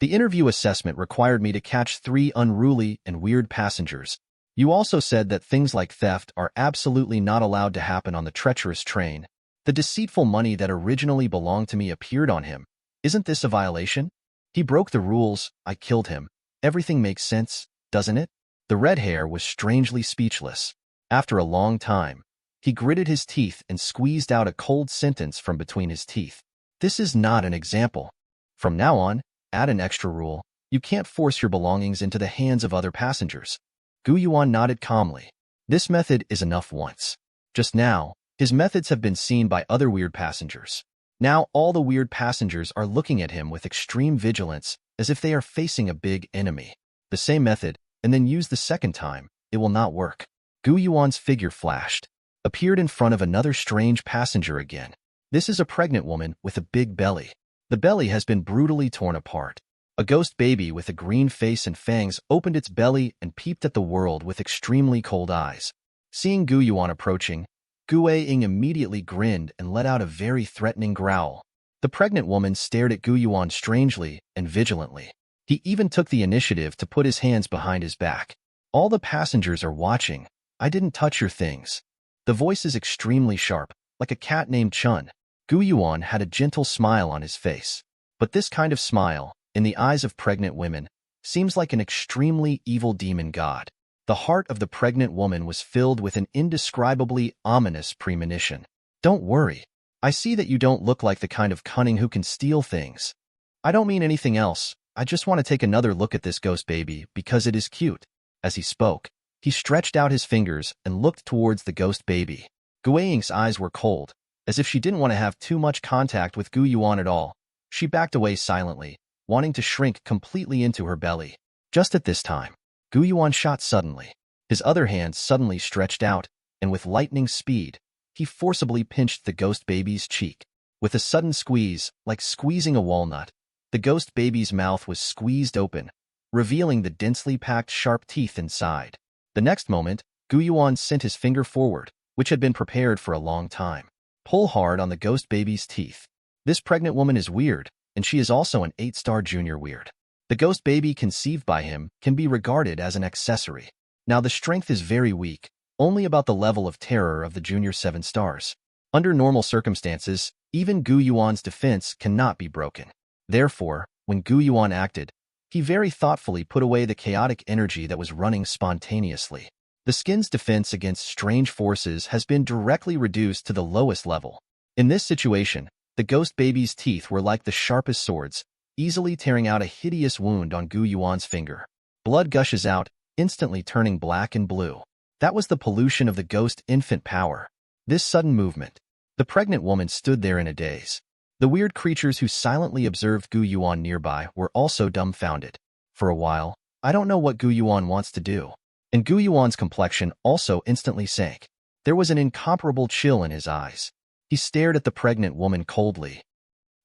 "The interview assessment required me to catch 3 unruly and weird passengers. You also said that things like theft are absolutely not allowed to happen on the treacherous train. The deceitful money that originally belonged to me appeared on him. Isn't this a violation? He broke the rules. I killed him. Everything makes sense, doesn't it?" The red hair was strangely speechless. After a long time, he gritted his teeth and squeezed out a cold sentence from between his teeth. "This is not an example. From now on, add an extra rule. You can't force your belongings into the hands of other passengers." Gu Yuan nodded calmly. This method is enough once. Just now, his methods have been seen by other weird passengers. Now all the weird passengers are looking at him with extreme vigilance, as if they are facing a big enemy. The same method, and then used the second time, it will not work. Gu Yuan's figure flashed, appeared in front of another strange passenger again. This is a pregnant woman with a big belly. The belly has been brutally torn apart. A ghost baby with a green face and fangs opened its belly and peeped at the world with extremely cold eyes. Seeing Gu Yuan approaching, Gu Ying immediately grinned and let out a very threatening growl. The pregnant woman stared at Gu Yuan strangely and vigilantly. He even took the initiative to put his hands behind his back. All the passengers are watching. I didn't touch your things. The voice is extremely sharp, like a cat named Chun. Gu Yuan had a gentle smile on his face. But this kind of smile, in the eyes of pregnant women, seems like an extremely evil demon god. The heart of the pregnant woman was filled with an indescribably ominous premonition. Don't worry. I see that you don't look like the kind of cunning who can steal things. I don't mean anything else. I just want to take another look at this ghost baby because it is cute. As he spoke, he stretched out his fingers and looked towards the ghost baby. Gu Ying's eyes were cold, as if she didn't want to have too much contact with Gu Yuan at all. She backed away silently, wanting to shrink completely into her belly. Just at this time, Gu Yuan shot suddenly. His other hand suddenly stretched out, and with lightning speed, he forcibly pinched the ghost baby's cheek. With a sudden squeeze, like squeezing a walnut, the ghost baby's mouth was squeezed open, revealing the densely packed sharp teeth inside. The next moment, Gu Yuan sent his finger forward, which had been prepared for a long time. Pull hard on the ghost baby's teeth. This pregnant woman is weird, and she is also an 8-star junior weird. The ghost baby conceived by him can be regarded as an accessory. Now the strength is very weak, only about the level of terror of the junior 7 stars. Under normal circumstances, even Gu Yuan's defense cannot be broken. Therefore, when Gu Yuan acted, he very thoughtfully put away the chaotic energy that was running spontaneously. The skin's defense against strange forces has been directly reduced to the lowest level. In this situation, the ghost baby's teeth were like the sharpest swords, easily tearing out a hideous wound on Gu Yuan's finger. Blood gushes out, instantly turning black and blue. That was the pollution of the ghost infant power. This sudden movement. The pregnant woman stood there in a daze. The weird creatures who silently observed Gu Yuan nearby were also dumbfounded. For a while, I don't know what Gu Yuan wants to do. And Gu Yuan's complexion also instantly sank. There was an incomparable chill in his eyes. He stared at the pregnant woman coldly.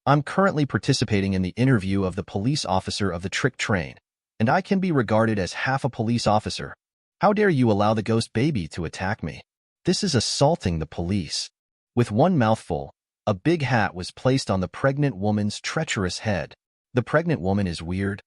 I'm currently participating in the interview of the police officer of the trick train, and I can be regarded as half a police officer. How dare you allow the ghost baby to attack me? This is assaulting the police. With one mouthful, a big hat was placed on the pregnant woman's treacherous head. The pregnant woman is weird.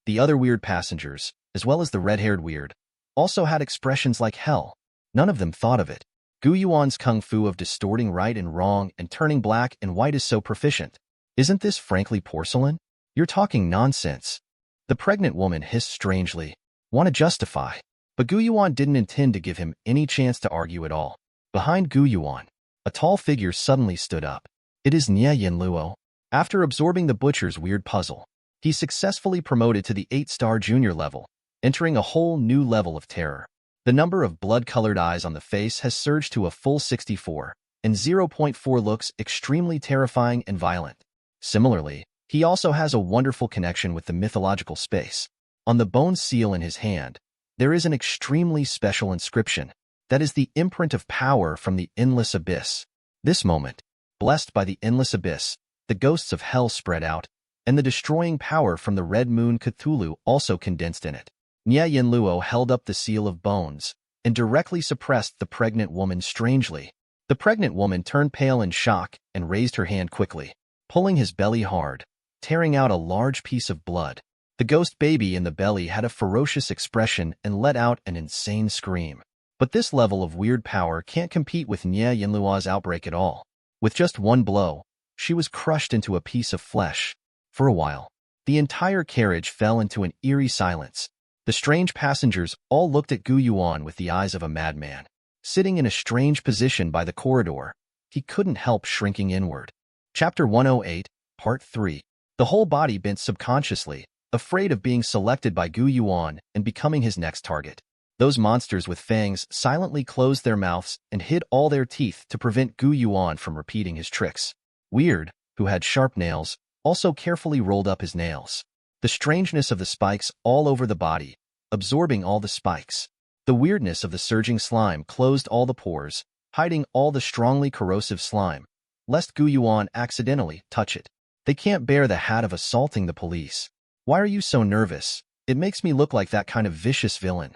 The other weird passengers, as well as the red-haired weird, also had expressions like hell. None of them thought of it. Gu Yuan's kung fu of distorting right and wrong and turning black and white is so proficient. Isn't this frankly porcelain? You're talking nonsense. The pregnant woman hissed strangely. Want to justify? But Gu Yuan didn't intend to give him any chance to argue at all. Behind Gu Yuan, a tall figure suddenly stood up. It is Nie Yan Luo. After absorbing the butcher's weird puzzle, he successfully promoted to the 8-star junior level, entering a whole new level of terror. The number of blood-colored eyes on the face has surged to a full 64, and 0.4 looks extremely terrifying and violent. Similarly, he also has a wonderful connection with the mythological space. On the bone seal in his hand, there is an extremely special inscription that is the imprint of power from the endless abyss. This moment, blessed by the endless abyss, the ghosts of hell spread out, and the destroying power from the red moon Cthulhu also condensed in it. Nie Yan Luo held up the seal of bones and directly suppressed the pregnant woman strangely. The pregnant woman turned pale in shock and raised her hand quickly, pulling his belly hard, tearing out a large piece of blood. The ghost baby in the belly had a ferocious expression and let out an insane scream. But this level of weird power can't compete with Nie Yan Luo's outbreak at all. With just one blow, she was crushed into a piece of flesh. For a while, the entire carriage fell into an eerie silence. The strange passengers all looked at Gu Yuan with the eyes of a madman. Sitting in a strange position by the corridor, he couldn't help shrinking inward. Chapter 108, Part 3. The whole body bent subconsciously, afraid of being selected by Gu Yuan and becoming his next target. Those monsters with fangs silently closed their mouths and hid all their teeth to prevent Gu Yuan from repeating his tricks. Weird, who had sharp nails, also carefully rolled up his nails. The strangeness of the spikes all over the body, absorbing all the spikes. The weirdness of the surging slime closed all the pores, hiding all the strongly corrosive slime, lest Gu Yuan accidentally touch it. They can't bear the hat of assaulting the police. Why are you so nervous? It makes me look like that kind of vicious villain.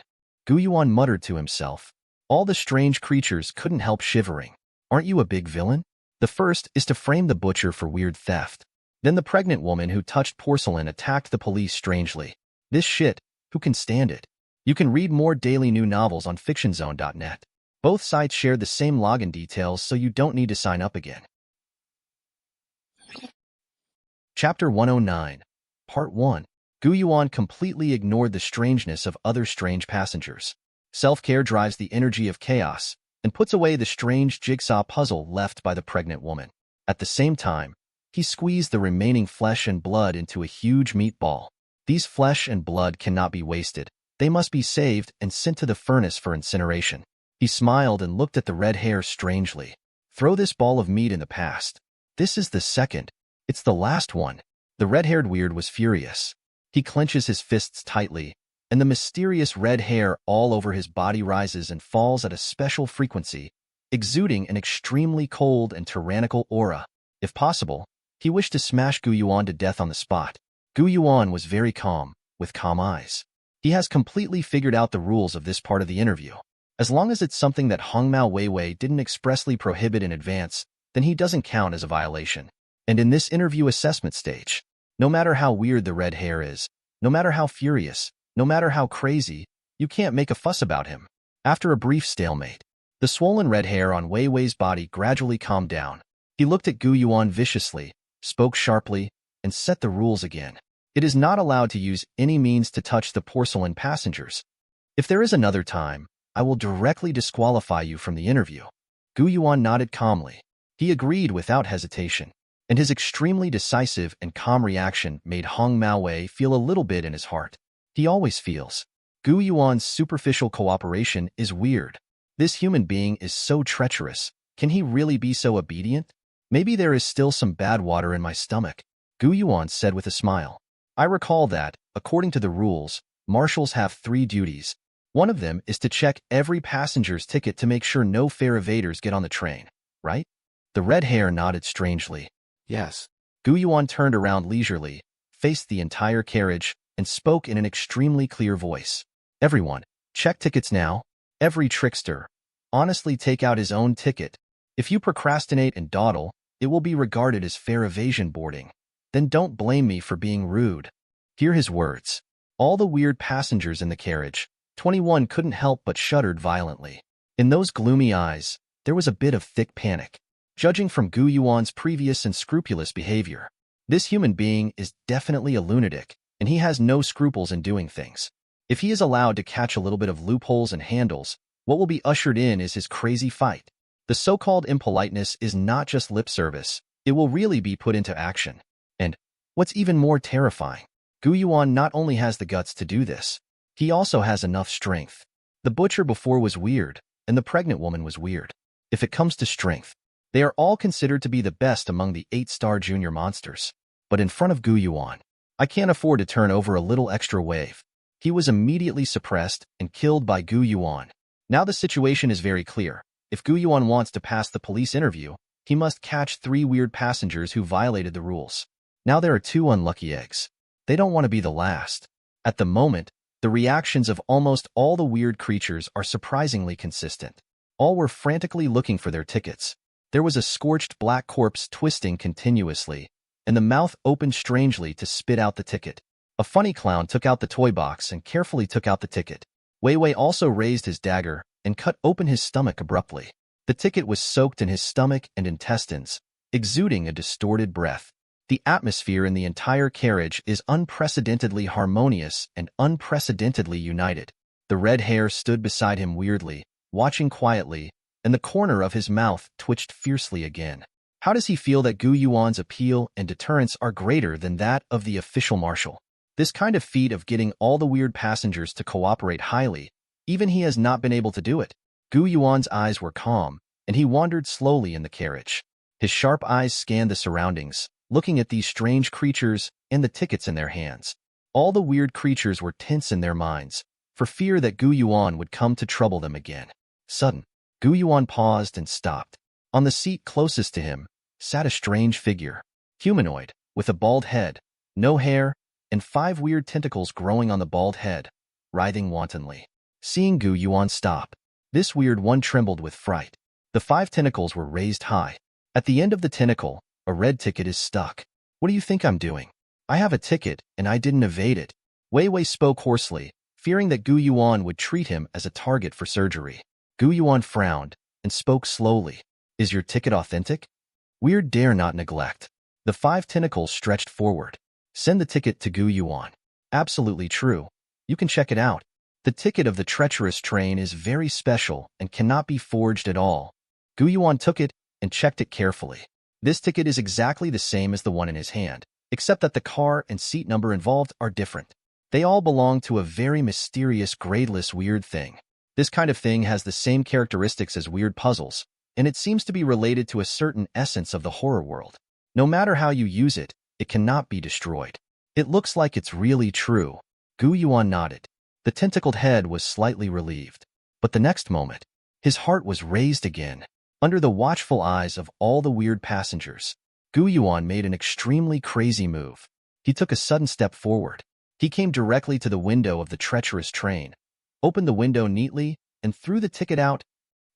Gu Yuan muttered to himself. All the strange creatures couldn't help shivering. Aren't you a big villain? The first is to frame the butcher for weird theft. Then the pregnant woman who touched porcelain attacked the police strangely. This shit, who can stand it? You can read more daily new novels on fictionzone.net. Both sites share the same login details, so you don't need to sign up again. Chapter 109, Part 1. Gu Yuan completely ignored the strangeness of other strange passengers. Self-care drives the energy of chaos and puts away the strange jigsaw puzzle left by the pregnant woman. At the same time, he squeezed the remaining flesh and blood into a huge meatball. These flesh and blood cannot be wasted. They must be saved and sent to the furnace for incineration. He smiled and looked at the red hair strangely. Throw this ball of meat in the past. This is the second. It's the last one. The red-haired weird was furious. He clenches his fists tightly, and the mysterious red hair all over his body rises and falls at a special frequency, exuding an extremely cold and tyrannical aura. If possible, he wished to smash Gu Yuan to death on the spot. Gu Yuan was very calm, with calm eyes. He has completely figured out the rules of this part of the interview. As long as it's something that Hongmao Weiwei didn't expressly prohibit in advance, then he doesn't count as a violation. And in this interview assessment stage, no matter how weird the red hair is, no matter how furious, no matter how crazy, you can't make a fuss about him. After a brief stalemate, the swollen red hair on Wei Wei's body gradually calmed down. He looked at Gu Yuan viciously, spoke sharply, and set the rules again. It is not allowed to use any means to touch the porcelain passengers. If there is another time, I will directly disqualify you from the interview. Gu Yuan nodded calmly. He agreed without hesitation, and his extremely decisive and calm reaction made Hongmao Wei feel a little bit in his heart. He always feels. Gu Yuan's superficial cooperation is weird. This human being is so treacherous. Can he really be so obedient? Maybe there is still some bad water in my stomach, Gu Yuan said with a smile. I recall that, according to the rules, marshals have 3 duties. One of them is to check every passenger's ticket to make sure no fare evaders get on the train, right? The red hair nodded strangely. Yes. Gu Yuan turned around leisurely, faced the entire carriage, and spoke in an extremely clear voice. Everyone, check tickets now. Every trickster, honestly take out his own ticket. If you procrastinate and dawdle, it will be regarded as fare evasion boarding. Then don't blame me for being rude. Hear his words. All the weird passengers in the carriage, 21 couldn't help but shuddered violently. In those gloomy eyes, there was a bit of thick panic. Judging from Gu Yuan's previous and scrupulous behavior, this human being is definitely a lunatic, and he has no scruples in doing things. If he is allowed to catch a little bit of loopholes and handles, what will be ushered in is his crazy fight. The so-called impoliteness is not just lip service, it will really be put into action. And, what's even more terrifying, Gu Yuan not only has the guts to do this, he also has enough strength. The butcher before was weird, and the pregnant woman was weird. If it comes to strength, they are all considered to be the best among the 8-star junior monsters. But in front of Gu Yuan, I can't afford to turn over a little extra wave. He was immediately suppressed and killed by Gu Yuan. Now the situation is very clear. If Gu Yuan wants to pass the police interview, he must catch 3 weird passengers who violated the rules. Now there are 2 unlucky eggs. They don't want to be the last. At the moment, the reactions of almost all the weird creatures are surprisingly consistent. All were frantically looking for their tickets. There was a scorched black corpse twisting continuously, and the mouth opened strangely to spit out the ticket. A funny clown took out the toy box and carefully took out the ticket. Wei Wei also raised his dagger and cut open his stomach abruptly. The ticket was soaked in his stomach and intestines, exuding a distorted breath. The atmosphere in the entire carriage is unprecedentedly harmonious and unprecedentedly united. The red hair stood beside him weirdly, watching quietly, and the corner of his mouth twitched fiercely again. How does he feel that Gu Yuan's appeal and deterrence are greater than that of the official marshal? This kind of feat of getting all the weird passengers to cooperate highly, Even he has not been able to do it. Gu Yuan's eyes were calm, and he wandered slowly in the carriage. His sharp eyes scanned the surroundings, looking at these strange creatures and the tickets in their hands. All the weird creatures were tense in their minds, for fear that Gu Yuan would come to trouble them again. Sudden, Gu Yuan paused and stopped. On the seat closest to him sat a strange figure, humanoid, with a bald head, no hair, and 5 weird tentacles growing on the bald head, writhing wantonly. Seeing Gu Yuan stop, this weird one trembled with fright. The 5 tentacles were raised high. At the end of the tentacle, a red ticket is stuck. What do you think I'm doing? I have a ticket, and I didn't evade it. Wei Wei spoke hoarsely, fearing that Gu Yuan would treat him as a target for surgery. Gu Yuan frowned and spoke slowly. Is your ticket authentic? Weird dare not neglect. The 5 tentacles stretched forward. Send the ticket to Gu Yuan. Absolutely true. You can check it out. The ticket of the treacherous train is very special and cannot be forged at all. Gu Yuan took it and checked it carefully. This ticket is exactly the same as the one in his hand, except that the car and seat number involved are different. They all belong to a very mysterious, gradeless weird thing. This kind of thing has the same characteristics as weird puzzles, and it seems to be related to a certain essence of the horror world. No matter how you use it, it cannot be destroyed. It looks like it's really true. Gu Yuan nodded. The tentacled head was slightly relieved. But the next moment, his heart was raised again. Under the watchful eyes of all the weird passengers, Gu Yuan made an extremely crazy move. He took a sudden step forward. He came directly to the window of the treacherous train, opened the window neatly, and threw the ticket out.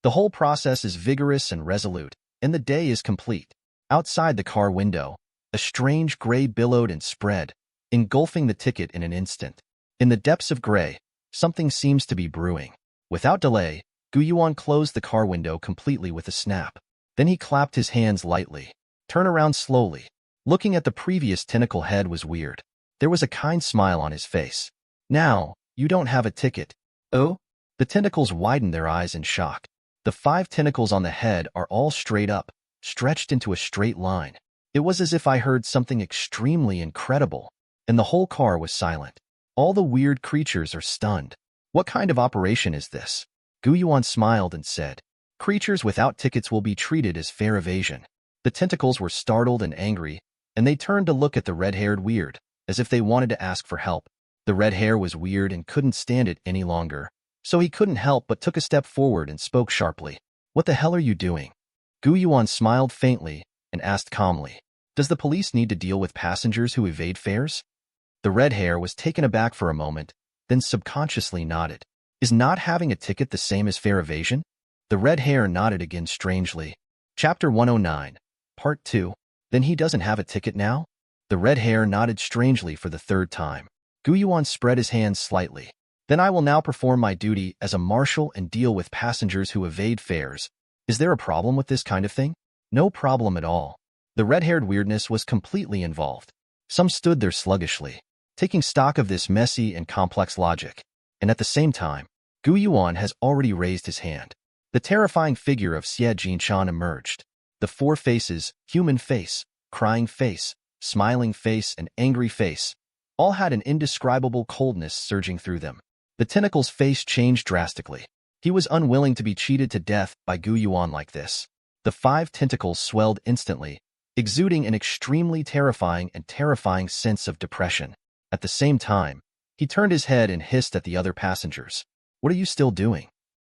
The whole process is vigorous and resolute, and the day is complete. Outside the car window, a strange gray billowed and spread, engulfing the ticket in an instant. In the depths of gray, something seems to be brewing. Without delay, Gu Yuan closed the car window completely with a snap. Then he clapped his hands lightly. Turn around slowly. Looking at the previous tentacle head was weird. There was a kind smile on his face. Now, you don't have a ticket. Oh? The tentacles widened their eyes in shock. The 5 tentacles on the head are all straight up, stretched into a straight line. It was as if I heard something extremely incredible, and the whole car was silent. All the weird creatures are stunned. What kind of operation is this? Gu Yuan smiled and said, creatures without tickets will be treated as fair evasion. The tentacles were startled and angry, and they turned to look at the red-haired weird, as if they wanted to ask for help. The red hair was weird and couldn't stand it any longer, so he couldn't help but took a step forward and spoke sharply. What the hell are you doing? Gu Yuan smiled faintly and asked calmly, does the police need to deal with passengers who evade fares? The red hair was taken aback for a moment, then subconsciously nodded. Is not having a ticket the same as fair evasion? The red hair nodded again strangely. Chapter 109, Part 2. Then he doesn't have a ticket now? The red hair nodded strangely for the 3rd time. Gu Yuan spread his hands slightly. Then I will now perform my duty as a marshal and deal with passengers who evade fares. Is there a problem with this kind of thing? No problem at all. The red-haired weirdness was completely involved. Some stood there sluggishly, taking stock of this messy and complex logic. And at the same time, Gu Yuan has already raised his hand. The terrifying figure of Xie Jinshan emerged. The 4 faces, human face, crying face, smiling face, and angry face, all had an indescribable coldness surging through them. The tentacle's face changed drastically. He was unwilling to be cheated to death by Gu Yuan like this. The 5 tentacles swelled instantly, exuding an extremely terrifying sense of depression. At the same time, he turned his head and hissed at the other passengers. What are you still doing?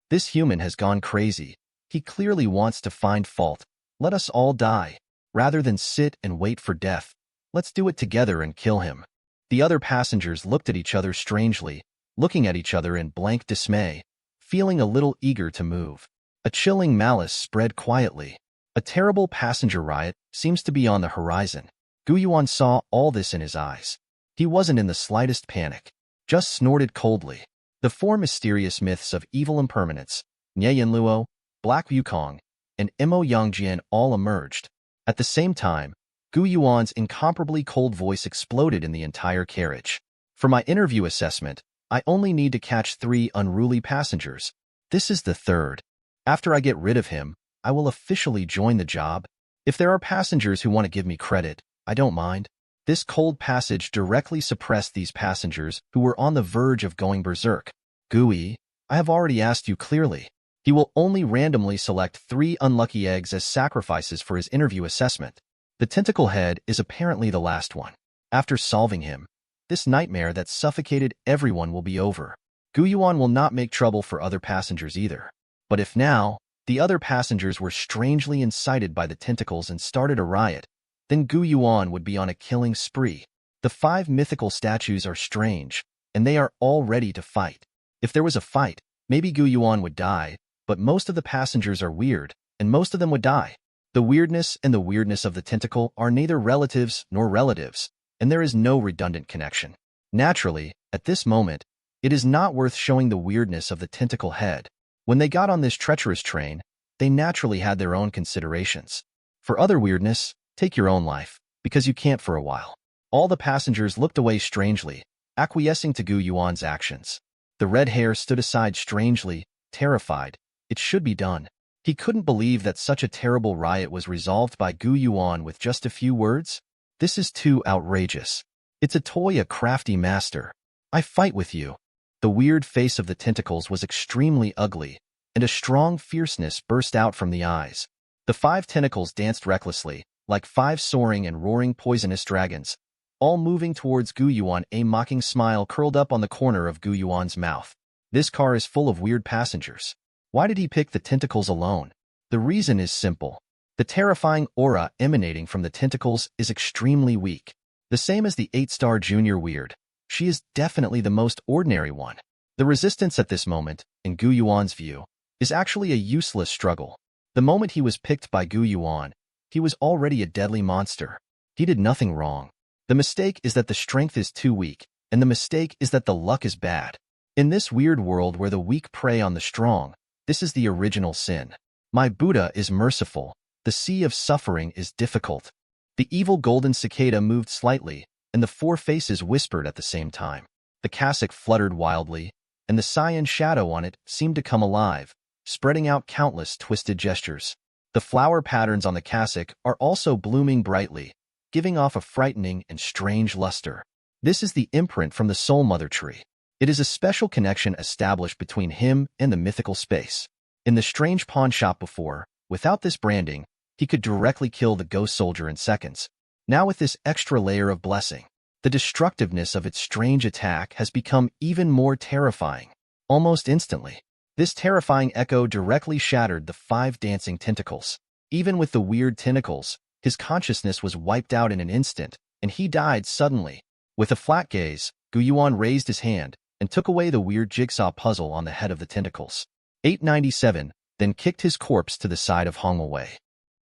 This human has gone crazy. He clearly wants to find fault. Let us all die. Rather than sit and wait for death, let's do it together and kill him. The other passengers looked at each other strangely, looking at each other in blank dismay, feeling a little eager to move. A chilling malice spread quietly. A terrible passenger riot seems to be on the horizon. Gu Yuan saw all this in his eyes. He wasn't in the slightest panic, just snorted coldly. The 4 mysterious myths of evil impermanence, Nie Yan Luo, Black Wukong, and Mo Yangjian all emerged. At the same time, Gu Yuan's incomparably cold voice exploded in the entire carriage. For my interview assessment, I only need to catch 3 unruly passengers. This is the 3rd. After I get rid of him, I will officially join the job. If there are passengers who want to give me credit, I don't mind. This cold passage directly suppressed these passengers who were on the verge of going berserk. Gui, I have already asked you clearly. He will only randomly select 3 unlucky eggs as sacrifices for his interview assessment. The tentacle head is apparently the last one. After solving him, this nightmare that suffocated everyone will be over. Yuan will not make trouble for other passengers either. But if now, the other passengers were strangely incited by the tentacles and started a riot, then Yuan would be on a killing spree. The 5 mythical statues are strange, and they are all ready to fight. If there was a fight, maybe Yuan would die, but most of the passengers are weird, and most of them would die. The weirdness and the weirdness of the tentacle are neither relatives nor relatives, and there is no redundant connection. Naturally, at this moment, it is not worth showing the weirdness of the tentacle head. When they got on this treacherous train, they naturally had their own considerations. For other weirdness, take your own life, because you can't for a while. All the passengers looked away strangely, acquiescing to Yuan's actions. The red hair stood aside strangely, terrified. It should be done. He couldn't believe that such a terrible riot was resolved by Yuan with just a few words. This is too outrageous. It's a toy a crafty master. I fight with you. The weird face of the tentacles was extremely ugly, and a strong fierceness burst out from the eyes. The 5 tentacles danced recklessly, like 5 soaring and roaring poisonous dragons, all moving towards Yuan. A mocking smile curled up on the corner of Yuan's mouth. This car is full of weird passengers. Why did he pick the tentacles alone? The reason is simple. The terrifying aura emanating from the tentacles is extremely weak. The same as the 8-star junior weird. She is definitely the most ordinary one. The resistance at this moment, in Yuan's view, is actually a useless struggle. The moment he was picked by Yuan, he was already a deadly monster. He did nothing wrong. The mistake is that the strength is too weak, and the mistake is that the luck is bad. In this weird world where the weak prey on the strong, this is the original sin. My Buddha is merciful. The sea of suffering is difficult. The evil Golden Cicada moved slightly, and the 4 faces whispered at the same time. The cassock fluttered wildly, and the cyan shadow on it seemed to come alive, spreading out countless twisted gestures. The flower patterns on the cassock are also blooming brightly, giving off a frightening and strange luster. This is the imprint from the Soul Mother tree. It is a special connection established between him and the mythical space. In the strange pawn shop before, without this branding, he could directly kill the ghost soldier in seconds. Now with this extra layer of blessing, the destructiveness of its strange attack has become even more terrifying. Almost instantly, this terrifying echo directly shattered the 5 dancing tentacles. Even with the weird tentacles, his consciousness was wiped out in an instant, and he died suddenly. With a flat gaze, Yuan raised his hand and took away the weird jigsaw puzzle on the head of the tentacles. 897, then kicked his corpse to the side of Hong away.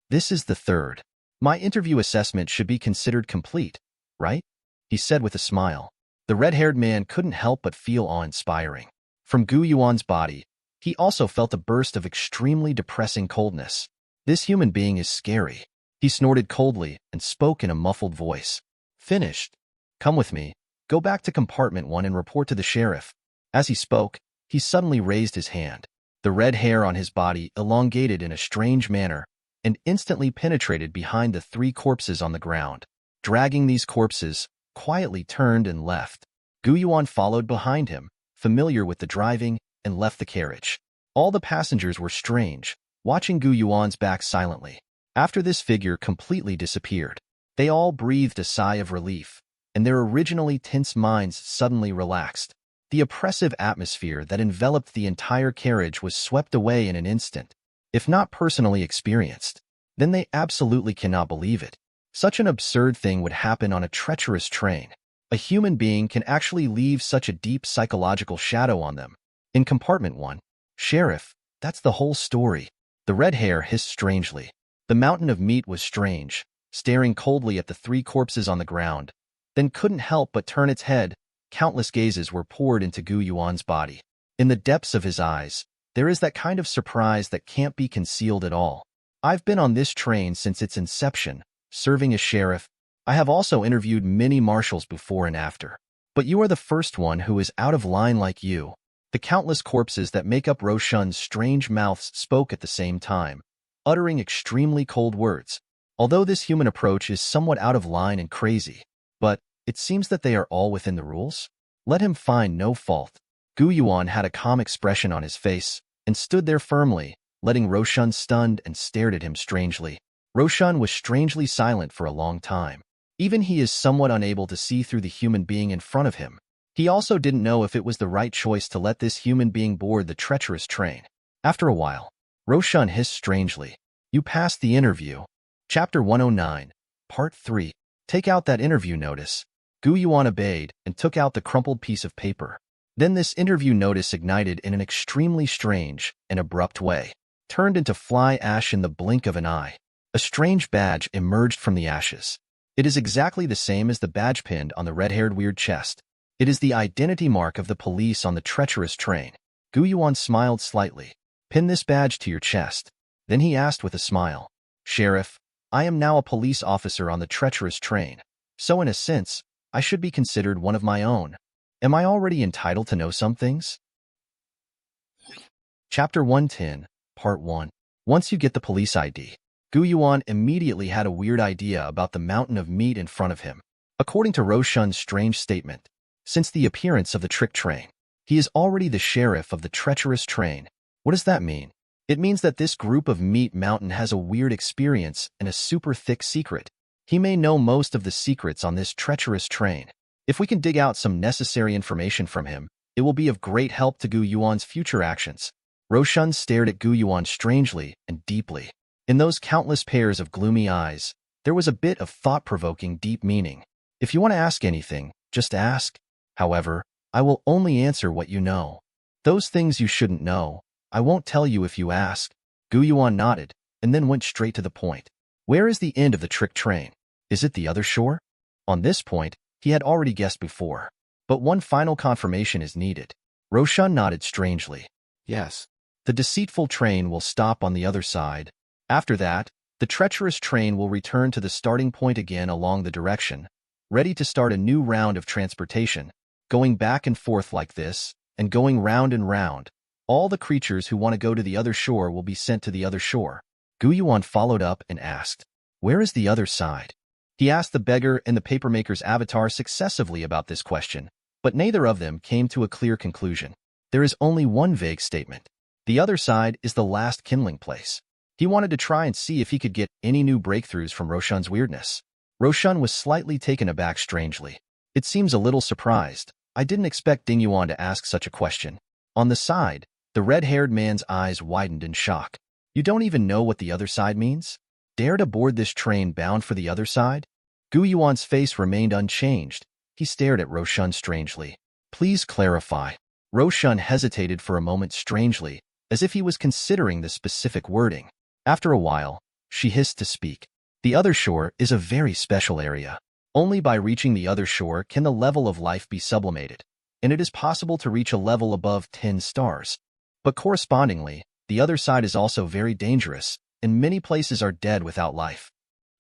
This is the 3rd. My interview assessment should be considered complete, right? He said with a smile. The red-haired man couldn't help but feel awe-inspiring. From Yuan's body, he also felt a burst of extremely depressing coldness. This human being is scary. He snorted coldly and spoke in a muffled voice. Finished. Come with me. Go back to compartment 1 and report to the sheriff. As he spoke, he suddenly raised his hand. The red hair on his body elongated in a strange manner and instantly penetrated behind the 3 corpses on the ground. Dragging these corpses, quietly turned and left. Yuan followed behind him, familiar with the driving, and left the carriage. All the passengers were strange, watching Yuan's back silently. After this figure completely disappeared, they all breathed a sigh of relief, and their originally tense minds suddenly relaxed. The oppressive atmosphere that enveloped the entire carriage was swept away in an instant. If not personally experienced, then they absolutely cannot believe it. Such an absurd thing would happen on a treacherous train. A human being can actually leave such a deep psychological shadow on them. In compartment 1, Sheriff, that's the whole story. The red hair hissed strangely. The mountain of meat was strange, staring coldly at the 3 corpses on the ground, then couldn't help but turn its head. Countless gazes were poured into Yuan's body. In the depths of his eyes, there is that kind of surprise that can't be concealed at all. I've been on this train since its inception, serving as sheriff. I have also interviewed many marshals before and after. But you are the first one who is out of line like you. The countless corpses that make up Roshan's strange mouths spoke at the same time, uttering extremely cold words. Although this human approach is somewhat out of line and crazy, but it seems that they are all within the rules. Let him find no fault. Gu Yuan had a calm expression on his face and stood there firmly, letting Roshan stunned and stared at him strangely. Roshan was strangely silent for a long time. Even he is somewhat unable to see through the human being in front of him. He also didn't know if it was the right choice to let this human being board the treacherous train. After a while, Roshan hissed strangely. You passed the interview. Chapter 109, Part 3. Take out that interview notice. Gu Yuan obeyed and took out the crumpled piece of paper. Then this interview notice ignited in an extremely strange and abrupt way, turned into fly ash in the blink of an eye. A strange badge emerged from the ashes. It is exactly the same as the badge pinned on the red-haired weird chest. It is the identity mark of the police on the treacherous train. Gu Yuan smiled slightly. Pin this badge to your chest. Then he asked with a smile, Sheriff, I am now a police officer on the treacherous train, so in a sense, I should be considered one of my own. Am I already entitled to know some things? Chapter 110, Part 1. Once you get the police ID, Gu Yuan immediately had a weird idea about the mountain of meat in front of him. According to Roshan's strange statement, since the appearance of the trick train, he is already the sheriff of the treacherous train. What does that mean? It means that this group of meat mountain has a weird experience and a super thick secret. He may know most of the secrets on this treacherous train. If we can dig out some necessary information from him, it will be of great help to Gu Yuan's future actions. Roshan stared at Gu Yuan strangely and deeply. In those countless pairs of gloomy eyes, there was a bit of thought-provoking deep meaning. If you want to ask anything, just ask. However, I will only answer what you know. Those things you shouldn't know, I won't tell you if you ask. Gu Yuan nodded, and then went straight to the point. Where is the end of the trick train? Is it the other shore? On this point, he had already guessed before. But one final confirmation is needed. Roshan nodded strangely. Yes. The deceitful train will stop on the other side. After that, the treacherous train will return to the starting point again along the direction, ready to start a new round of transportation, going back and forth like this, and going round and round. All the creatures who want to go to the other shore will be sent to the other shore. Gu Yuan followed up and asked, Where is the other side? He asked the beggar and the papermaker's avatar successively about this question, but neither of them came to a clear conclusion. There is only one vague statement. The other side is the last kindling place. He wanted to try and see if he could get any new breakthroughs from Roshan's weirdness. Roshan was slightly taken aback strangely. It seems a little surprised. I didn't expect Ding Yuan to ask such a question. On the side, the red-haired man's eyes widened in shock. You don't even know what the other side means? Dare to board this train bound for the other side? Gu Yuan's face remained unchanged. He stared at Roshan strangely. Please clarify. Roshan hesitated for a moment strangely, as if he was considering the specific wording. After a while, she hissed to speak. The other shore is a very special area. Only by reaching the other shore can the level of life be sublimated, and it is possible to reach a level above 10 stars. But correspondingly, the other side is also very dangerous, and many places are dead without life.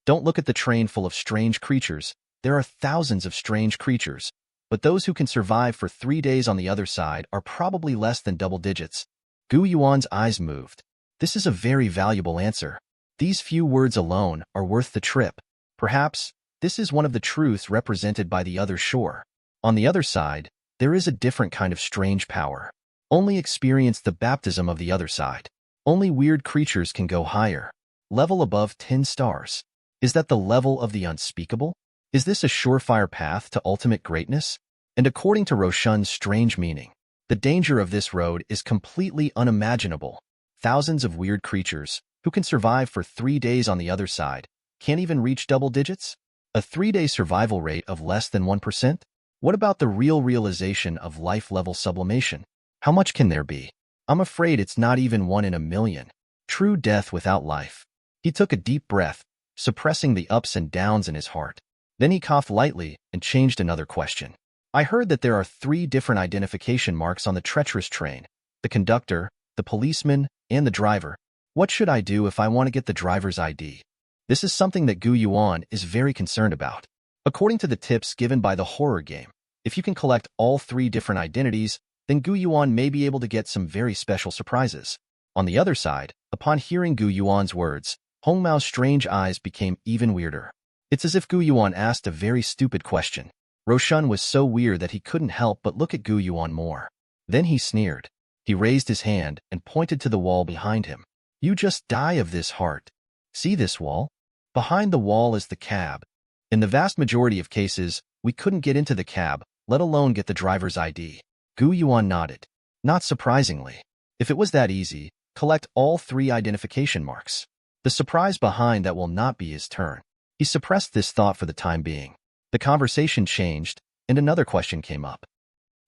Don't look at the train full of strange creatures. There are thousands of strange creatures, but those who can survive for 3 days on the other side are probably less than double digits. Gu Yuan's eyes moved. This is a very valuable answer. These few words alone are worth the trip. Perhaps, this is one of the truths represented by the other shore. On the other side, there is a different kind of strange power. Only experience the baptism of the other side. Only weird creatures can go higher. Level above 10 stars. Is that the level of the unspeakable? Is this a surefire path to ultimate greatness? And according to Roshan's strange meaning, the danger of this road is completely unimaginable. Thousands of weird creatures, who can survive for 3 days on the other side, can't even reach double digits? A 3-day survival rate of less than 1%? What about the real realization of life-level sublimation? How much can there be? I'm afraid it's not even 1 in a million. True death without life. He took a deep breath, suppressing the ups and downs in his heart. Then he coughed lightly and changed another question. I heard that there are 3 different identification marks on the treacherous train: the conductor, the policeman, and the driver. What should I do if I want to get the driver's ID? This is something that Gu Yuan is very concerned about. According to the tips given by the horror game, if you can collect all 3 different identities, then Gu Yuan may be able to get some very special surprises. On the other side, upon hearing Gu Yuan's words, Hong Mao's strange eyes became even weirder. It's as if Gu Yuan asked a very stupid question. Roshan was so weird that he couldn't help but look at Gu Yuan more. Then he sneered. He raised his hand and pointed to the wall behind him. You just die of this heart. See this wall? Behind the wall is the cab. In the vast majority of cases, we couldn't get into the cab, let alone get the driver's ID. Yuan nodded. Not surprisingly. If it was that easy, collect all 3 identification marks. The surprise behind that will not be his turn. He suppressed this thought for the time being. The conversation changed, and another question came up.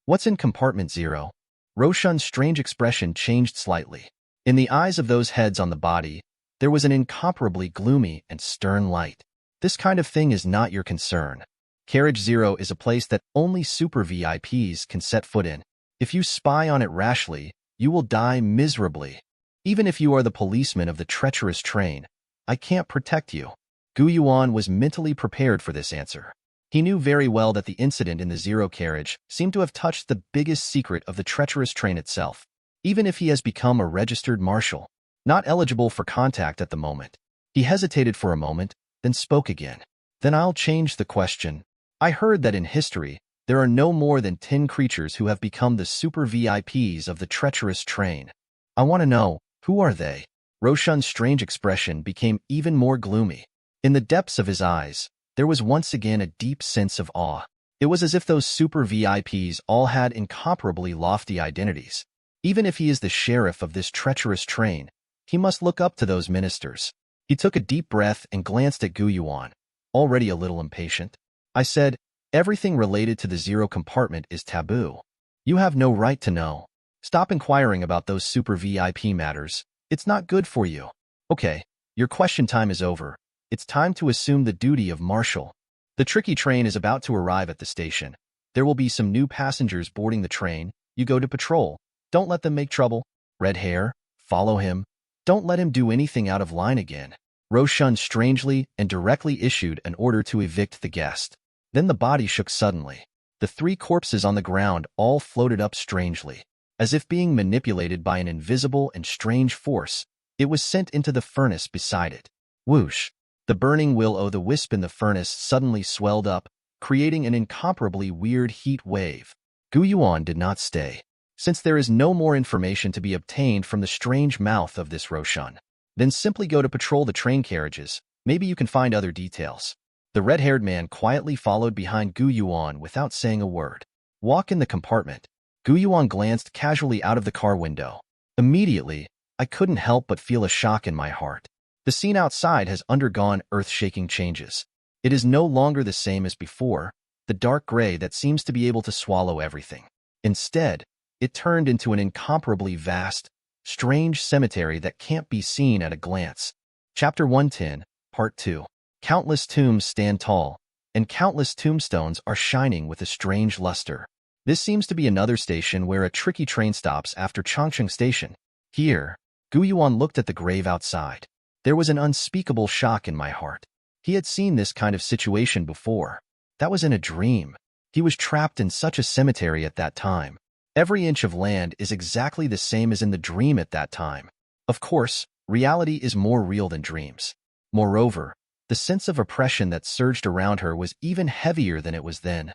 What's in compartment 0? Roshan's strange expression changed slightly. In the eyes of those heads on the body, there was an incomparably gloomy and stern light. This kind of thing is not your concern. Carriage 0 is a place that only super VIPs can set foot in. If you spy on it rashly, you will die miserably. Even if you are the policeman of the treacherous train, I can't protect you. Yuan was mentally prepared for this answer. He knew very well that the incident in the 0 carriage seemed to have touched the biggest secret of the treacherous train itself. Even if he has become a registered marshal, not eligible for contact at the moment. He hesitated for a moment, then spoke again. Then I'll change the question. I heard that in history, there are no more than 10 creatures who have become the super VIPs of the treacherous train. I want to know, who are they? Roshan's strange expression became even more gloomy. In the depths of his eyes, there was once again a deep sense of awe. It was as if those super VIPs all had incomparably lofty identities. Even if he is the sheriff of this treacherous train, he must look up to those ministers. He took a deep breath and glanced at Yuan, already a little impatient. I said, everything related to the 0 compartment is taboo. You have no right to know. Stop inquiring about those super VIP matters. It's not good for you. Okay, your question time is over. It's time to assume the duty of marshal. The tricky train is about to arrive at the station. There will be some new passengers boarding the train. You go to patrol. Don't let them make trouble. Red hair, follow him. Don't let him do anything out of line again. Roshan strangely and directly issued an order to evict the guest. Then the body shook suddenly. The 3 corpses on the ground all floated up strangely. As if being manipulated by an invisible and strange force, it was sent into the furnace beside it. Whoosh! The burning will-o'-the-wisp in the furnace suddenly swelled up, creating an incomparably weird heat wave. Yuan did not stay. Since there is no more information to be obtained from the strange mouth of this Roshan, then simply go to patrol the train carriages. Maybe you can find other details. The red-haired man quietly followed behind Yuan without saying a word. Walk in the compartment. Yuan glanced casually out of the car window. Immediately, I couldn't help but feel a shock in my heart. The scene outside has undergone earth-shaking changes. It is no longer the same as before, the dark gray that seems to be able to swallow everything. Instead, it turned into an incomparably vast, strange cemetery that can't be seen at a glance. Chapter 110, Part 2. Countless tombs stand tall, and countless tombstones are shining with a strange luster. This seems to be another station where a tricky train stops after Changcheng Station. Here, Yuan looked at the grave outside. There was an unspeakable shock in my heart. He had seen this kind of situation before. That was in a dream. He was trapped in such a cemetery at that time. Every inch of land is exactly the same as in the dream at that time. Of course, reality is more real than dreams. Moreover, the sense of oppression that surged around her was even heavier than it was then.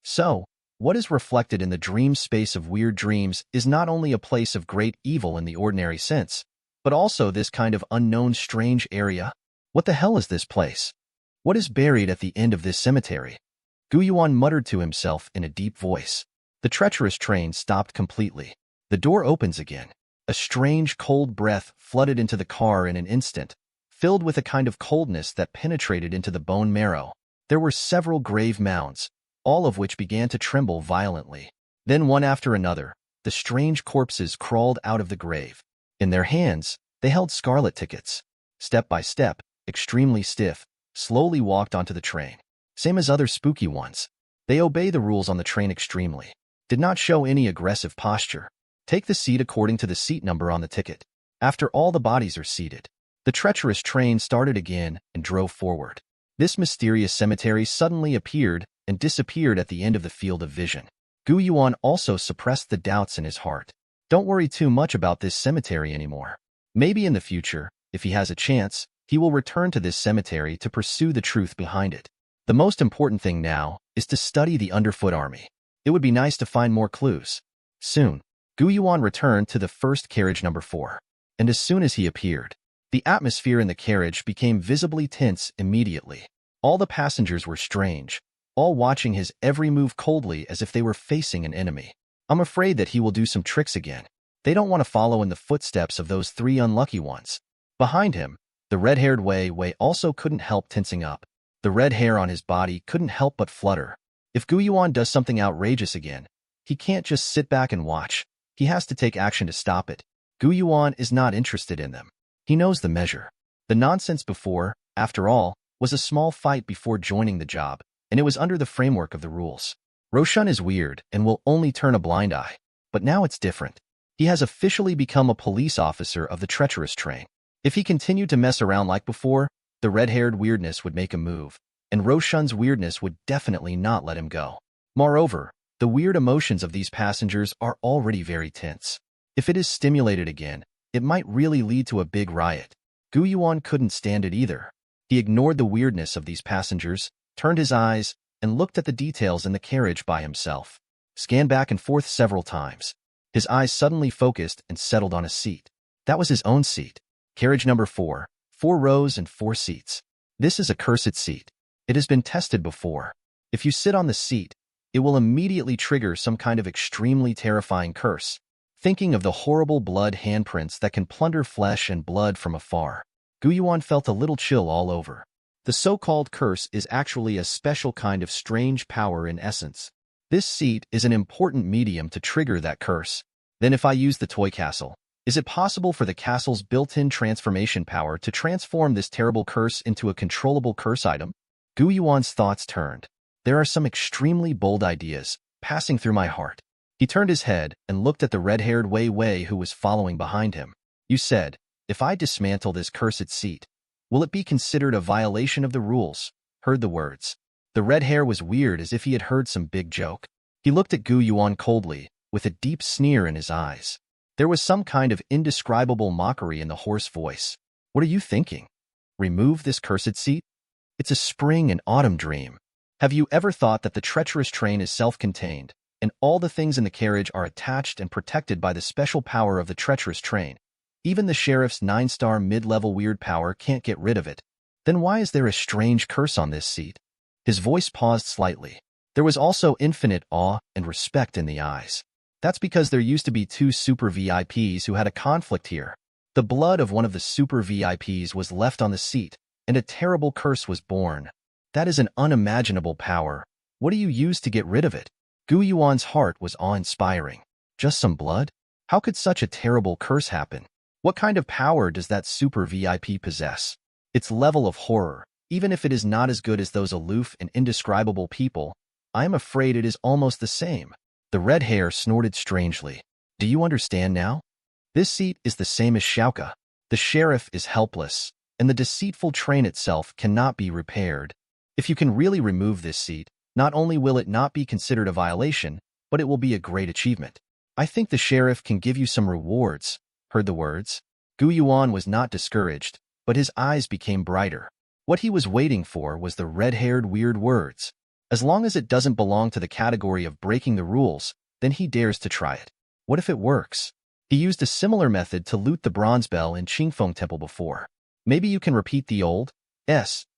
So, what is reflected in the dream space of weird dreams is not only a place of great evil in the ordinary sense, but also this kind of unknown strange area. What the hell is this place? What is buried at the end of this cemetery? Yuan muttered to himself in a deep voice. The treacherous train stopped completely. The door opens again. A strange cold breath flooded into the car in an instant, filled with a kind of coldness that penetrated into the bone marrow. There were several grave mounds, all of which began to tremble violently. Then one after another, the strange corpses crawled out of the grave. In their hands, they held scarlet tickets. Step by step, extremely stiff, slowly walked onto the train. Same as other spooky ones. They obey the rules on the train extremely. Did not show any aggressive posture. Take the seat according to the seat number on the ticket. After all the bodies are seated, the treacherous train started again and drove forward. This mysterious cemetery suddenly appeared and disappeared at the end of the field of vision. Yuan also suppressed the doubts in his heart. Don't worry too much about this cemetery anymore. Maybe in the future, if he has a chance, he will return to this cemetery to pursue the truth behind it. The most important thing now is to study the underfoot army. It would be nice to find more clues. Soon, Gu Yuan returned to the first carriage number 4, and as soon as he appeared, the atmosphere in the carriage became visibly tense immediately. All the passengers were strange, all watching his every move coldly as if they were facing an enemy. I'm afraid that he will do some tricks again. They don't want to follow in the footsteps of those 3 unlucky ones. Behind him, the red-haired Wei also couldn't help tensing up. The red hair on his body couldn't help but flutter. If Gu Yuan does something outrageous again, he can't just sit back and watch. He has to take action to stop it. Gu Yuan is not interested in them. He knows the measure. The nonsense before, after all, was a small fight before joining the job, and it was under the framework of the rules. Roshan is weird and will only turn a blind eye. But now it's different. He has officially become a police officer of the treacherous train. If he continued to mess around like before, the red-haired weirdness would make a move, and Roshan's weirdness would definitely not let him go. Moreover, the weird emotions of these passengers are already very tense. If it is stimulated again, it might really lead to a big riot. Gu Yuan couldn't stand it either. He ignored the weirdness of these passengers, turned his eyes, and looked at the details in the carriage by himself. Scanned back and forth several times. His eyes suddenly focused and settled on a seat. That was his own seat. Carriage number 4, 4 rows and 4 seats. This is a cursed seat. It has been tested before. If you sit on the seat, it will immediately trigger some kind of extremely terrifying curse. Thinking of the horrible blood handprints that can plunder flesh and blood from afar, Gu Yuan felt a little chill all over. The so-called curse is actually a special kind of strange power in essence. This seat is an important medium to trigger that curse. Then if I use the toy castle, is it possible for the castle's built-in transformation power to transform this terrible curse into a controllable curse item? Gu Yuan's thoughts turned. There are some extremely bold ideas passing through my heart. He turned his head and looked at the red-haired Wei who was following behind him. You said, if I dismantle this cursed seat, will it be considered a violation of the rules? Heard the words. The red hair was weird as if he had heard some big joke. He looked at Gu Yuan coldly, with a deep sneer in his eyes. There was some kind of indescribable mockery in the hoarse voice. What are you thinking? Remove this cursed seat? It's a spring and autumn dream. Have you ever thought that the treacherous train is self-contained, and all the things in the carriage are attached and protected by the special power of the treacherous train? Even the sheriff's 9-star mid-level weird power can't get rid of it. Then why is there a strange curse on this seat? His voice paused slightly. There was also infinite awe and respect in the eyes. That's because there used to be 2 super VIPs who had a conflict here. The blood of one of the super VIPs was left on the seat, and a terrible curse was born. That is an unimaginable power. What do you use to get rid of it? Gu Yuan's heart was awe-inspiring. Just some blood? How could such a terrible curse happen? What kind of power does that super VIP possess? Its level of horror, even if it is not as good as those aloof and indescribable people, I am afraid it is almost the same. The red hair snorted strangely. Do you understand now? This seat is the same as Xiaoka. The sheriff is helpless, and the deceitful train itself cannot be repaired. If you can really remove this seat, not only will it not be considered a violation, but it will be a great achievement. I think the sheriff can give you some rewards. Heard the words. Gu Yuan was not discouraged, but his eyes became brighter. What he was waiting for was the red-haired weird words. As long as it doesn't belong to the category of breaking the rules, then he dares to try it. What if it works? He used a similar method to loot the bronze bell in Qingfeng Temple before. Maybe you can repeat the old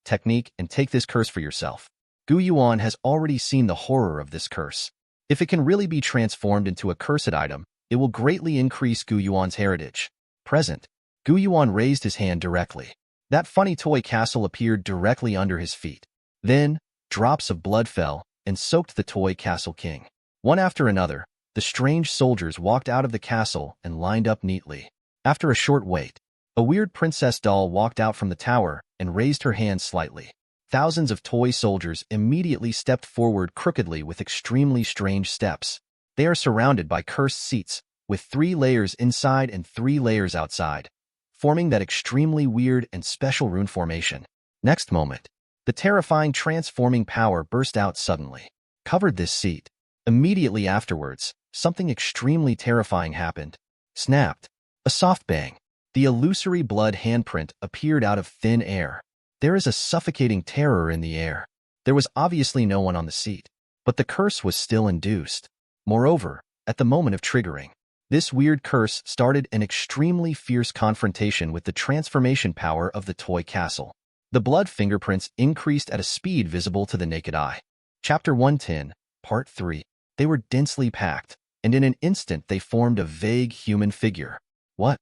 technique and take this curse for yourself. Gu Yuan has already seen the horror of this curse. If it can really be transformed into a cursed item, it will greatly increase Gu Yuan's heritage. Present. Gu Yuan raised his hand directly. That funny toy castle appeared directly under his feet. Then, drops of blood fell and soaked the toy castle king. One after another, the strange soldiers walked out of the castle and lined up neatly. After a short wait, a weird princess doll walked out from the tower and raised her hand slightly. Thousands of toy soldiers immediately stepped forward crookedly with extremely strange steps. They are surrounded by cursed seats, with 3 layers inside and 3 layers outside, forming that extremely weird and special rune formation. Next moment, the terrifying transforming power burst out suddenly, covered this seat. Immediately afterwards, something extremely terrifying happened. Snapped. A soft bang. The illusory blood handprint appeared out of thin air. There is a suffocating terror in the air. There was obviously no one on the seat, but the curse was still induced. Moreover, at the moment of triggering. This weird curse started an extremely fierce confrontation with the transformation power of the toy castle. The blood fingerprints increased at a speed visible to the naked eye. Chapter 110, Part 3. They were densely packed, and in an instant they formed a vague human figure. What?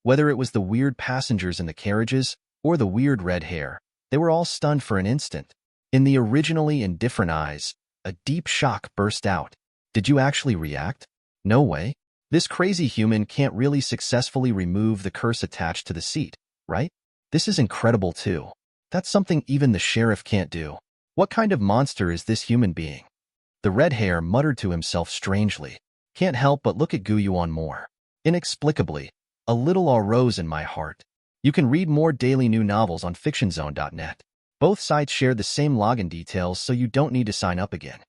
Whether it was the weird passengers in the carriages or the weird red hair, they were all stunned for an instant. In the originally indifferent eyes, a deep shock burst out. Did you actually react? No way. This crazy human can't really successfully remove the curse attached to the seat, right? This is incredible too. That's something even the sheriff can't do. What kind of monster is this human being? The red hair muttered to himself strangely. Can't help but look at Gu Yuan more. Inexplicably, a little awe rose in my heart. You can read more daily new novels on fictionzone.net. Both sites share the same login details, so you don't need to sign up again.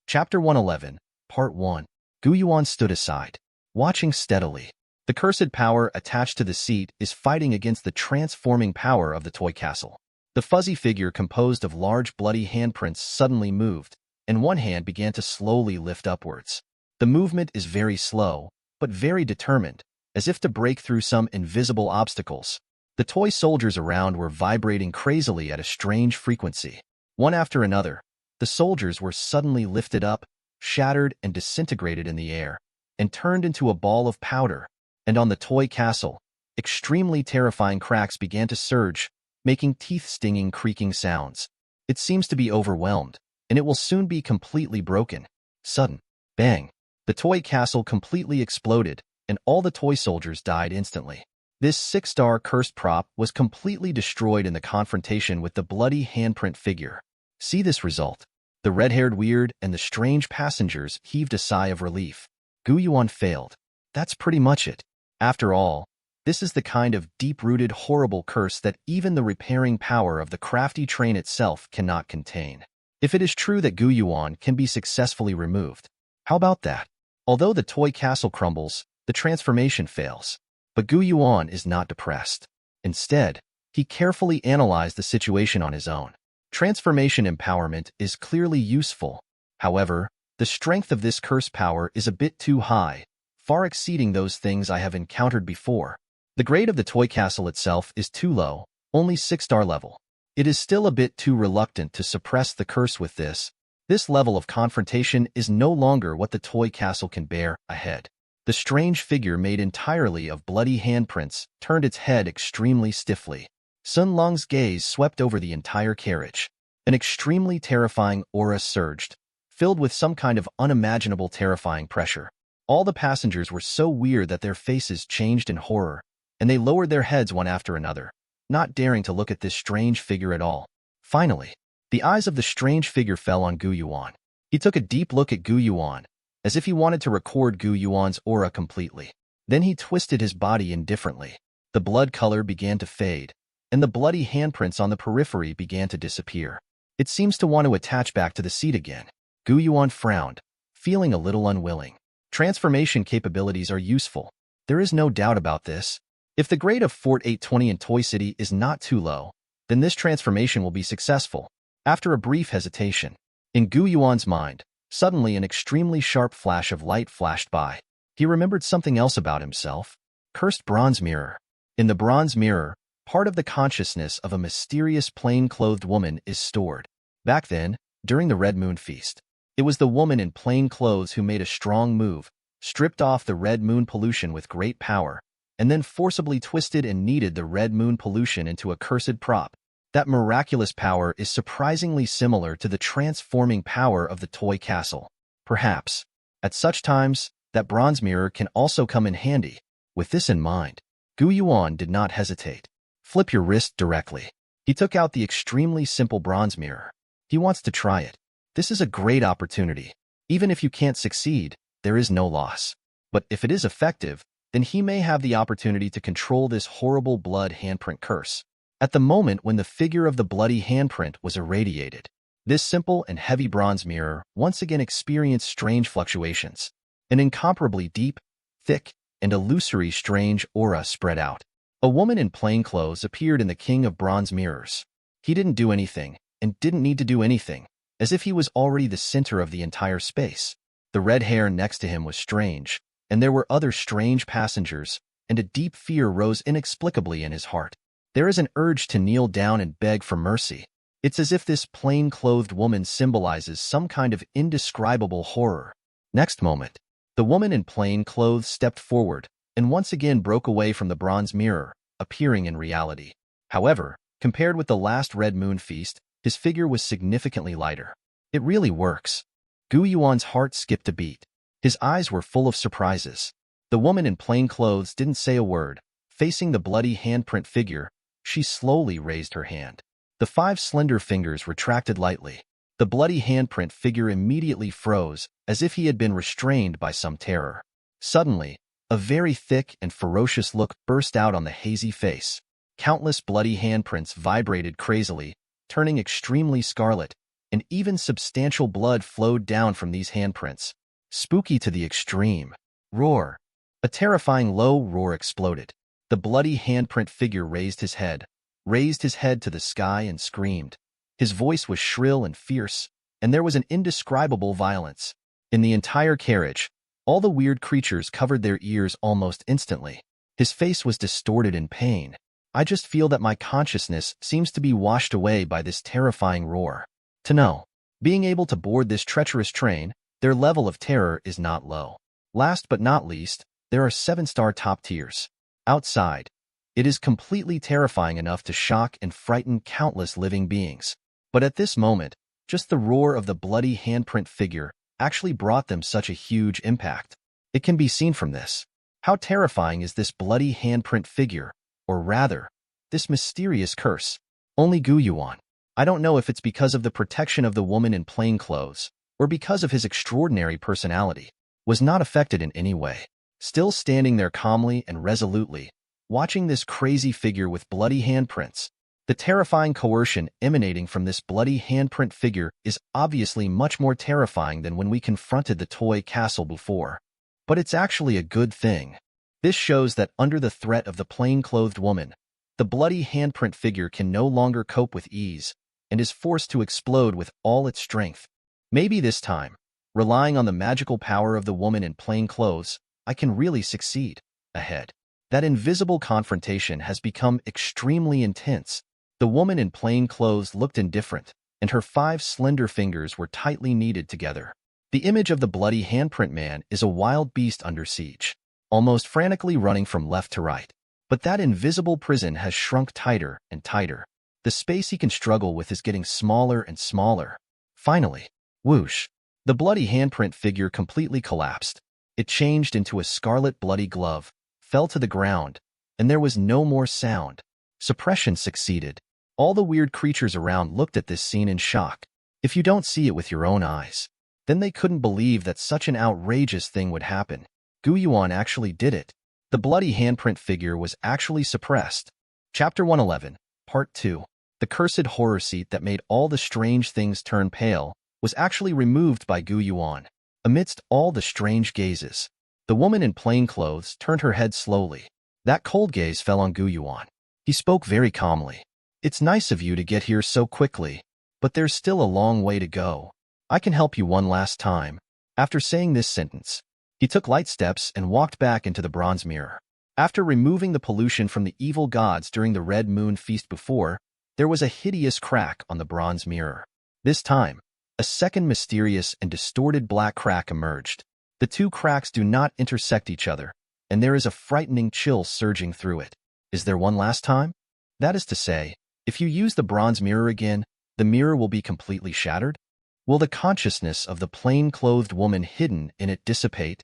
Chapter 111, Part 1. Gu Yuan stood aside, watching steadily. The cursed power attached to the seat is fighting against the transforming power of the toy castle. The fuzzy figure composed of large bloody handprints suddenly moved, and one hand began to slowly lift upwards. The movement is very slow, but very determined, as if to break through some invisible obstacles. The toy soldiers around were vibrating crazily at a strange frequency. One after another, the soldiers were suddenly lifted up, shattered and disintegrated in the air, and turned into a ball of powder. And on the toy castle, extremely terrifying cracks began to surge, making teeth-stinging creaking sounds. It seems to be overwhelmed, and it will soon be completely broken. Sudden bang. The toy castle completely exploded, and all the toy soldiers died instantly. This 6-star cursed prop was completely destroyed in the confrontation with the bloody handprint figure. See this result. The red-haired weird and the strange passengers heaved a sigh of relief. Gu Yuan failed. That's pretty much it. After all, this is the kind of deep-rooted horrible curse that even the repairing power of the crafty train itself cannot contain. If it is true that Gu Yuan can be successfully removed, how about that? Although the toy castle crumbles, the transformation fails. But Gu Yuan is not depressed. Instead, he carefully analyzed the situation on his own. Transformation empowerment is clearly useful. However, the strength of this curse power is a bit too high, far exceeding those things I have encountered before. The grade of the toy castle itself is too low, only 6-star level. It is still a bit too reluctant to suppress the curse with this. This level of confrontation is no longer what the toy castle can bear. Ahead, the strange figure made entirely of bloody handprints turned its head extremely stiffly. Sun Long's gaze swept over the entire carriage. An extremely terrifying aura surged, filled with some kind of unimaginable terrifying pressure. All the passengers were so weird that their faces changed in horror, and they lowered their heads one after another, not daring to look at this strange figure at all. Finally, the eyes of the strange figure fell on Gu Yuan. He took a deep look at Gu Yuan, as if he wanted to record Gu Yuan's aura completely. Then he twisted his body indifferently. The blood color began to fade, and the bloody handprints on the periphery began to disappear. It seems to want to attach back to the seat again. Gu Yuan frowned, feeling a little unwilling. Transformation capabilities are useful. There is no doubt about this. If the grade of Fort 820 in Toy City is not too low, then this transformation will be successful. After a brief hesitation, in Gu Yuan's mind, suddenly an extremely sharp flash of light flashed by. He remembered something else about himself. Cursed bronze mirror. In the bronze mirror, part of the consciousness of a mysterious plain-clothed woman is stored. Back then, during the Red Moon Feast, it was the woman in plain clothes who made a strong move, stripped off the Red Moon pollution with great power, and then forcibly twisted and kneaded the Red Moon pollution into a cursed prop. That miraculous power is surprisingly similar to the transforming power of the toy castle. Perhaps, at such times, that bronze mirror can also come in handy. With this in mind, Gu Yuan did not hesitate. Flip your wrist directly. He took out the extremely simple bronze mirror. He wants to try it. This is a great opportunity. Even if you can't succeed, there is no loss. But if it is effective, then he may have the opportunity to control this horrible blood handprint curse. At the moment when the figure of the bloody handprint was irradiated, this simple and heavy bronze mirror once again experienced strange fluctuations. An incomparably deep, thick, and illusory strange aura spread out. A woman in plain clothes appeared in the king of bronze mirrors. He didn't do anything, and didn't need to do anything. as if he was already the center of the entire space. The red hair next to him was strange, and there were other strange passengers, and a deep fear rose inexplicably in his heart. There is an urge to kneel down and beg for mercy. It's as if this plain-clothed woman symbolizes some kind of indescribable horror. Next moment, the woman in plain clothes stepped forward and once again broke away from the bronze mirror, appearing in reality. However, compared with the last red moon feast, his figure was significantly lighter. It really works. Gu Yuan's heart skipped a beat. His eyes were full of surprises. The woman in plain clothes didn't say a word. Facing the bloody handprint figure, she slowly raised her hand. The 5 slender fingers retracted lightly. The bloody handprint figure immediately froze, as if he had been restrained by some terror. Suddenly, a very thick and ferocious look burst out on the hazy face. Countless bloody handprints vibrated crazily, turning extremely scarlet, and even substantial blood flowed down from these handprints. Spooky to the extreme. Roar. A terrifying low roar exploded. The bloody handprint figure raised his head to the sky and screamed. His voice was shrill and fierce, and there was an indescribable violence. In the entire carriage, all the weird creatures covered their ears almost instantly. His face was distorted in pain. I just feel that my consciousness seems to be washed away by this terrifying roar. To know, being able to board this treacherous train, their level of terror is not low. Last but not least, there are 7-star top tiers. Outside, it is completely terrifying enough to shock and frighten countless living beings. But at this moment, just the roar of the bloody handprint figure actually brought them such a huge impact. It can be seen from this. How terrifying is this bloody handprint figure, or rather, this mysterious curse? Only Gu Yuan. I don't know if it's because of the protection of the woman in plain clothes, or because of his extraordinary personality, was not affected in any way. Still standing there calmly and resolutely, watching this crazy figure with bloody handprints. The terrifying coercion emanating from this bloody handprint figure is obviously much more terrifying than when we confronted the toy castle before. But it's actually a good thing. This shows that under the threat of the plain-clothed woman, the bloody handprint figure can no longer cope with ease and is forced to explode with all its strength. Maybe this time, relying on the magical power of the woman in plain clothes, I can really succeed. Ahead, that invisible confrontation has become extremely intense. The woman in plain clothes looked indifferent, and her 5 slender fingers were tightly kneaded together. The image of the bloody handprint man is a wild beast under siege, almost frantically running from left to right. But that invisible prison has shrunk tighter and tighter. The space he can struggle with is getting smaller and smaller. Finally, whoosh, the bloody handprint figure completely collapsed. It changed into a scarlet bloody glove, fell to the ground, and there was no more sound. Suppression succeeded. All the weird creatures around looked at this scene in shock. If you don't see it with your own eyes, then they couldn't believe that such an outrageous thing would happen. Gu Yuan actually did it. The bloody handprint figure was actually suppressed. Chapter 111, Part 2. The cursed horror seat that made all the strange things turn pale was actually removed by Gu Yuan. Amidst all the strange gazes, the woman in plain clothes turned her head slowly. That cold gaze fell on Gu Yuan. He spoke very calmly. It's nice of you to get here so quickly, but there's still a long way to go. I can help you one last time. After saying this sentence, he took light steps and walked back into the bronze mirror. After removing the pollution from the evil gods during the red moon feast before, there was a hideous crack on the bronze mirror. This time, a second mysterious and distorted black crack emerged. The 2 cracks do not intersect each other, and there is a frightening chill surging through it. Is there one last time? That is to say, if you use the bronze mirror again, the mirror will be completely shattered? Will the consciousness of the plain-clothed woman hidden in it dissipate?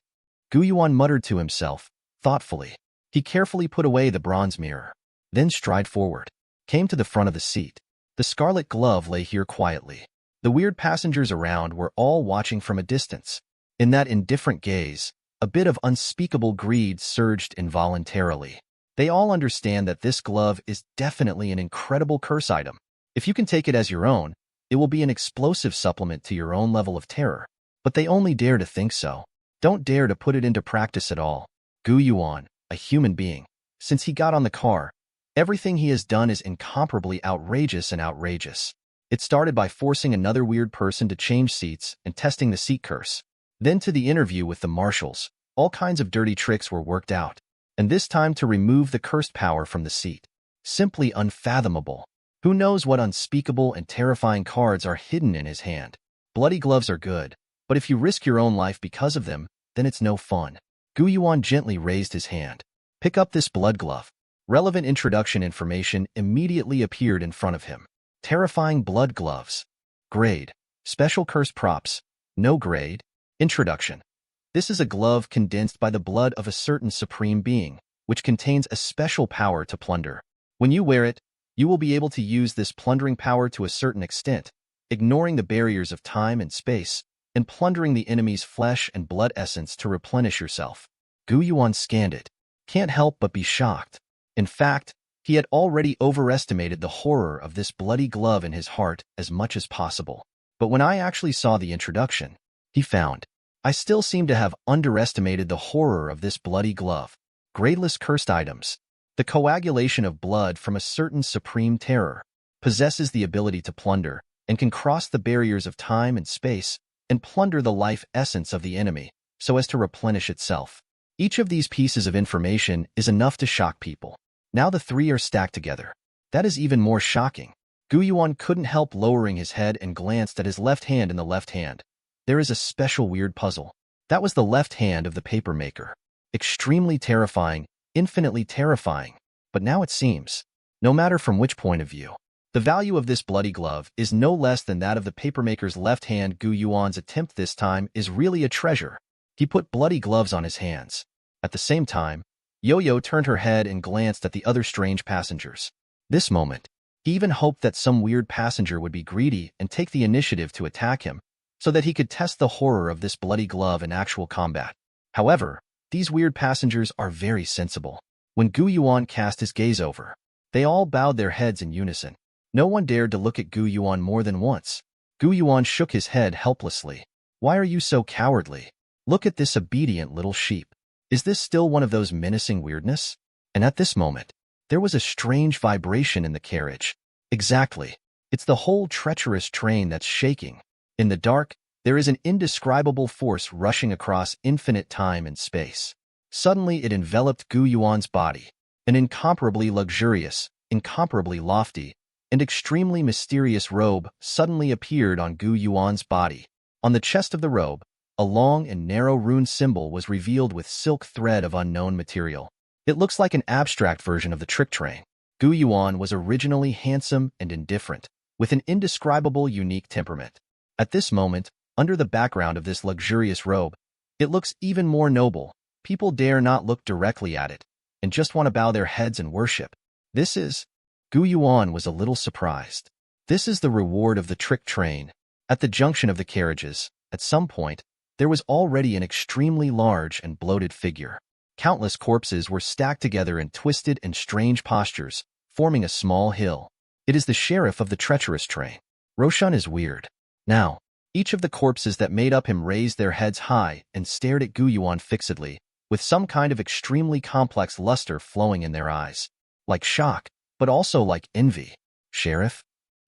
Gu Yuan muttered to himself, thoughtfully. He carefully put away the bronze mirror, then stride forward, came to the front of the seat. The scarlet glove lay here quietly. The weird passengers around were all watching from a distance. In that indifferent gaze, a bit of unspeakable greed surged involuntarily. They all understand that this glove is definitely an incredible curse item. If you can take it as your own, it will be an explosive supplement to your own level of terror. But they only dare to think so. Don't dare to put it into practice at all. Gu Yuan, a human being, since he got on the car, everything he has done is incomparably outrageous and outrageous. It started by forcing another weird person to change seats and testing the seat curse. Then to the interview with the marshals. All kinds of dirty tricks were worked out. And this time to remove the cursed power from the seat. Simply unfathomable. Who knows what unspeakable and terrifying cards are hidden in his hand? Bloody gloves are good, but if you risk your own life because of them, then it's no fun. Yuan gently raised his hand. Pick up this blood glove. Relevant introduction information immediately appeared in front of him. Terrifying blood gloves. Grade. Special curse props. No grade. Introduction. This is a glove condensed by the blood of a certain supreme being, which contains a special power to plunder. When you wear it, you will be able to use this plundering power to a certain extent, ignoring the barriers of time and space, and plundering the enemy's flesh and blood essence to replenish yourself. Yuan scanned it. Can't help but be shocked. In fact, he had already overestimated the horror of this bloody glove in his heart as much as possible. But when I actually saw the introduction, he found, I still seem to have underestimated the horror of this bloody glove. Gradeless cursed items. The coagulation of blood from a certain supreme terror possesses the ability to plunder and can cross the barriers of time and space and plunder the life essence of the enemy so as to replenish itself. Each of these pieces of information is enough to shock people. Now the three are stacked together. That is even more shocking. Yuan couldn't help lowering his head and glanced at his left hand in the left hand. There is a special weird puzzle. That was the left hand of the paper maker. Extremely terrifying, infinitely terrifying. But now it seems, no matter from which point of view, the value of this bloody glove is no less than that of the papermaker's left hand. Yuan's attempt this time is really a treasure. He put bloody gloves on his hands. At the same time, Yo-Yo turned her head and glanced at the other strange passengers. This moment, he even hoped that some weird passenger would be greedy and take the initiative to attack him, so that he could test the horror of this bloody glove in actual combat. However, these weird passengers are very sensible. When Yuan cast his gaze over, they all bowed their heads in unison. No one dared to look at Yuan more than once. Yuan shook his head helplessly. Why are you so cowardly? Look at this obedient little sheep. Is this still one of those menacing weirdness? And at this moment, there was a strange vibration in the carriage. Exactly. It's the whole treacherous train that's shaking. In the dark, there is an indescribable force rushing across infinite time and space. Suddenly it enveloped Yuan's body. An incomparably luxurious, incomparably lofty, and extremely mysterious robe suddenly appeared on Yuan's body. On the chest of the robe, a long and narrow rune symbol was revealed with silk thread of unknown material. It looks like an abstract version of the trick train. Yuan was originally handsome and indifferent, with an indescribable unique temperament. At this moment, under the background of this luxurious robe, it looks even more noble. People dare not look directly at it, and just want to bow their heads and worship. This is... Yuan was a little surprised. This is the reward of the trick train. At the junction of the carriages, at some point, there was already an extremely large and bloated figure. Countless corpses were stacked together in twisted and strange postures, forming a small hill. It is the sheriff of the treacherous train. Roshan is weird. Now, each of the corpses that made up him raised their heads high and stared at Yuan fixedly, with some kind of extremely complex luster flowing in their eyes. Like shock, but also like envy. Sheriff?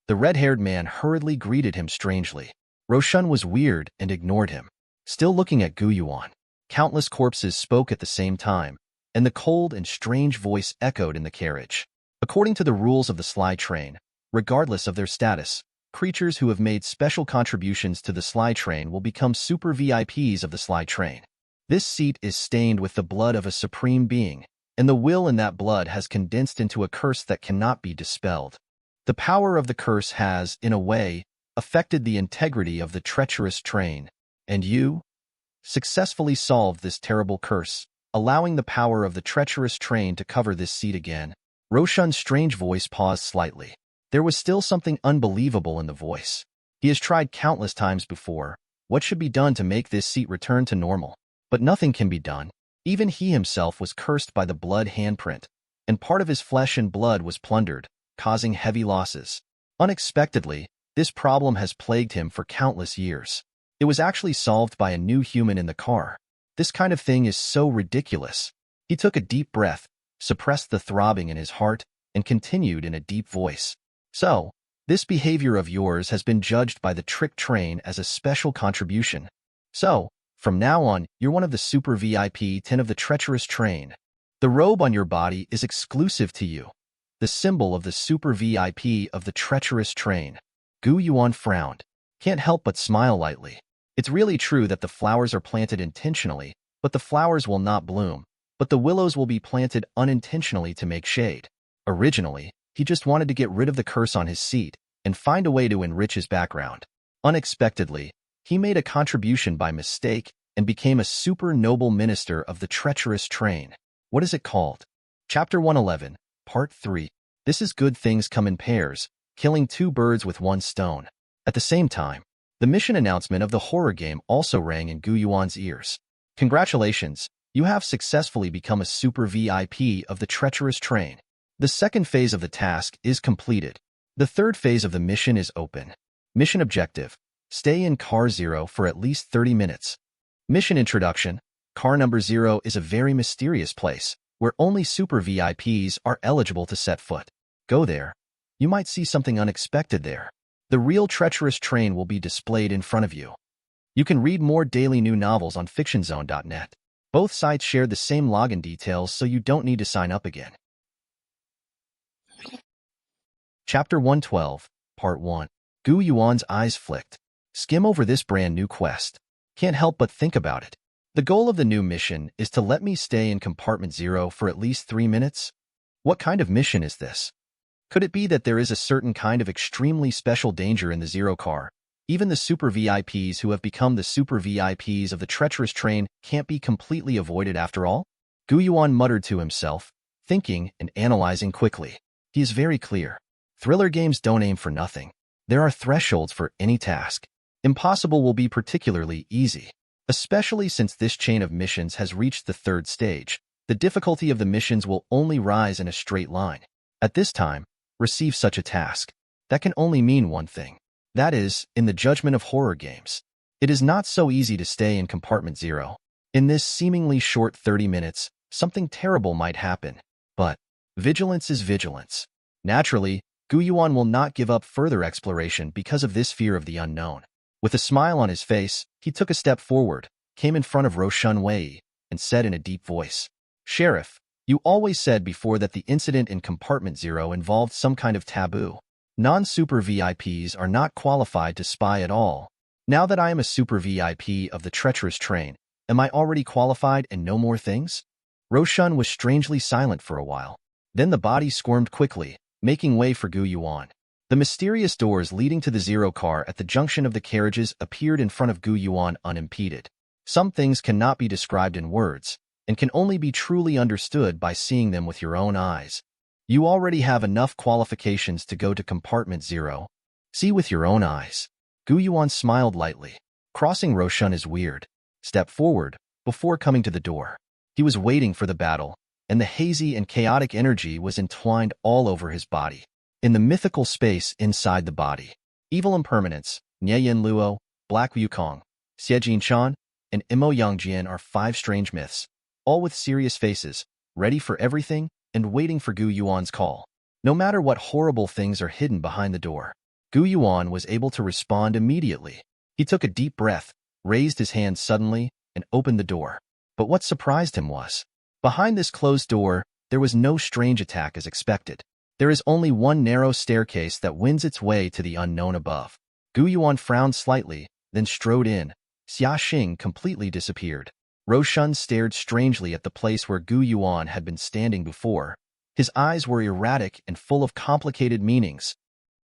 The red-haired man hurriedly greeted him strangely. Roshan was weird and ignored him. Still looking at Yuan, countless corpses spoke at the same time, and the cold and strange voice echoed in the carriage. According to the rules of the Sly Train, regardless of their status, creatures who have made special contributions to the Sly Train will become super VIPs of the Sly Train. This seat is stained with the blood of a supreme being, and the will in that blood has condensed into a curse that cannot be dispelled. The power of the curse has, in a way, affected the integrity of the treacherous train, and you successfully solved this terrible curse, allowing the power of the treacherous train to cover this seat again. Roshan's strange voice paused slightly. There was still something unbelievable in the voice. He has tried countless times before. What should be done to make this seat return to normal? But nothing can be done. Even he himself was cursed by the blood handprint, and part of his flesh and blood was plundered, causing heavy losses. Unexpectedly, this problem has plagued him for countless years. It was actually solved by a new human in the car. This kind of thing is so ridiculous. He took a deep breath, suppressed the throbbing in his heart, and continued in a deep voice. So, This behavior of yours has been judged by the trick train as a special contribution. So, from now on, you're one of the super VIP 10 of the treacherous train. The robe on your body is exclusive to you, the symbol of the super VIP of the treacherous train. Gu Yuan frowned. Can't help but smile lightly. It's really true that the flowers are planted intentionally, but the flowers will not bloom. But the willows will be planted unintentionally to make shade. Originally, he just wanted to get rid of the curse on his seat and find a way to enrich his background. Unexpectedly, he made a contribution by mistake and became a super noble minister of the treacherous train. What is it called? Chapter 111, Part 3. This is good things come in pairs, killing two birds with one stone. At the same time, the mission announcement of the horror game also rang in Gu Yuan's ears. Congratulations, you have successfully become a super VIP of the treacherous train. The second phase of the task is completed. The third phase of the mission is open. Mission objective: stay in car 0 for at least 30 minutes. Mission introduction: car number 0 is a very mysterious place where only super VIPs are eligible to set foot. Go there. You might see something unexpected there. The real treacherous train will be displayed in front of you. You can read more daily new novels on fictionzone.net. Both sites share the same login details, so you don't need to sign up again. Chapter 112, Part 1. Gu Yuan's eyes flicked. Skim over this brand new quest. Can't help but think about it. The goal of the new mission is to let me stay in compartment 0 for at least 3 minutes? What kind of mission is this? Could it be that there is a certain kind of extremely special danger in the 0 car? Even the super VIPs who have become the super VIPs of the treacherous train can't be completely avoided after all? Gu Yuan muttered to himself, thinking and analyzing quickly. He is very clear. Thriller games don't aim for nothing. There are thresholds for any task. Impossible will be particularly easy. Especially since this chain of missions has reached the third stage, the difficulty of the missions will only rise in a straight line. At this time, receive such a task. That can only mean one thing. That is, in the judgment of horror games, it is not so easy to stay in compartment 0. In this seemingly short 30 minutes, something terrible might happen. But vigilance is vigilance. Naturally, Gu Yuan will not give up further exploration because of this fear of the unknown. With a smile on his face, he took a step forward, came in front of Roshan Wei, and said in a deep voice, "Sheriff, you always said before that the incident in compartment 0 involved some kind of taboo. Non-super VIPs are not qualified to spy at all. Now that I am a super VIP of the treacherous train, am I already qualified and know more things?" Roshan was strangely silent for a while. Then the body squirmed quickly, making way for Gu Yuan. The mysterious doors leading to the 0 car at the junction of the carriages appeared in front of Gu Yuan unimpeded. Some things cannot be described in words, and can only be truly understood by seeing them with your own eyes. You already have enough qualifications to go to compartment 0. See with your own eyes. Gu Yuan smiled lightly. Crossing Roshan is weird. Step forward, before coming to the door. He was waiting for the battle, and the hazy and chaotic energy was entwined all over his body. In the mythical space inside the body, evil impermanence, Nie Yan Luo, Black Wukong, Xiejin Chan, and Imo Yangjian are 5 strange myths, all with serious faces, ready for everything and waiting for Gu Yuan's call. No matter what horrible things are hidden behind the door, Gu Yuan was able to respond immediately. He took a deep breath, raised his hand suddenly, and opened the door. But what surprised him was, behind this closed door, there was no strange attack as expected. There is only one narrow staircase that wins its way to the unknown above. Gu Yuan frowned slightly, then strode in. Xia Xing completely disappeared. Roshan stared strangely at the place where Gu Yuan had been standing before. His eyes were erratic and full of complicated meanings.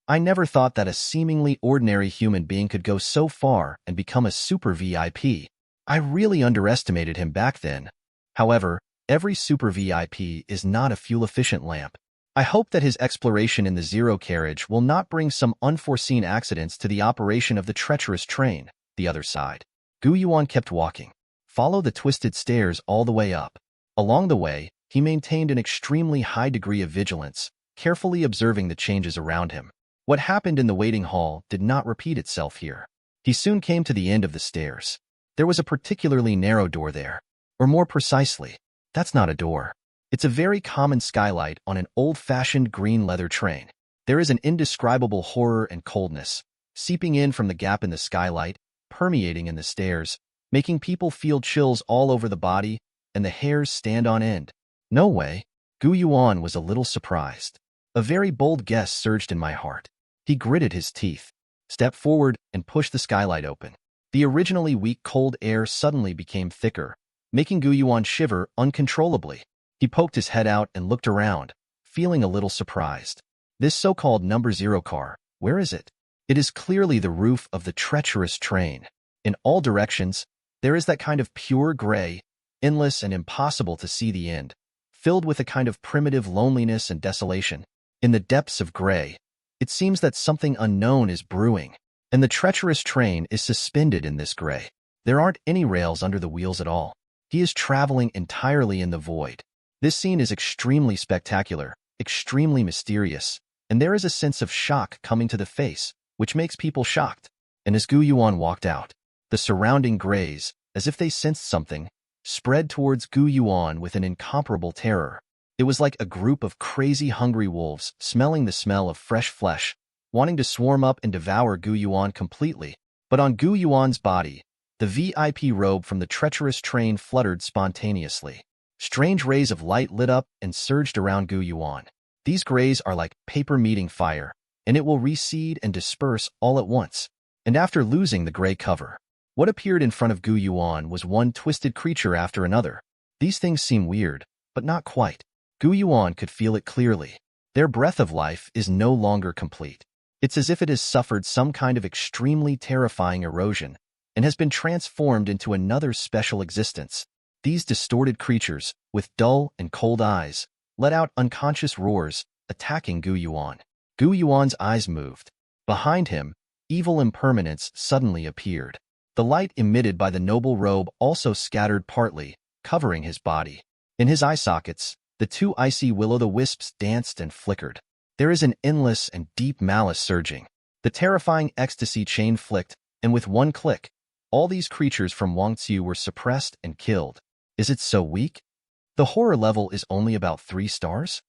I never thought that a seemingly ordinary human being could go so far and become a super VIP. I really underestimated him back then. However, every super VIP is not a fuel-efficient lamp. I hope that his exploration in the 0 carriage will not bring some unforeseen accidents to the operation of the treacherous train. The other side. Gu Yuan kept walking. Follow the twisted stairs all the way up. Along the way, he maintained an extremely high degree of vigilance, carefully observing the changes around him. What happened in the waiting hall did not repeat itself here. He soon came to the end of the stairs. There was a particularly narrow door there. Or more precisely, that's not a door. It's a very common skylight on an old-fashioned green leather train. There is an indescribable horror and coldness, seeping in from the gap in the skylight, permeating in the stairs, making people feel chills all over the body, and the hairs stand on end. No way. Yuan was a little surprised. A very bold guess surged in my heart. He gritted his teeth, stepped forward, and pushed the skylight open. The originally weak cold air suddenly became thicker, making Yuan shiver uncontrollably. He poked his head out and looked around, feeling a little surprised. This so-called number 0 car, where is it? It is clearly the roof of the treacherous train. In all directions, there is that kind of pure gray, endless and impossible to see the end, filled with a kind of primitive loneliness and desolation. In the depths of gray, it seems that something unknown is brewing, and the treacherous train is suspended in this gray. There aren't any rails under the wheels at all. He is traveling entirely in the void. This scene is extremely spectacular, extremely mysterious, and there is a sense of shock coming to the face, which makes people shocked. And as Yuan walked out, the surrounding grays, as if they sensed something, spread towards Yuan with an incomparable terror. It was like a group of crazy hungry wolves smelling the smell of fresh flesh, wanting to swarm up and devour Yuan completely. But on Yuan's body, the VIP robe from the treacherous train fluttered spontaneously. Strange rays of light lit up and surged around Yuan. These grays are like paper meeting fire, and it will recede and disperse all at once. And after losing the gray cover, what appeared in front of Yuan was one twisted creature after another. These things seem weird, but not quite. Yuan could feel it clearly. Their breath of life is no longer complete. It's as if it has suffered some kind of extremely terrifying erosion and has been transformed into another special existence. These distorted creatures, with dull and cold eyes, let out unconscious roars, attacking Yuan. Yuan's eyes moved. Behind him, evil impermanence suddenly appeared. The light emitted by the noble robe also scattered partly, covering his body. In his eye sockets, the two icy will-o'-the-wisps danced and flickered. There is an endless and deep malice surging. The terrifying ecstasy chain flicked, and with one click, all these creatures from Wangtzu were suppressed and killed. Is it so weak? The horror level is only about 3 stars?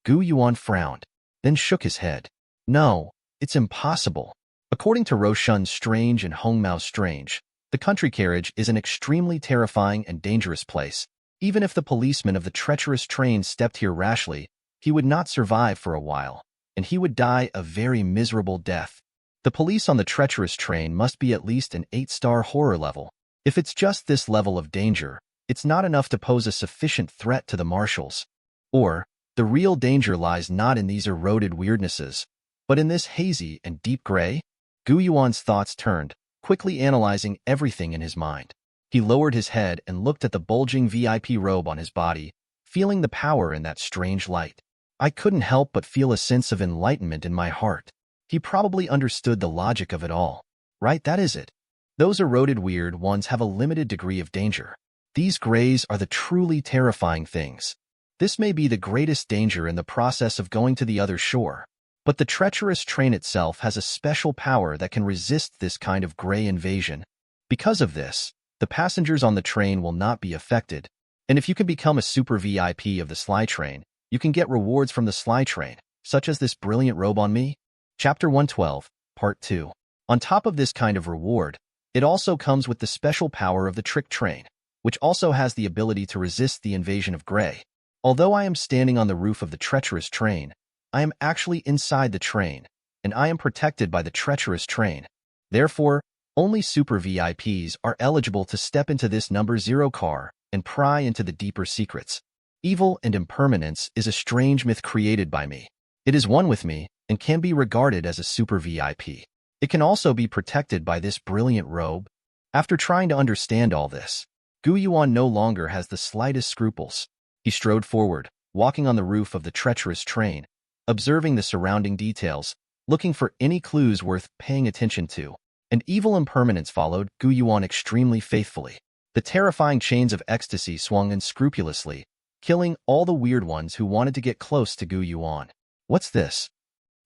Yuan frowned, then shook his head. No, it's impossible. According to Roshan's Strange and Hongmao's Strange, the country carriage is an extremely terrifying and dangerous place. Even if the policeman of the treacherous train stepped here rashly, he would not survive for a while, and he would die a very miserable death. The police on the treacherous train must be at least an 8-star horror level. If it's just this level of danger, it's not enough to pose a sufficient threat to the marshals. Or, the real danger lies not in these eroded weirdnesses, but in this hazy and deep gray? Yuan's thoughts turned, quickly analyzing everything in his mind. He lowered his head and looked at the bulging VIP robe on his body, feeling the power in that strange light. I couldn't help but feel a sense of enlightenment in my heart. He probably understood the logic of it all. Right, that is it. Those eroded weird ones have a limited degree of danger. These grays are the truly terrifying things. This may be the greatest danger in the process of going to the other shore. But the treacherous train itself has a special power that can resist this kind of gray invasion. Because of this, the passengers on the train will not be affected. And if you can become a super VIP of the Sly Train, you can get rewards from the Sly Train, such as this brilliant robe on me. Chapter 112, Part 2. On top of this kind of reward, it also comes with the special power of the Trick Train, which also has the ability to resist the invasion of gray. Although I am standing on the roof of the treacherous train, I am actually inside the train, and I am protected by the treacherous train. Therefore, only super VIPs are eligible to step into this number 0 car and pry into the deeper secrets. Evil and impermanence is a strange myth created by me. It is one with me and can be regarded as a super VIP. It can also be protected by this brilliant robe. After trying to understand all this, Yuan no longer has the slightest scruples. He strode forward, walking on the roof of the treacherous train, observing the surrounding details, looking for any clues worth paying attention to. And evil impermanence followed Yuan extremely faithfully. The terrifying chains of ecstasy swung unscrupulously, killing all the weird ones who wanted to get close to Yuan. What's this?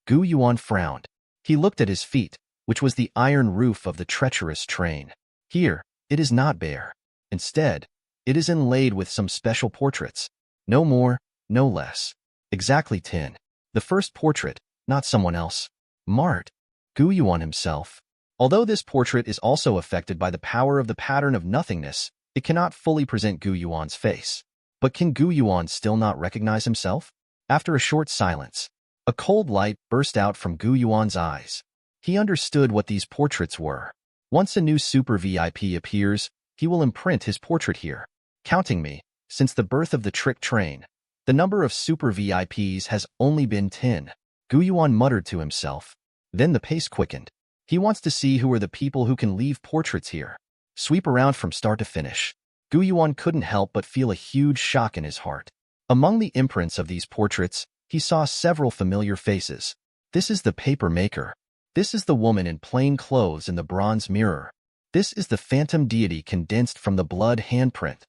Yuan frowned. He looked at his feet, which was the iron roof of the treacherous train. Here, it is not bare. Instead, it is inlaid with some special portraits. No more, no less. Exactly 10. The first portrait, not someone else. Mart, Gu Yuan himself. Although this portrait is also affected by the power of the pattern of nothingness, it cannot fully present Gu Yuan's face. But can Gu Yuan still not recognize himself? After a short silence, a cold light burst out from Gu Yuan's eyes. He understood what these portraits were. Once a new super VIP appears, he will imprint his portrait here. Counting me, since the birth of the trick train, the number of super VIPs has only been 10. Gu Yuan muttered to himself. Then the pace quickened. He wants to see who are the people who can leave portraits here. Sweep around from start to finish. Gu Yuan couldn't help but feel a huge shock in his heart. Among the imprints of these portraits, he saw several familiar faces. This is the paper maker. This is the woman in plain clothes in the bronze mirror. This is the phantom deity condensed from the blood handprint.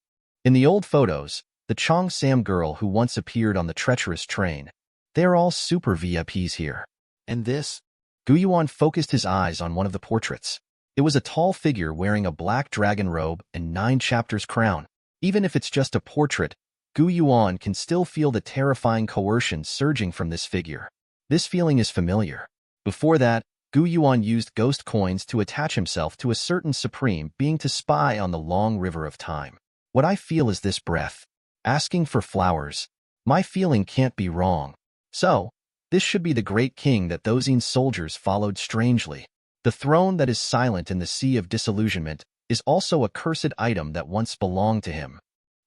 In the old photos, the Chong Sam girl who once appeared on the treacherous train. They are all super VIPs here. And this? Gu Yuan focused his eyes on one of the portraits. It was a tall figure wearing a black dragon robe and 9 chapters crown. Even if it's just a portrait, Gu Yuan can still feel the terrifying coercion surging from this figure. This feeling is familiar. Before that, Gu Yuan used ghost coins to attach himself to a certain supreme being to spy on the long river of time. What I feel is this breath. Asking for flowers. My feeling can't be wrong. So, this should be the great king that those soldiers followed strangely. The throne that is silent in the sea of disillusionment is also a cursed item that once belonged to him.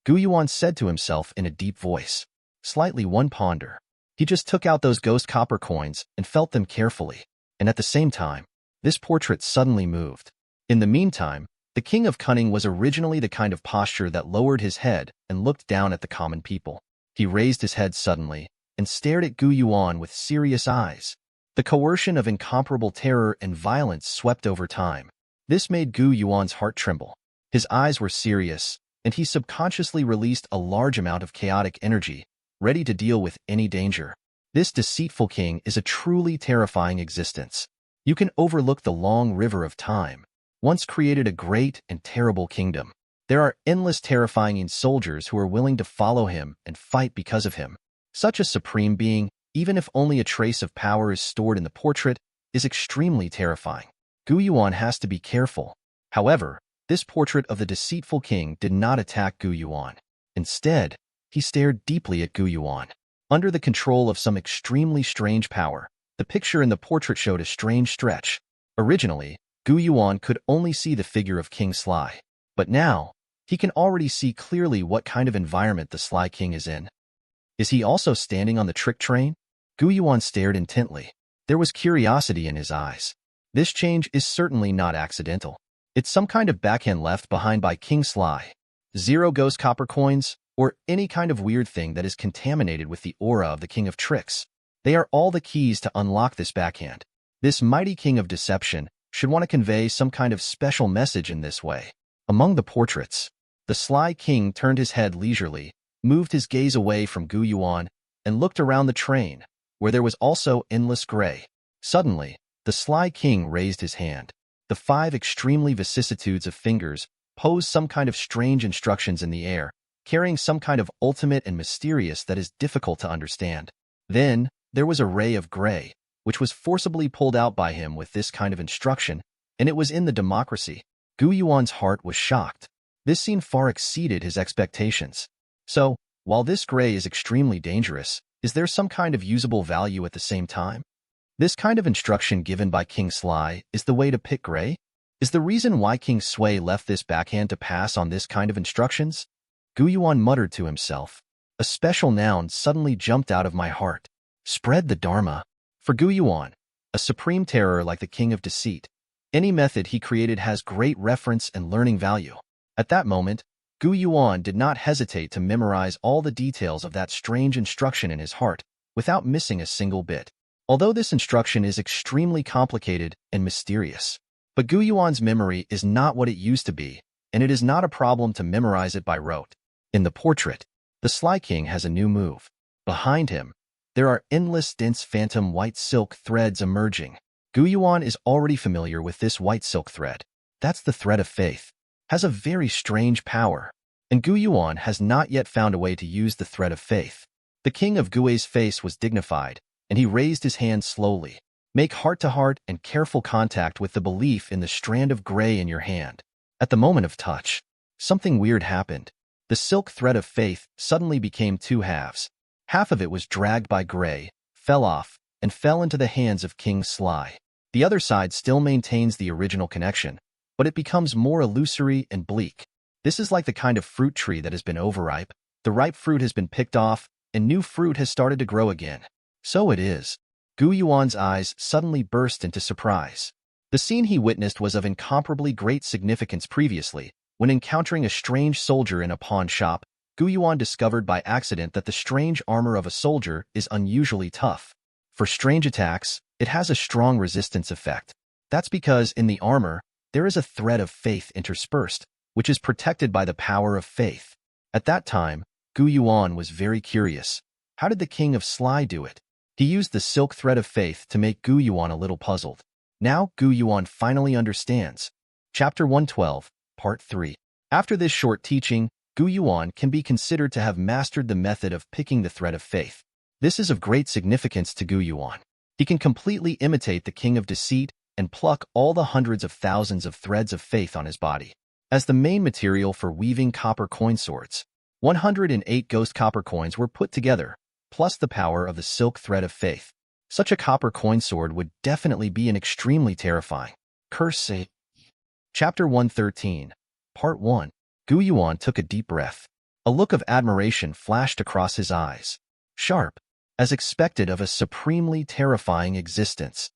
Gu Yuan said to himself in a deep voice. Slightly one ponder. He just took out those ghost copper coins and felt them carefully. And at the same time, this portrait suddenly moved. In the meantime, the King of Cunning was originally the kind of posture that lowered his head and looked down at the common people. He raised his head suddenly and stared at Gu Yuan with serious eyes. The coercion of incomparable terror and violence swept over time. This made Gu Yuan's heart tremble. His eyes were serious, and he subconsciously released a large amount of chaotic energy, ready to deal with any danger. This deceitful king is a truly terrifying existence. You can overlook the long river of time. Once created a great and terrible kingdom. There are endless terrifying soldiers who are willing to follow him and fight because of him. Such a supreme being, even if only a trace of power is stored in the portrait, is extremely terrifying. Gu Yuan has to be careful. However, this portrait of the deceitful king did not attack Gu Yuan. Instead, he stared deeply at Gu Yuan. Under the control of some extremely strange power, the picture in the portrait showed a strange stretch. Originally, Gu Yuan could only see the figure of King Sly. But now, he can already see clearly what kind of environment the Sly King is in. Is he also standing on the trick train? Gu Yuan stared intently. There was curiosity in his eyes. This change is certainly not accidental. It's some kind of backhand left behind by King Sly. 0 ghost copper coins, or any kind of weird thing that is contaminated with the aura of the King of Tricks. They are all the keys to unlock this backhand. This mighty king of deception should want to convey some kind of special message in this way. Among the portraits, the Sly King turned his head leisurely, moved his gaze away from Gu Yuan, and looked around the train, where there was also endless gray. Suddenly, the Sly King raised his hand. The 5 extremely vicissitudes of fingers posed some kind of strange instructions in the air, carrying some kind of ultimate and mysterious that is difficult to understand. Then, there was a ray of gray, which was forcibly pulled out by him with this kind of instruction, and it was in the democracy. Gu Yuan's heart was shocked. This scene far exceeded his expectations. So, while this gray is extremely dangerous, is there some kind of usable value at the same time? This kind of instruction given by King Sly is the way to pick gray? Is the reason why King Sui left this backhand to pass on this kind of instructions? Gu Yuan muttered to himself. A special noun suddenly jumped out of my heart. Spread the Dharma. For Gu Yuan, a supreme terror like the King of Deceit, any method he created has great reference and learning value. At that moment, Gu Yuan did not hesitate to memorize all the details of that strange instruction in his heart, without missing a single bit. Although this instruction is extremely complicated and mysterious. But Gu Yuan's memory is not what it used to be, and it is not a problem to memorize it by rote. In the portrait, the Sly King has a new move. Behind him, there are endless dense phantom white silk threads emerging. Gu Yuan is already familiar with this white silk thread. That's the thread of faith. Has a very strange power. And Gu Yuan has not yet found a way to use the thread of faith. The king of Gui's face was dignified, and he raised his hand slowly. Make heart-to-heart and careful contact with the belief in the strand of gray in your hand. At the moment of touch, something weird happened. The silk thread of faith suddenly became two halves. Half of it was dragged by gray, fell off, and fell into the hands of King Sly. The other side still maintains the original connection, but it becomes more illusory and bleak. This is like the kind of fruit tree that has been overripe. The ripe fruit has been picked off, and new fruit has started to grow again. So it is. Gu Yuan's eyes suddenly burst into surprise. The scene he witnessed was of incomparably great significance previously. When encountering a strange soldier in a pawn shop, Gu Yuan discovered by accident that the strange armor of a soldier is unusually tough. For strange attacks, it has a strong resistance effect. That's because in the armor, there is a thread of faith interspersed, which is protected by the power of faith. At that time, Gu Yuan was very curious. How did the king of Sly do it? He used the silk thread of faith to make Gu Yuan a little puzzled. Now Gu Yuan finally understands. Chapter 112, Part 3. After this short teaching, Gu Yuan can be considered to have mastered the method of picking the thread of faith. This is of great significance to Gu Yuan. He can completely imitate the king of deceit and pluck all the hundreds of thousands of threads of faith on his body. As the main material for weaving copper coin swords, 108 ghost copper coins were put together, plus the power of the silk thread of faith. Such a copper coin sword would definitely be an extremely terrifying. Curse. Chapter 113, Part 1. Gu Yuan took a deep breath. A look of admiration flashed across his eyes. Sharp, as expected of a supremely terrifying existence.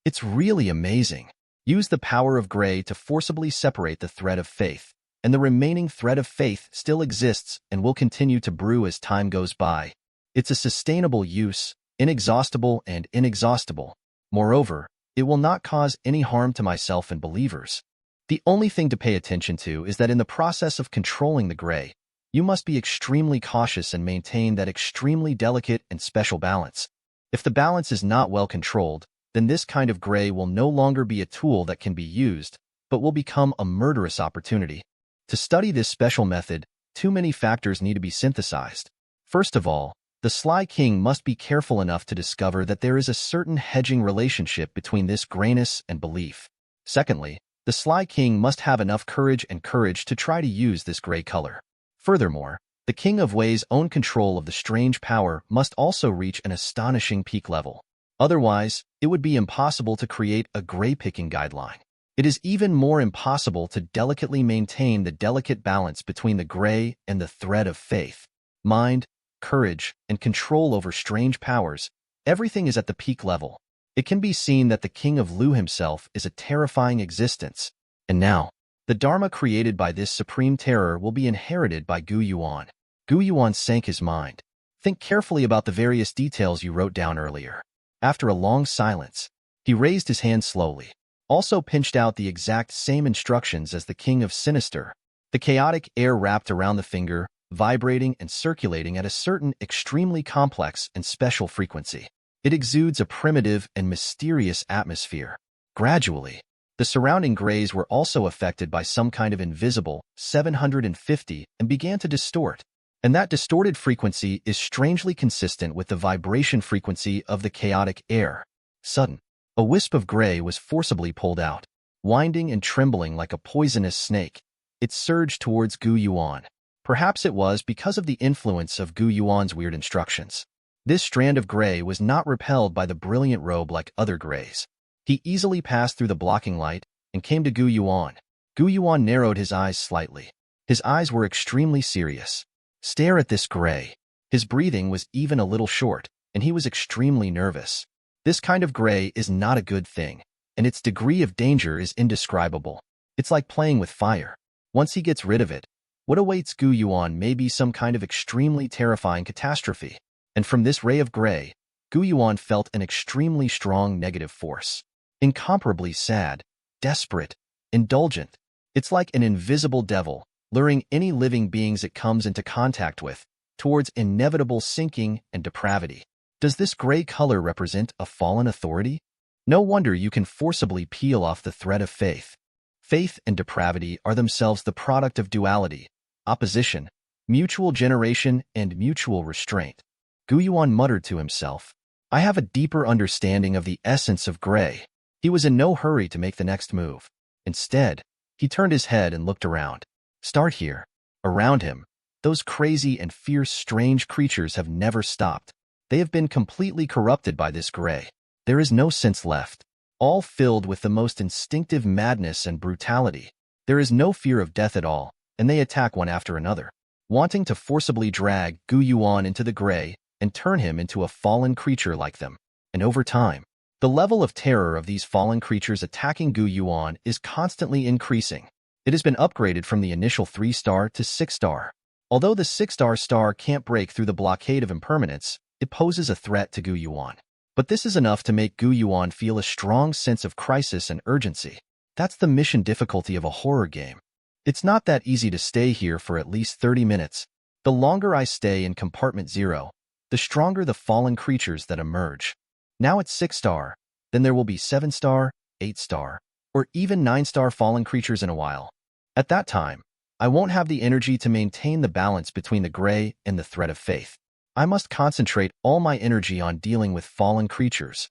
It's really amazing. Use the power of gray to forcibly separate the thread of faith, and the remaining thread of faith still exists and will continue to brew as time goes by. It's a sustainable use, inexhaustible and inexhaustible. Moreover, it will not cause any harm to myself and believers. The only thing to pay attention to is that in the process of controlling the gray, you must be extremely cautious and maintain that extremely delicate and special balance. If the balance is not well controlled, then this kind of gray will no longer be a tool that can be used, but will become a murderous opportunity. To study this special method, too many factors need to be synthesized. First of all, the Sly King must be careful enough to discover that there is a certain hedging relationship between this grayness and belief. Secondly, the Sly King must have enough courage to try to use this gray color. Furthermore, the King of Wei's own control of the strange power must also reach an astonishing peak level. Otherwise, it would be impossible to create a gray-picking guideline. It is even more impossible to delicately maintain the delicate balance between the gray and the thread of faith. Mind, courage, and control over strange powers, everything is at the peak level. It can be seen that the King of Lu himself is a terrifying existence. And now, the Dharma created by this supreme terror will be inherited by Gu Yuan. Gu Yuan sank his mind. Think carefully about the various details you wrote down earlier. After a long silence, he raised his hand slowly, also pinched out the exact same instructions as the King of Sinister. The chaotic air wrapped around the finger, vibrating and circulating at a certain extremely complex and special frequency. It exudes a primitive and mysterious atmosphere. Gradually, the surrounding grays were also affected by some kind of invisible 750 and began to distort. And that distorted frequency is strangely consistent with the vibration frequency of the chaotic air. Sudden, a wisp of gray was forcibly pulled out. Winding and trembling like a poisonous snake, it surged towards Gu Yuan. Perhaps it was because of the influence of Gu Yuan's weird instructions. This strand of gray was not repelled by the brilliant robe like other grays. He easily passed through the blocking light and came to Gu Yuan. Gu Yuan narrowed his eyes slightly. His eyes were extremely serious. Stare at this gray. His breathing was even a little short, and he was extremely nervous. This kind of gray is not a good thing, and its degree of danger is indescribable. It's like playing with fire. Once he gets rid of it, what awaits Gu Yuan may be some kind of extremely terrifying catastrophe. And from this ray of gray, Gu Yuan felt an extremely strong negative force. Incomparably sad, desperate, indulgent. It's like an invisible devil, luring any living beings it comes into contact with, towards inevitable sinking and depravity. Does this gray color represent a fallen authority? No wonder you can forcibly peel off the thread of faith. Faith and depravity are themselves the product of duality, opposition, mutual generation, and mutual restraint. Gu Yuan muttered to himself, I have a deeper understanding of the essence of gray. He was in no hurry to make the next move. Instead, he turned his head and looked around. Start here. Around him, those crazy and fierce strange creatures have never stopped. They have been completely corrupted by this gray. There is no sense left, all filled with the most instinctive madness and brutality. There is no fear of death at all, and they attack one after another, wanting to forcibly drag Gu Yuan into the gray and turn him into a fallen creature like them. And over time, the level of terror of these fallen creatures attacking Gu Yuan is constantly increasing. It has been upgraded from the initial 3-star to 6-star. Although the 6-star can't break through the blockade of impermanence, it poses a threat to Gu Yuan. But this is enough to make Gu Yuan feel a strong sense of crisis and urgency. That's the mission difficulty of a horror game. It's not that easy to stay here for at least 30 minutes. The longer I stay in compartment 0, the stronger the fallen creatures that emerge. Now it's 6-star, then there will be 7-star, 8-star, or even 9-star fallen creatures in a while. At that time, I won't have the energy to maintain the balance between the gray and the thread of faith. I must concentrate all my energy on dealing with fallen creatures.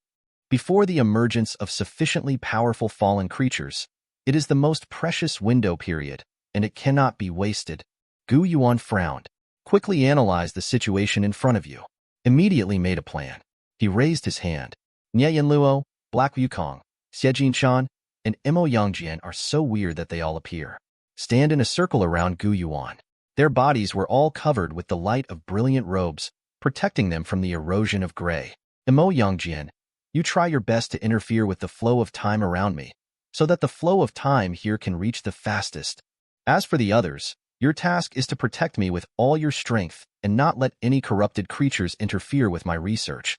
Before the emergence of sufficiently powerful fallen creatures, it is the most precious window period, and it cannot be wasted. Gu Yuan frowned. Quickly analyzed the situation in front of you. Immediately made a plan. He raised his hand. Nie Yan Luo, Black Wukong, Xie Shan, and Mo Yangjian are so weird that they all appear. Stand in a circle around Gu Yuan. Their bodies were all covered with the light of brilliant robes, protecting them from the erosion of gray. Mo Yangjian, you try your best to interfere with the flow of time around me, so that the flow of time here can reach the fastest. As for the others, your task is to protect me with all your strength and not let any corrupted creatures interfere with my research.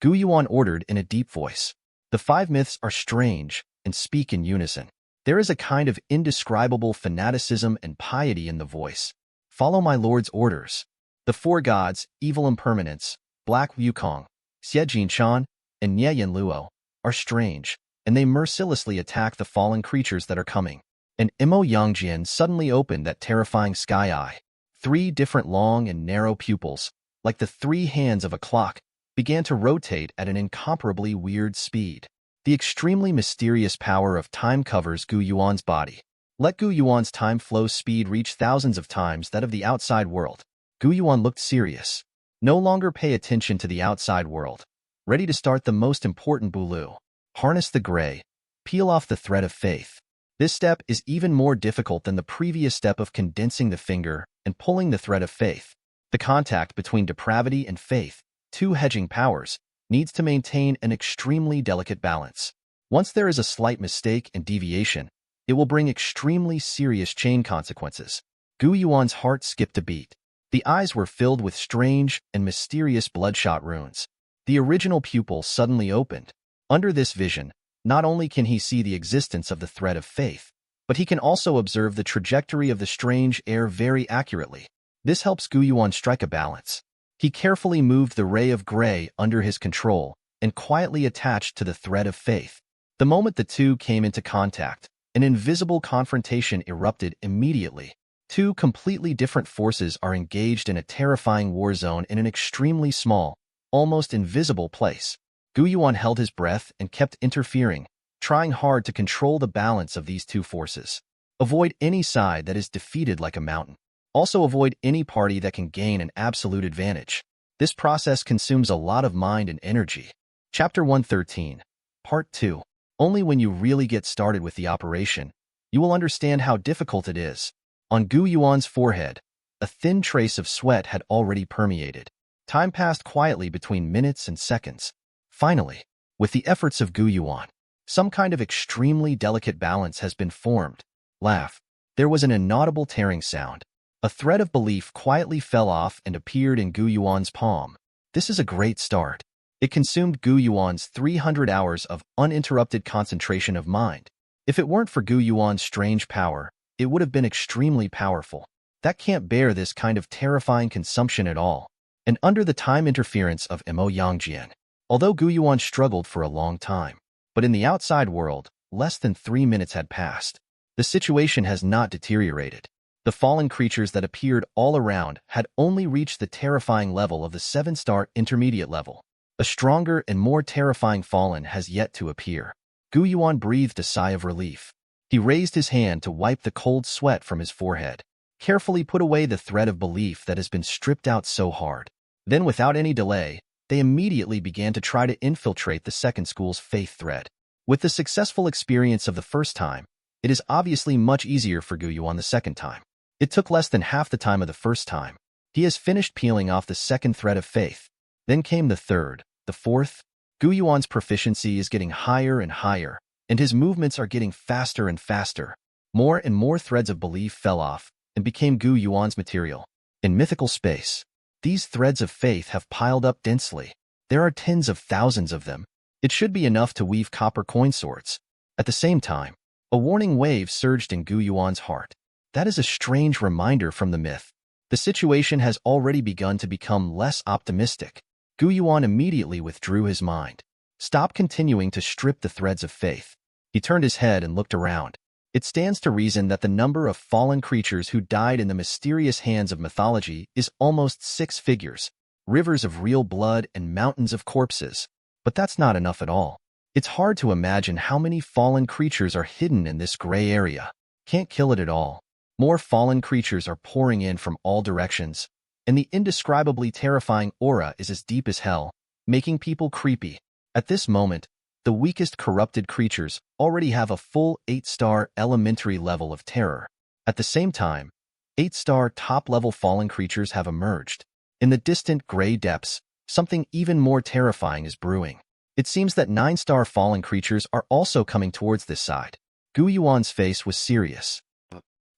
Gu Yuan ordered in a deep voice. The 5 myths are strange and speak in unison. There is a kind of indescribable fanaticism and piety in the voice. Follow my lord's orders. The 4 gods, evil impermanence, Black Wukong, Xie Shan, and Nie Yan Luo, are strange, and they mercilessly attack the fallen creatures that are coming. And Mo Yangjian suddenly opened that terrifying sky eye. 3 different long and narrow pupils, like the 3 hands of a clock, began to rotate at an incomparably weird speed. The extremely mysterious power of time covers Gu Yuan's body. Let Gu Yuan's time flow speed reach thousands of times that of the outside world. Gu Yuan looked serious. No longer pay attention to the outside world. Ready to start the most important bulu. Harness the gray. Peel off the thread of faith. This step is even more difficult than the previous step of condensing the finger and pulling the thread of faith. The contact between depravity and faith, 2 hedging powers, needs to maintain an extremely delicate balance. Once there is a slight mistake and deviation, it will bring extremely serious chain consequences. Gu Yuan's heart skipped a beat. The eyes were filled with strange and mysterious bloodshot runes. The original pupil suddenly opened. Under this vision, not only can he see the existence of the thread of faith, but he can also observe the trajectory of the strange air very accurately. This helps Gu Yuan strike a balance. He carefully moved the ray of gray under his control and quietly attached to the thread of faith. The moment the 2 came into contact, an invisible confrontation erupted immediately. 2 completely different forces are engaged in a terrifying war zone in an extremely small, almost invisible place. Gu Yuan held his breath and kept interfering, trying hard to control the balance of these 2 forces. Avoid any side that is defeated like a mountain. Also avoid any party that can gain an absolute advantage. This process consumes a lot of mind and energy. Chapter 113, Part 2. Only when you really get started with the operation, you will understand how difficult it is. On Gu Yuan's forehead, a thin trace of sweat had already permeated. Time passed quietly between minutes and seconds. Finally, with the efforts of Gu Yuan, some kind of extremely delicate balance has been formed. Laugh. There was an inaudible tearing sound. A thread of belief quietly fell off and appeared in Gu Yuan's palm. This is a great start. It consumed Gu Yuan's 300 hours of uninterrupted concentration of mind. If it weren't for Gu Yuan's strange power, it would have been extremely powerful. That can't bear this kind of terrifying consumption at all. And under the time interference of Mo Yangjian, although Gu Yuan struggled for a long time, but in the outside world, less than 3 minutes had passed. The situation has not deteriorated. The fallen creatures that appeared all around had only reached the terrifying level of the 7-star intermediate level. A stronger and more terrifying fallen has yet to appear. Gu Yuan breathed a sigh of relief. He raised his hand to wipe the cold sweat from his forehead, carefully put away the thread of belief that has been stripped out so hard. Then, without any delay, they immediately began to try to infiltrate the second school's faith thread. With the successful experience of the first time, it is obviously much easier for Gu Yuan the second time. It took less than half the time of the first time. He has finished peeling off the second thread of faith. Then came the third, the fourth. Gu Yuan's proficiency is getting higher and higher, and his movements are getting faster and faster. More and more threads of belief fell off and became Gu Yuan's material. In mythical space, these threads of faith have piled up densely. There are tens of thousands of them. It should be enough to weave copper coin swords. At the same time, a warning wave surged in Gu Yuan's heart. That is a strange reminder from the myth. The situation has already begun to become less optimistic. Gu Yuan immediately withdrew his mind. Stop continuing to strip the threads of faith. He turned his head and looked around. It stands to reason that the number of fallen creatures who died in the mysterious hands of mythology is almost 6 figures, rivers of real blood and mountains of corpses. But that's not enough at all. It's hard to imagine how many fallen creatures are hidden in this gray area. Can't kill it at all. More fallen creatures are pouring in from all directions, and the indescribably terrifying aura is as deep as hell, making people creepy. At this moment, the weakest corrupted creatures already have a full 8-star elementary level of terror. At the same time, 8-star top-level fallen creatures have emerged. In the distant gray depths, something even more terrifying is brewing. It seems that 9-star fallen creatures are also coming towards this side. Gu Yuan's face was serious.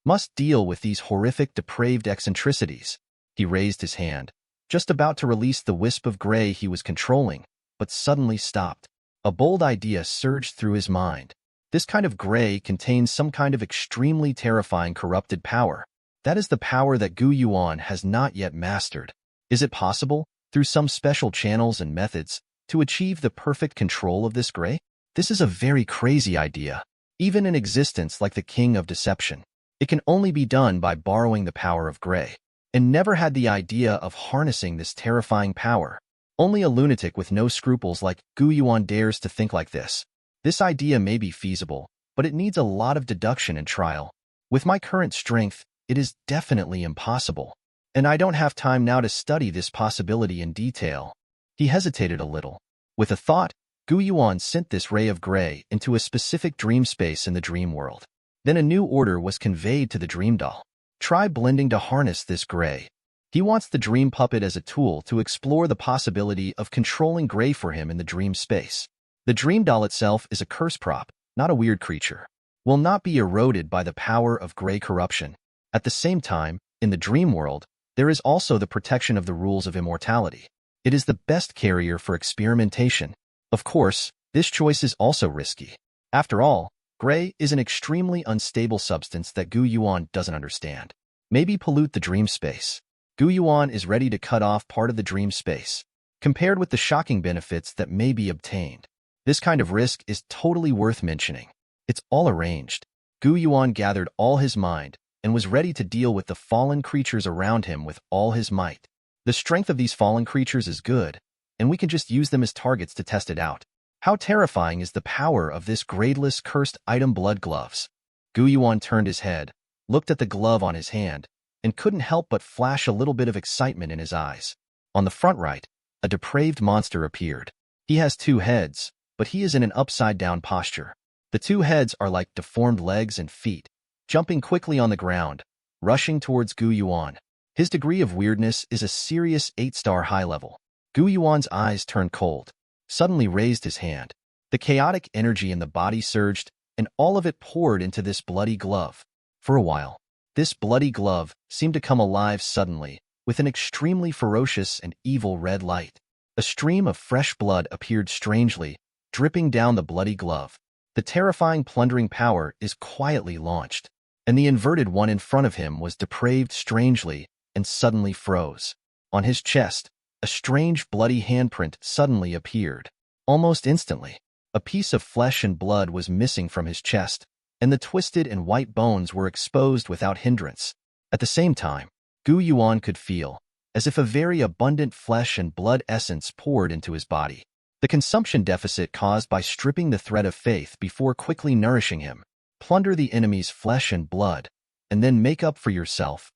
Must deal with these horrific depraved eccentricities. He raised his hand, just about to release the wisp of gray he was controlling, but suddenly stopped. A bold idea surged through his mind. This kind of gray contains some kind of extremely terrifying corrupted power. That is the power that Gu Yuan has not yet mastered. Is it possible, through some special channels and methods, to achieve the perfect control of this gray? This is a very crazy idea. Even in existence like the King of Deception, it can only be done by borrowing the power of gray. And never had the idea of harnessing this terrifying power. Only a lunatic with no scruples like Gu Yuan dares to think like this. This idea may be feasible, but it needs a lot of deduction and trial. With my current strength, it is definitely impossible. And I don't have time now to study this possibility in detail. He hesitated a little. With a thought, Gu Yuan sent this ray of gray into a specific dream space in the dream world. Then a new order was conveyed to the dream doll. Try blending to harness this gray. He wants the dream puppet as a tool to explore the possibility of controlling gray for him in the dream space. The dream doll itself is a curse prop, not a weird creature. Will not be eroded by the power of gray corruption. At the same time, in the dream world, there is also the protection of the rules of immortality. It is the best carrier for experimentation. Of course, this choice is also risky. After all, gray is an extremely unstable substance that Gu Yuan doesn't understand. Maybe pollute the dream space. Gu Yuan is ready to cut off part of the dream space, compared with the shocking benefits that may be obtained. This kind of risk is totally worth mentioning. It's all arranged. Gu Yuan gathered all his mind and was ready to deal with the fallen creatures around him with all his might. The strength of these fallen creatures is good, and we can just use them as targets to test it out. How terrifying is the power of this gradeless cursed item blood gloves? Gu Yuan turned his head, looked at the glove on his hand, and couldn't help but flash a little bit of excitement in his eyes. On the front right, a depraved monster appeared. He has 2 heads, but he is in an upside-down posture. The 2 heads are like deformed legs and feet, jumping quickly on the ground, rushing towards Gu Yuan. His degree of weirdness is a serious 8-star high level. Gu Yuan's eyes turned cold, suddenly raised his hand. The chaotic energy in the body surged, and all of it poured into this bloody glove. For a while, this bloody glove seemed to come alive suddenly, with an extremely ferocious and evil red light. A stream of fresh blood appeared strangely, dripping down the bloody glove. The terrifying plundering power is quietly launched, and the inverted one in front of him was depraved strangely and suddenly froze. On his chest, a strange bloody handprint suddenly appeared. Almost instantly, a piece of flesh and blood was missing from his chest, and the twisted and white bones were exposed without hindrance. At the same time, Gu Yuan could feel as if a very abundant flesh and blood essence poured into his body. The consumption deficit caused by stripping the thread of faith before quickly nourishing him. Plunder the enemy's flesh and blood, and then make up for yourself.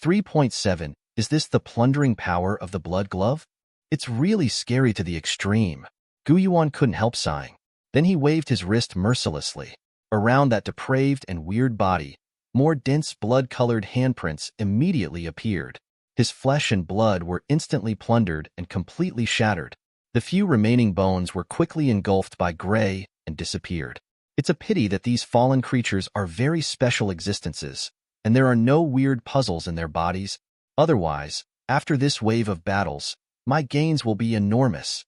3.7. Is this the plundering power of the blood glove? It's really scary to the extreme. Yuan couldn't help sighing. Then he waved his wrist mercilessly. Around that depraved and weird body, more dense blood-colored handprints immediately appeared. His flesh and blood were instantly plundered and completely shattered. The few remaining bones were quickly engulfed by gray and disappeared. It's a pity that these fallen creatures are very special existences, and there are no weird puzzles in their bodies. Otherwise, after this wave of battles, my gains will be enormous.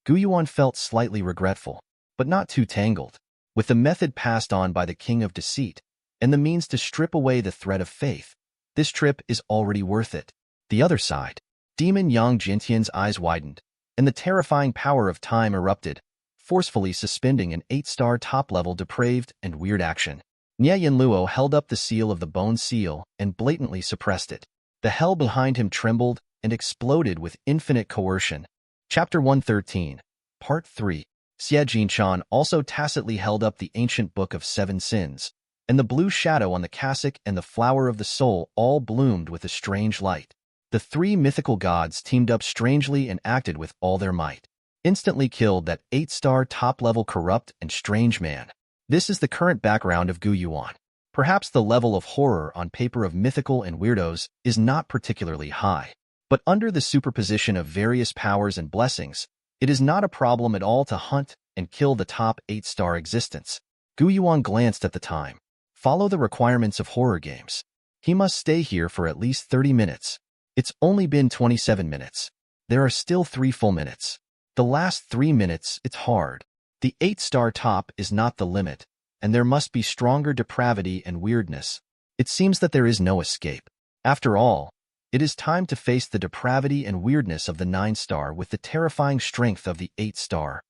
Yuan felt slightly regretful, but not too tangled. With the method passed on by the King of Deceit, and the means to strip away the thread of faith, this trip is already worth it. The other side. Demon Yang Jintian's eyes widened, and the terrifying power of time erupted, forcefully suspending an 8-star top-level depraved and weird action. Nie Yan Luo held up the seal of the bone seal and blatantly suppressed it. The hell behind him trembled and exploded with infinite coercion. Chapter 113, Part 3. Xie Jinshan also tacitly held up the ancient Book of Seven Sins, and the blue shadow on the cassock and the flower of the soul all bloomed with a strange light. The three mythical gods teamed up strangely and acted with all their might. Instantly killed that 8-star top-level corrupt and strange man. This is the current background of Yuan. Perhaps the level of horror on paper of mythical and weirdos is not particularly high, but under the superposition of various powers and blessings, it is not a problem at all to hunt and kill the top 8-star existence. Yuan glanced at the time. Follow the requirements of horror games. He must stay here for at least 30 minutes. It's only been 27 minutes. There are still 3 full minutes. The last 3 minutes, it's hard. The 8-star top is not the limit, and there must be stronger depravity and weirdness. It seems that there is no escape. After all, it is time to face the depravity and weirdness of the 9-star with the terrifying strength of the 8-star.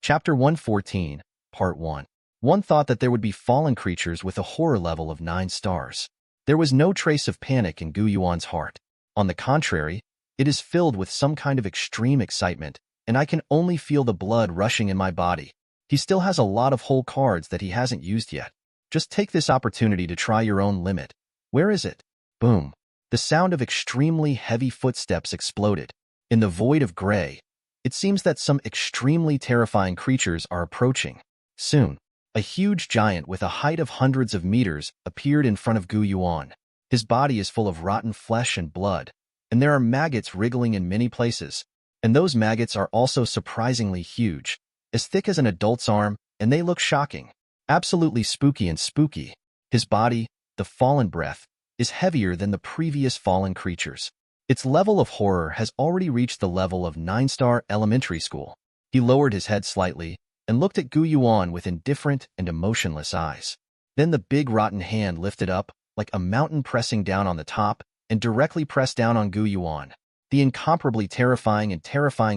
Chapter 114, Part 1. One thought that there would be fallen creatures with a horror level of 9 stars. There was no trace of panic in Yuan's heart. On the contrary, it is filled with some kind of extreme excitement, and I can only feel the blood rushing in my body. He still has a lot of whole cards that he hasn't used yet. Just take this opportunity to try your own limit. Where is it? Boom. The sound of extremely heavy footsteps exploded. In the void of gray, it seems that some extremely terrifying creatures are approaching. Soon, a huge giant with a height of hundreds of meters appeared in front of Yuan. His body is full of rotten flesh and blood, and there are maggots wriggling in many places. And those maggots are also surprisingly huge, as thick as an adult's arm, and they look shocking. Absolutely spooky and spooky. His body, the fallen breath, is heavier than the previous fallen creatures. Its level of horror has already reached the level of 9-star elementary school. He lowered his head slightly and looked at Yuan with indifferent and emotionless eyes. Then the big rotten hand lifted up, like a mountain pressing down on the top, and directly pressed down on Yuan. The incomparably terrifying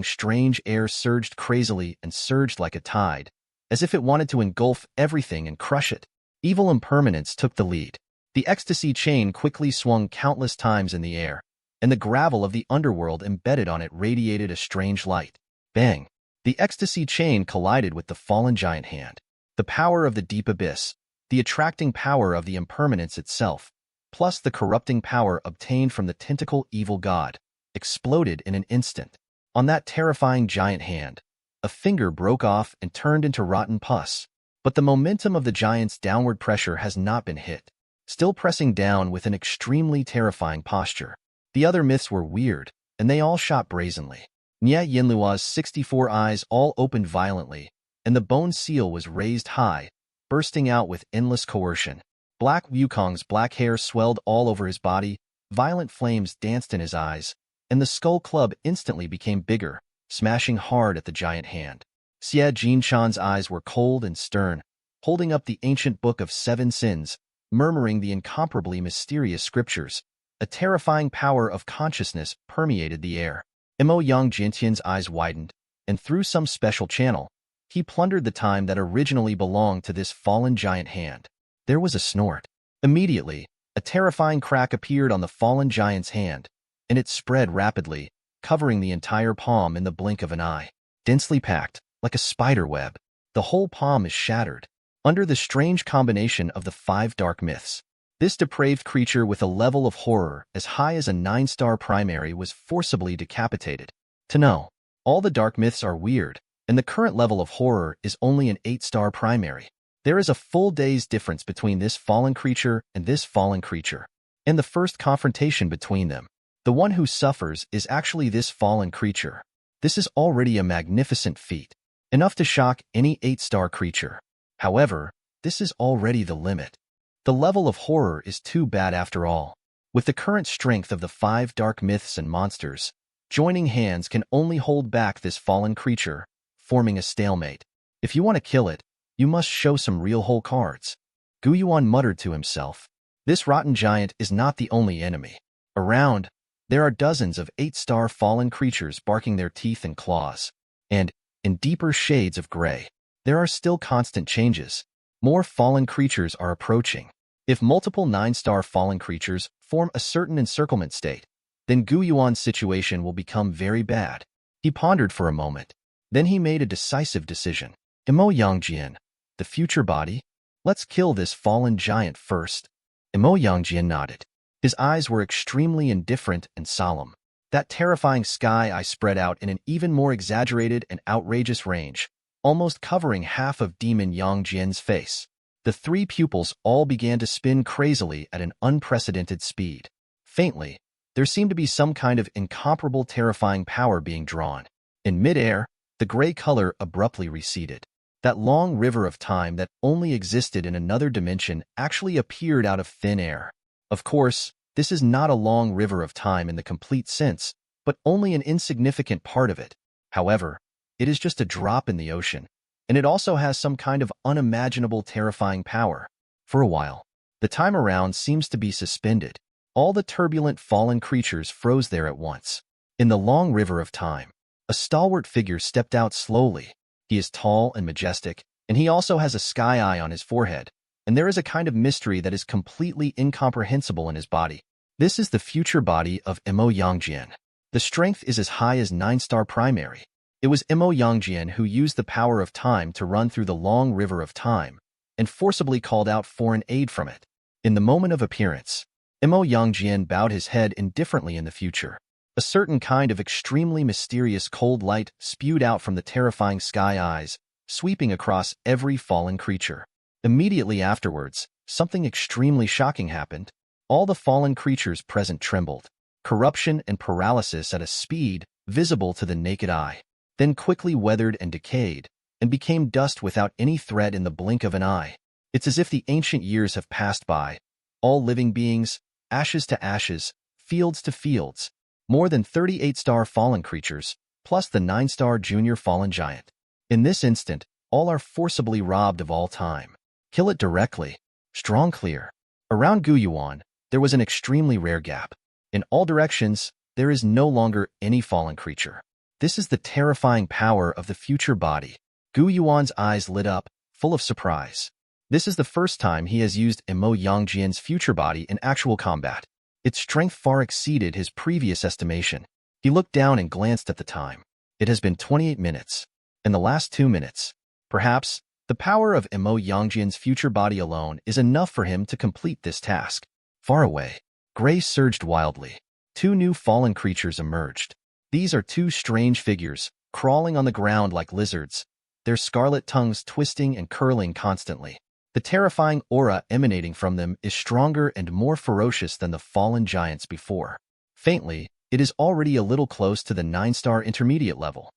strange air surged crazily and surged like a tide, as if it wanted to engulf everything and crush it. Evil impermanence took the lead. The ecstasy chain quickly swung countless times in the air, and the gravel of the underworld embedded on it radiated a strange light. Bang! The ecstasy chain collided with the fallen giant hand. The power of the deep abyss, the attracting power of the impermanence itself, plus the corrupting power obtained from the tentacle evil god, exploded in an instant. On that terrifying giant hand, a finger broke off and turned into rotten pus. But the momentum of the giant's downward pressure has not been hit, still pressing down with an extremely terrifying posture. The other myths were weird, and they all shot brazenly. Nie Yan Luo's 64 eyes all opened violently, and the bone seal was raised high, bursting out with endless coercion. Black Wukong's black hair swelled all over his body, violent flames danced in his eyes, and the skull club instantly became bigger, smashing hard at the giant hand. Xie Jinshan's eyes were cold and stern, holding up the ancient Book of Seven Sins, murmuring the incomparably mysterious scriptures. A terrifying power of consciousness permeated the air. Mo Yang Jintian's eyes widened, and through some special channel, he plundered the time that originally belonged to this fallen giant hand. There was a snort. Immediately, A terrifying crack appeared on the fallen giant's hand, and it spread rapidly, covering the entire palm in the blink of an eye. Densely packed, like a spider web, the whole palm is shattered. Under the strange combination of the 5 dark myths, this depraved creature with a level of horror as high as a 9-star primary was forcibly decapitated. To know, all the dark myths are weird, and the current level of horror is only an 8-star primary. There is a full day's difference between this fallen creature and this fallen creature. In the first confrontation between them, the one who suffers is actually this fallen creature. This is already a magnificent feat, enough to shock any 8-star creature. However, this is already the limit. The level of horror is too bad after all. With the current strength of the 5 dark myths and monsters, joining hands can only hold back this fallen creature, forming a stalemate. If you want to kill it, you must show some real whole cards. Yuan muttered to himself. This rotten giant is not the only enemy. Around, there are dozens of 8-star fallen creatures barking their teeth and claws. And, in deeper shades of gray, there are still constant changes. More fallen creatures are approaching. If multiple 9-star fallen creatures form a certain encirclement state, then Yuan's situation will become very bad. He pondered for a moment. Then he made a decisive decision. Impermanence, the future body? Let's kill this fallen giant first. Impermanence nodded. His eyes were extremely indifferent and solemn. That terrifying sky eye spread out in an even more exaggerated and outrageous range, almost covering half of Demon Yangjian's face. The 3 pupils all began to spin crazily at an unprecedented speed. Faintly, there seemed to be some kind of incomparable terrifying power being drawn. In midair, the gray color abruptly receded. That long river of time that only existed in another dimension actually appeared out of thin air. Of course, this is not a long river of time in the complete sense, but only an insignificant part of it. However, it is just a drop in the ocean, and it also has some kind of unimaginable terrifying power. For a while, the time around seems to be suspended. All the turbulent fallen creatures froze there at once. In the long river of time, a stalwart figure stepped out slowly. He is tall and majestic, and he also has a sky eye on his forehead, and there is a kind of mystery that is completely incomprehensible in his body. This is the future body of Impermanence. The strength is as high as 9-star primary. It was Impermanence who used the power of time to run through the long river of time, and forcibly called out foreign aid from it. In the moment of appearance, Impermanence bowed his head indifferently in the future. A certain kind of extremely mysterious cold light spewed out from the terrifying sky eyes, sweeping across every fallen creature. Immediately afterwards, something extremely shocking happened. All the fallen creatures present trembled. Corruption and paralysis at a speed visible to the naked eye, then quickly weathered and decayed, and became dust without any threat in the blink of an eye. It's as if the ancient years have passed by. All living beings, ashes to ashes, fields to fields. More than 38-star fallen creatures, plus the 9-star junior fallen giant. In this instant, all are forcibly robbed of all time. Kill it directly. Strong clear. Around Yuan, there was an extremely rare gap. In all directions, there is no longer any fallen creature. This is the terrifying power of the future body. Yuan's eyes lit up, full of surprise. This is the first time he has used Impermanence's future body in actual combat. Its strength far exceeded his previous estimation. He looked down and glanced at the time. It has been 28 minutes. In the last 2 minutes, perhaps, the power of Impermanence's future body alone is enough for him to complete this task. Far away, gray surged wildly. 2 new fallen creatures emerged. These are 2 strange figures, crawling on the ground like lizards, their scarlet tongues twisting and curling constantly. The terrifying aura emanating from them is stronger and more ferocious than the fallen giants before. Faintly, it is already a little close to the 9-star intermediate level.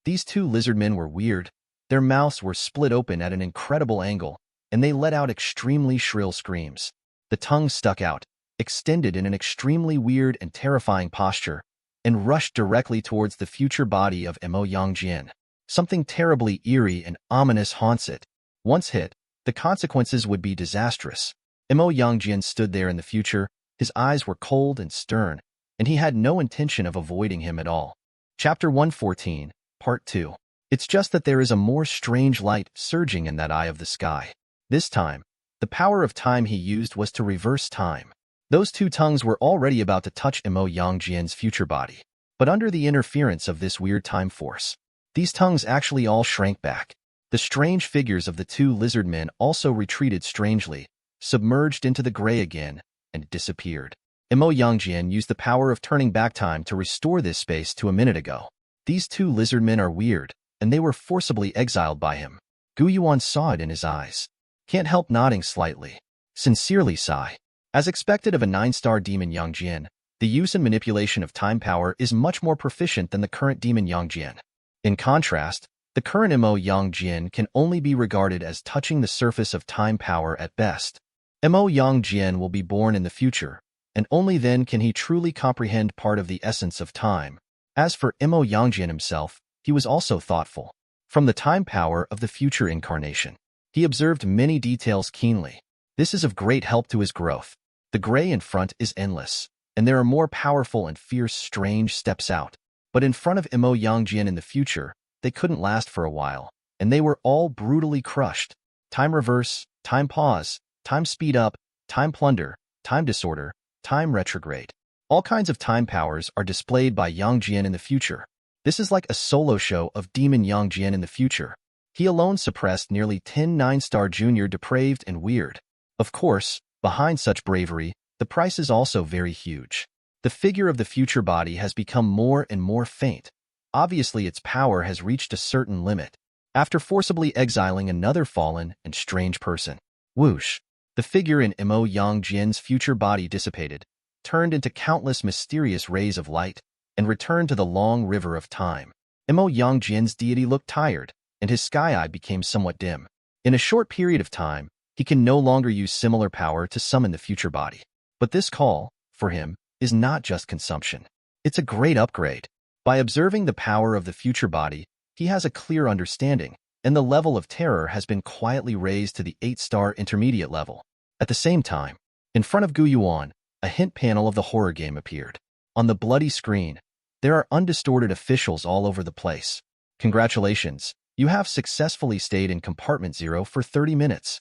These 2 lizardmen were weird. Their mouths were split open at an incredible angle, and they let out extremely shrill screams. The tongue stuck out, extended in an extremely weird and terrifying posture, and rushed directly towards the future body of Impermanence. Something terribly eerie and ominous haunts it. Once hit, the consequences would be disastrous. Impermanence stood there in the future. His eyes were cold and stern, and he had no intention of avoiding him at all. Chapter 114, Part 2. It's just that there is a more strange light surging in that eye of the sky. This time, The power of time he used was to reverse time. Those two tongues were already about to touch Nie Yan Luo's future body. But under the interference of this weird time force, these tongues actually all shrank back. The strange figures of the two lizard men also retreated strangely, submerged into the gray again, and disappeared. Nie Yan Luo used the power of turning back time to restore this space to a minute ago. These two lizard men are weird, and they were forcibly exiled by him. Yuan saw it in his eyes. Can't help nodding slightly. Sincerely sigh. As expected of a 9-star demon Yang Jian, the use and manipulation of time power is much more proficient than the current demon Yang Jian. In contrast, the current Nie Yan Luo can only be regarded as touching the surface of time power at best. Nie Yan Luo will be born in the future, and only then can he truly comprehend part of the essence of time. As for Nie Yan Luo himself, he was also thoughtful. From the time power of the future incarnation, he observed many details keenly. This is of great help to his growth. The gray in front is endless, and there are more powerful and fierce strange steps out. But in front of Nie Yan Luo in the future, they couldn't last for a while, and they were all brutally crushed. Time reverse, time pause, time speed up, time plunder, time disorder, time retrograde. All kinds of time powers are displayed by Yang Jian in the future. This is like a solo show of Demon Yang Jian in the future. He alone suppressed nearly 10 9-star junior depraved and weird. Of course, behind such bravery, the price is also very huge. The figure of the future body has become more and more faint. Obviously, its power has reached a certain limit. After forcibly exiling another fallen and strange person, whoosh, the figure in Nie Yan Luo's future body dissipated, turned into countless mysterious rays of light, and returned to the long river of time. Nie Yan Luo's deity looked tired, and his sky eye became somewhat dim. In a short period of time, he can no longer use similar power to summon the future body. But this call, for him, is not just consumption. It's a great upgrade. By observing the power of the future body, he has a clear understanding, and the level of terror has been quietly raised to the 8-star intermediate level. At the same time, in front of Yuan, a hint panel of the horror game appeared. On the bloody screen, there are undistorted officials all over the place. Congratulations, you have successfully stayed in compartment 0 for 30 minutes.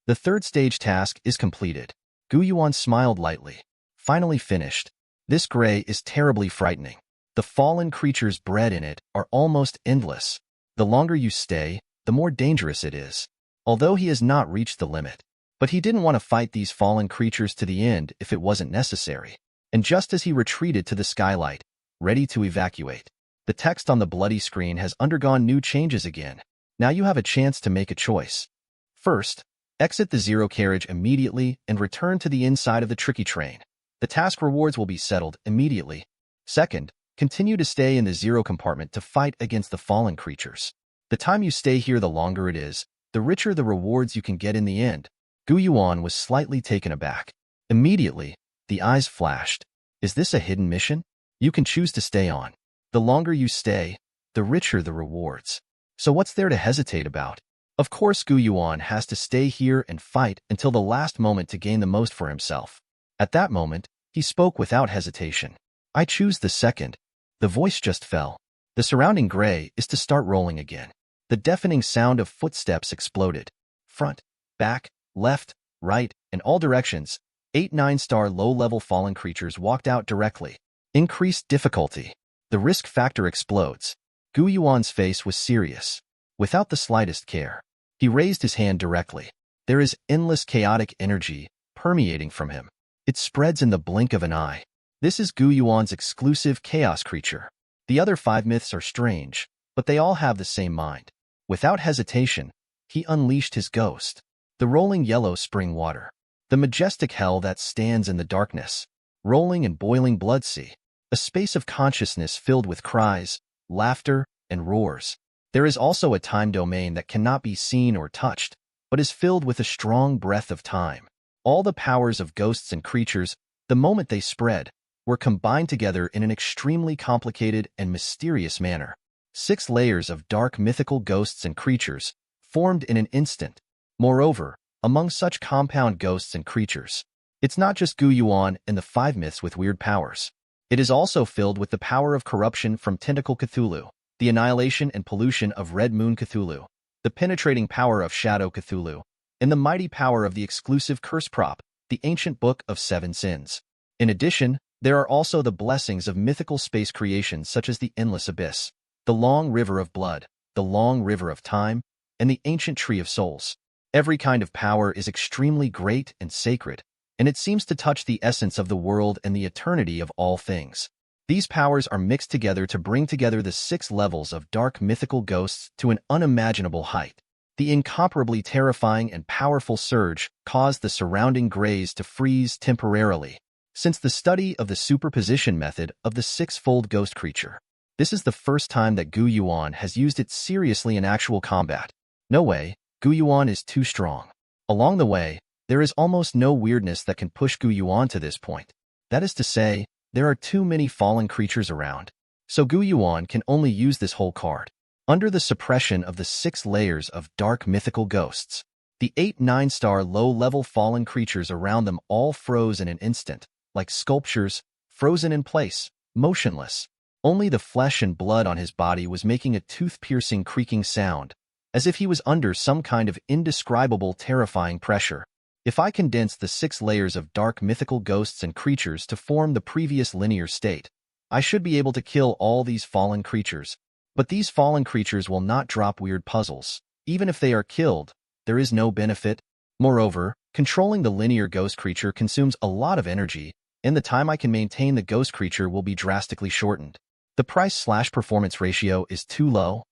The third stage task is completed. Yuan smiled lightly. Finally finished. This gray is terribly frightening. The fallen creatures bred in it are almost endless. The longer you stay, the more dangerous it is. Although he has not reached the limit, but he didn't want to fight these fallen creatures to the end if it wasn't necessary. And just as he retreated to the skylight, ready to evacuate, the text on the bloody screen has undergone new changes again. Now you have a chance to make a choice. First, exit the 0 carriage immediately and return to the inside of the tricky train. The task rewards will be settled immediately. Second, continue to stay in the 0 compartment to fight against the fallen creatures. The time you stay here, the longer it is, the richer the rewards you can get in the end. Yuan was slightly taken aback. Immediately, the eyes flashed. Is this a hidden mission? You can choose to stay on. The longer you stay, the richer the rewards. So what's there to hesitate about? Of course, Yuan has to stay here and fight until the last moment to gain the most for himself. At that moment, he spoke without hesitation. I choose the second. The voice just fell. The surrounding gray is to start rolling again. The deafening sound of footsteps exploded. Front, back, left, right, in all directions, 8 9-star low-level fallen creatures walked out directly. Increased difficulty. The risk factor explodes. Yuan's face was serious. Without the slightest care, he raised his hand directly. There is endless chaotic energy permeating from him. It spreads in the blink of an eye. This is Yuan's exclusive chaos creature. The other 5 myths are strange, but they all have the same mind. Without hesitation, he unleashed his ghost. The rolling yellow spring water. The majestic hell that stands in the darkness. Rolling and boiling blood sea. A space of consciousness filled with cries, laughter, and roars. There is also a time domain that cannot be seen or touched, but is filled with a strong breath of time. All the powers of ghosts and creatures, the moment they spread, were combined together in an extremely complicated and mysterious manner. 6 layers of dark mythical ghosts and creatures formed in an instant. Moreover, among such compound ghosts and creatures, it's not just Yuan and the 5 myths with weird powers. It is also filled with the power of corruption from Tentacle Cthulhu, the annihilation and pollution of Red Moon Cthulhu, the penetrating power of Shadow Cthulhu, and the mighty power of the exclusive curse prop, the ancient Book of Seven Sins. In addition, there are also the blessings of mythical space creations such as the Endless Abyss, the Long River of Blood, the Long River of Time, and the Ancient Tree of Souls. Every kind of power is extremely great and sacred, and it seems to touch the essence of the world and the eternity of all things. These powers are mixed together to bring together the 6 levels of dark mythical ghosts to an unimaginable height. The incomparably terrifying and powerful surge caused the surrounding grays to freeze temporarily. Since the study of the superposition method of the 6-fold ghost creature, this is the first time that Gu Yuan has used it seriously in actual combat. No way, Gu Yuan is too strong. Along the way, there is almost no weirdness that can push Gu Yuan to this point. That is to say, there are too many fallen creatures around, so Gu Yuan can only use this whole card. Under the suppression of the 6 layers of dark mythical ghosts, the 8 9-star low-level fallen creatures around them all froze in an instant, like sculptures, frozen in place, motionless. Only the flesh and blood on his body was making a tooth-piercing creaking sound, as if he was under some kind of indescribable terrifying pressure. If I condense the 6 layers of dark mythical ghosts and creatures to form the previous linear state, I should be able to kill all these fallen creatures. But these fallen creatures will not drop weird puzzles. Even if they are killed, there is no benefit. Moreover, controlling the linear ghost creature consumes a lot of energy, and the time I can maintain the ghost creature will be drastically shortened. The price/performance ratio is too low.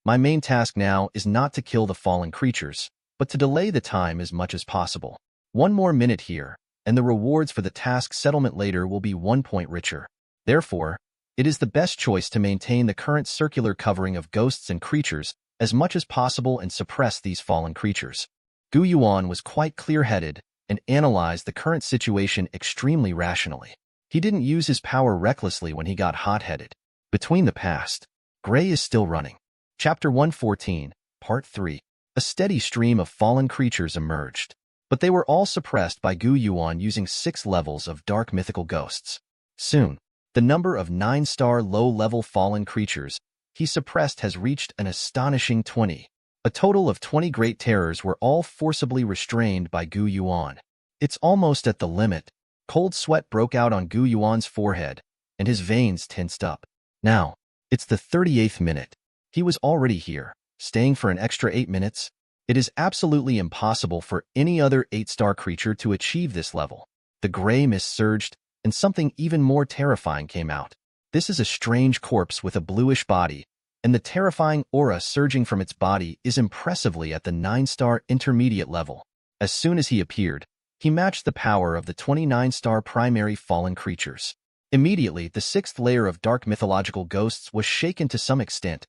My main task now is not to kill the fallen creatures, but to delay the time as much as possible. 1 more minute here, and the rewards for the task settlement later will be 1 point richer. Therefore, it is the best choice to maintain the current circular covering of ghosts and creatures as much as possible and suppress these fallen creatures. Gu Yuan was quite clear-headed and analyzed the current situation extremely rationally. He didn't use his power recklessly when he got hot-headed. Between the past, Gray is still running. Chapter 114, Part 3. A steady stream of fallen creatures emerged, but they were all suppressed by Gu Yuan using 6 levels of dark mythical ghosts. Soon, the number of 9-star low-level fallen creatures he suppressed has reached an astonishing 20. A total of 20 great terrors were all forcibly restrained by Gu Yuan. It's almost at the limit. Cold sweat broke out on Gu Yuan's forehead, and his veins tensed up. Now, it's the 38th minute. He was already here, staying for an extra 8 minutes. It is absolutely impossible for any other 8-star creature to achieve this level. The gray mist surged, and something even more terrifying came out. This is a strange corpse with a bluish body, and the terrifying aura surging from its body is impressively at the 9-star intermediate level. As soon as he appeared, he matched the power of the 29-star primary fallen creatures. Immediately, the 6th layer of dark mythological ghosts was shaken to some extent.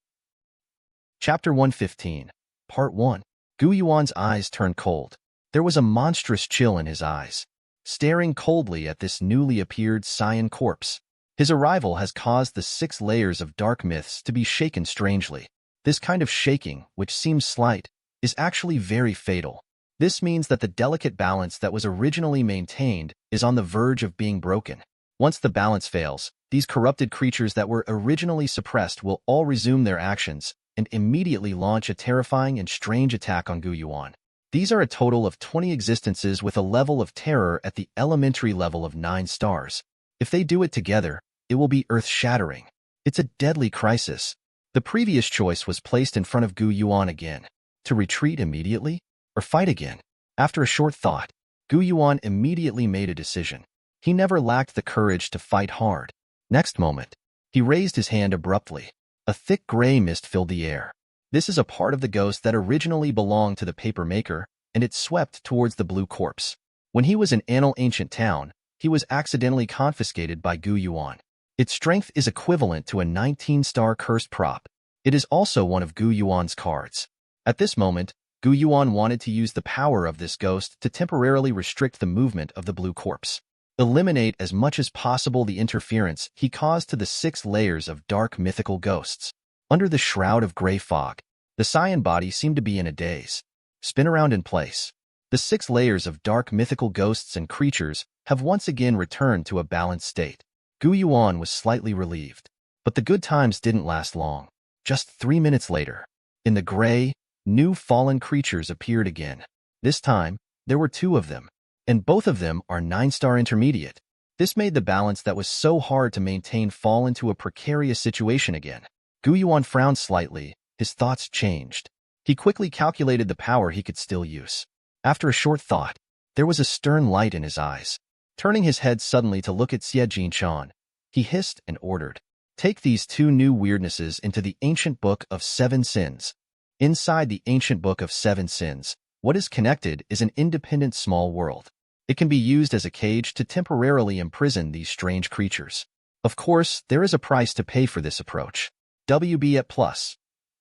Chapter 115, Part 1. Gu Yuan's eyes turned cold. There was a monstrous chill in his eyes, staring coldly at this newly appeared cyan corpse. His arrival has caused the 6 layers of dark myths to be shaken strangely. This kind of shaking, which seems slight, is actually very fatal. This means that the delicate balance that was originally maintained is on the verge of being broken. Once the balance fails, these corrupted creatures that were originally suppressed will all resume their actions and immediately launch a terrifying and strange attack on Gu Yuan. These are a total of 20 existences with a level of terror at the elementary level of 9 stars. If they do it together, it will be earth-shattering. It's a deadly crisis. The previous choice was placed in front of Gu Yuan again. To retreat immediately, or fight again? After a short thought, Gu Yuan immediately made a decision. He never lacked the courage to fight hard. Next moment, he raised his hand abruptly. A thick gray mist filled the air. This is a part of the ghost that originally belonged to the paper maker, and it swept towards the blue corpse. When he was in Anil Ancient Town, he was accidentally confiscated by Gu Yuan. Its strength is equivalent to a 19-star cursed prop. It is also one of Gu Yuan's cards. At this moment, Gu Yuan wanted to use the power of this ghost to temporarily restrict the movement of the blue corpse. Eliminate as much as possible the interference he caused to the 6 layers of dark mythical ghosts. Under the shroud of gray fog, the cyan body seemed to be in a daze. Spin around in place. The 6 layers of dark mythical ghosts and creatures have once again returned to a balanced state. Gu Yuan was slightly relieved, but the good times didn't last long. Just 3 minutes later, in the gray, new fallen creatures appeared again. This time, there were 2 of them, and both of them are 9-star intermediate. This made the balance that was so hard to maintain fall into a precarious situation again. Gu Yuan frowned slightly. His thoughts changed. He quickly calculated the power he could still use. After a short thought, there was a stern light in his eyes. Turning his head suddenly to look at Xie Jinshan, he hissed and ordered, "Take these 2 new weirdnesses into the ancient book of 7 sins." Inside the ancient book of 7 sins, what is connected is an independent small world. It can be used as a cage to temporarily imprison these strange creatures. Of course, there is a price to pay for this approach. WB at plus.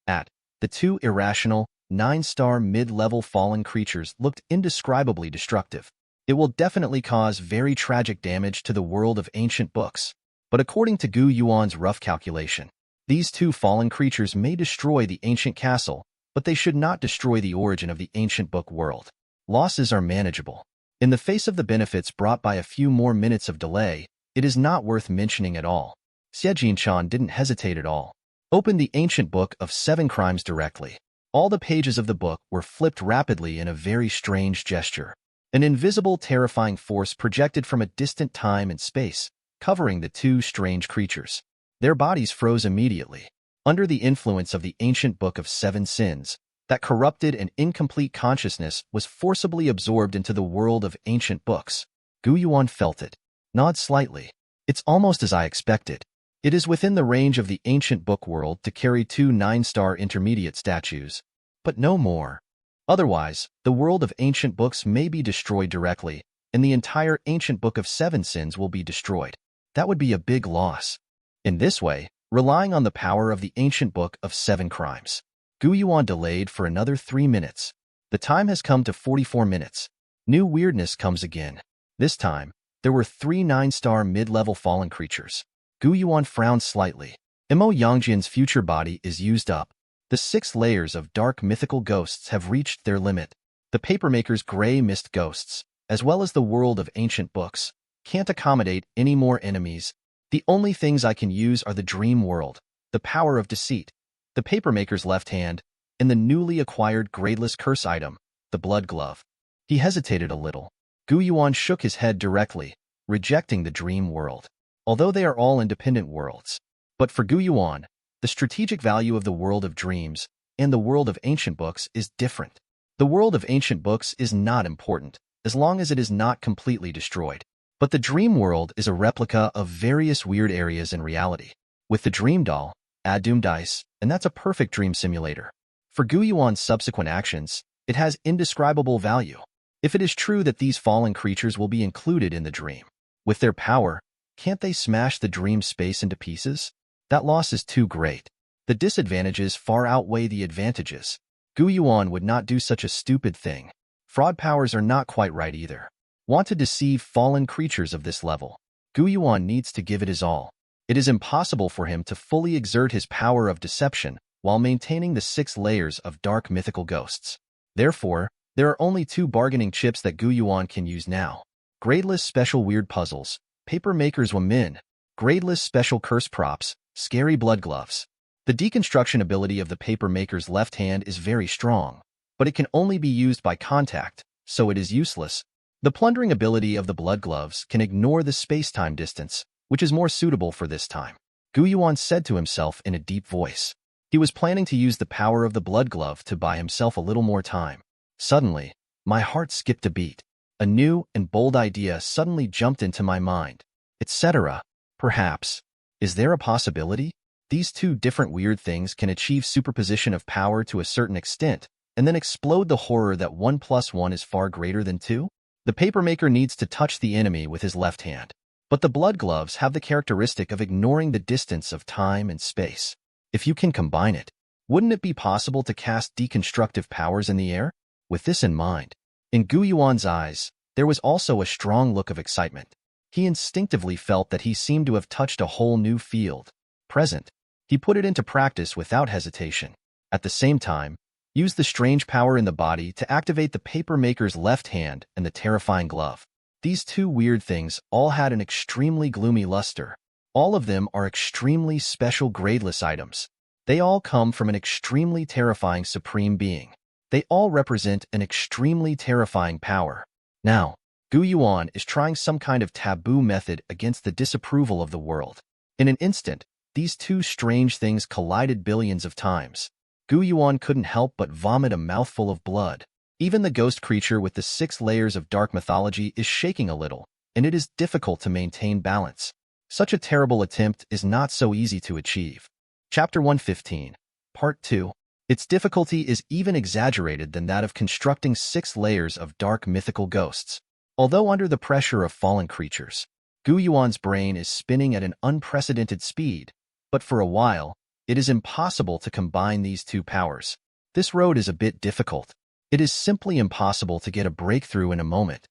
At the 2 irrational, 9-star mid-level fallen creatures looked indescribably destructive. It will definitely cause very tragic damage to the world of ancient books. But according to Gu Yuan's rough calculation, these 2 fallen creatures may destroy the ancient castle, but they should not destroy the origin of the ancient book world. Losses are manageable. In the face of the benefits brought by a few more minutes of delay, it is not worth mentioning at all. Xie Jinshan didn't hesitate at all. Open the ancient book of 7 crimes directly. All the pages of the book were flipped rapidly in a very strange gesture. An invisible, terrifying force projected from a distant time and space, covering the 2 strange creatures. Their bodies froze immediately. Under the influence of the ancient book of 7 sins, that corrupted and incomplete consciousness was forcibly absorbed into the world of ancient books. Gu Yuan felt it. Nod slightly. It's almost as I expected. It is within the range of the ancient book world to carry 2 9-star intermediate statues, but no more. Otherwise, the world of ancient books may be destroyed directly, and the entire ancient book of 7 sins will be destroyed. That would be a big loss. In this way, relying on the power of the ancient book of 7 crimes, Gu Yuan delayed for another 3 minutes. The time has come to 44 minutes. New weirdness comes again. This time, there were 3 9-star mid-level fallen creatures. Gu Yuan frowned slightly. Mo Yangjian's future body is used up. The 6 layers of dark mythical ghosts have reached their limit. The papermaker's gray mist ghosts, as well as the world of ancient books, can't accommodate any more enemies. The only things I can use are the dream world, the power of deceit, the papermaker's left hand, and the newly acquired gradeless curse item, the blood glove. He hesitated a little. Gu Yuan shook his head directly, rejecting the dream world, although they are all independent worlds. But for Gu Yuan, the strategic value of the world of dreams and the world of ancient books is different. The world of ancient books is not important, as long as it is not completely destroyed. But the dream world is a replica of various weird areas in reality. With the dream doll, add doom dice, and that's a perfect dream simulator. For Gu Yuan's subsequent actions, it has indescribable value. If it is true that these fallen creatures will be included in the dream, with their power, can't they smash the dream space into pieces? That loss is too great. The disadvantages far outweigh the advantages. Gu Yuan would not do such a stupid thing. Fraud powers are not quite right either. Want to deceive fallen creatures of this level, Gu Yuan needs to give it his all. It is impossible for him to fully exert his power of deception while maintaining the 6 layers of dark mythical ghosts. Therefore, there are only 2 bargaining chips that Gu Yuan can use now. Gradeless special weird puzzles, papermaker's women, gradeless special curse props, scary blood gloves. The deconstruction ability of the papermaker's left hand is very strong, but it can only be used by contact, so it is useless. The plundering ability of the blood gloves can ignore the space-time distance, which is more suitable for this time. Gu Yuan said to himself in a deep voice. He was planning to use the power of the blood glove to buy himself a little more time. Suddenly, my heart skipped a beat. A new and bold idea suddenly jumped into my mind. Etc. Perhaps. Is there a possibility? These 2 different weird things can achieve superposition of power to a certain extent, and then explode the horror that 1 + 1 is far greater than 2? The papermaker needs to touch the enemy with his left hand, but the blood gloves have the characteristic of ignoring the distance of time and space. If you can combine it, wouldn't it be possible to cast deconstructive powers in the air? With this in mind, in Gu Yuan's eyes, there was also a strong look of excitement. He instinctively felt that he seemed to have touched a whole new field. Present, he put it into practice without hesitation. At the same time, used the strange power in the body to activate the papermaker's left hand and the terrifying glove. These 2 weird things all had an extremely gloomy luster. All of them are extremely special gradeless items. They all come from an extremely terrifying supreme being. They all represent an extremely terrifying power. Now, Gu Yuan is trying some kind of taboo method against the disapproval of the world. In an instant, these two strange things collided billions of times. Gu Yuan couldn't help but vomit a mouthful of blood. Even the ghost creature with the 6 layers of dark mythology is shaking a little, and it is difficult to maintain balance. Such a terrible attempt is not so easy to achieve. Chapter 115, Part 2. Its difficulty is even exaggerated than that of constructing 6 layers of dark mythical ghosts. Although under the pressure of fallen creatures, Gu Yuan's brain is spinning at an unprecedented speed, but for a while, it is impossible to combine these two powers. This road is a bit difficult. It is simply impossible to get a breakthrough in a moment.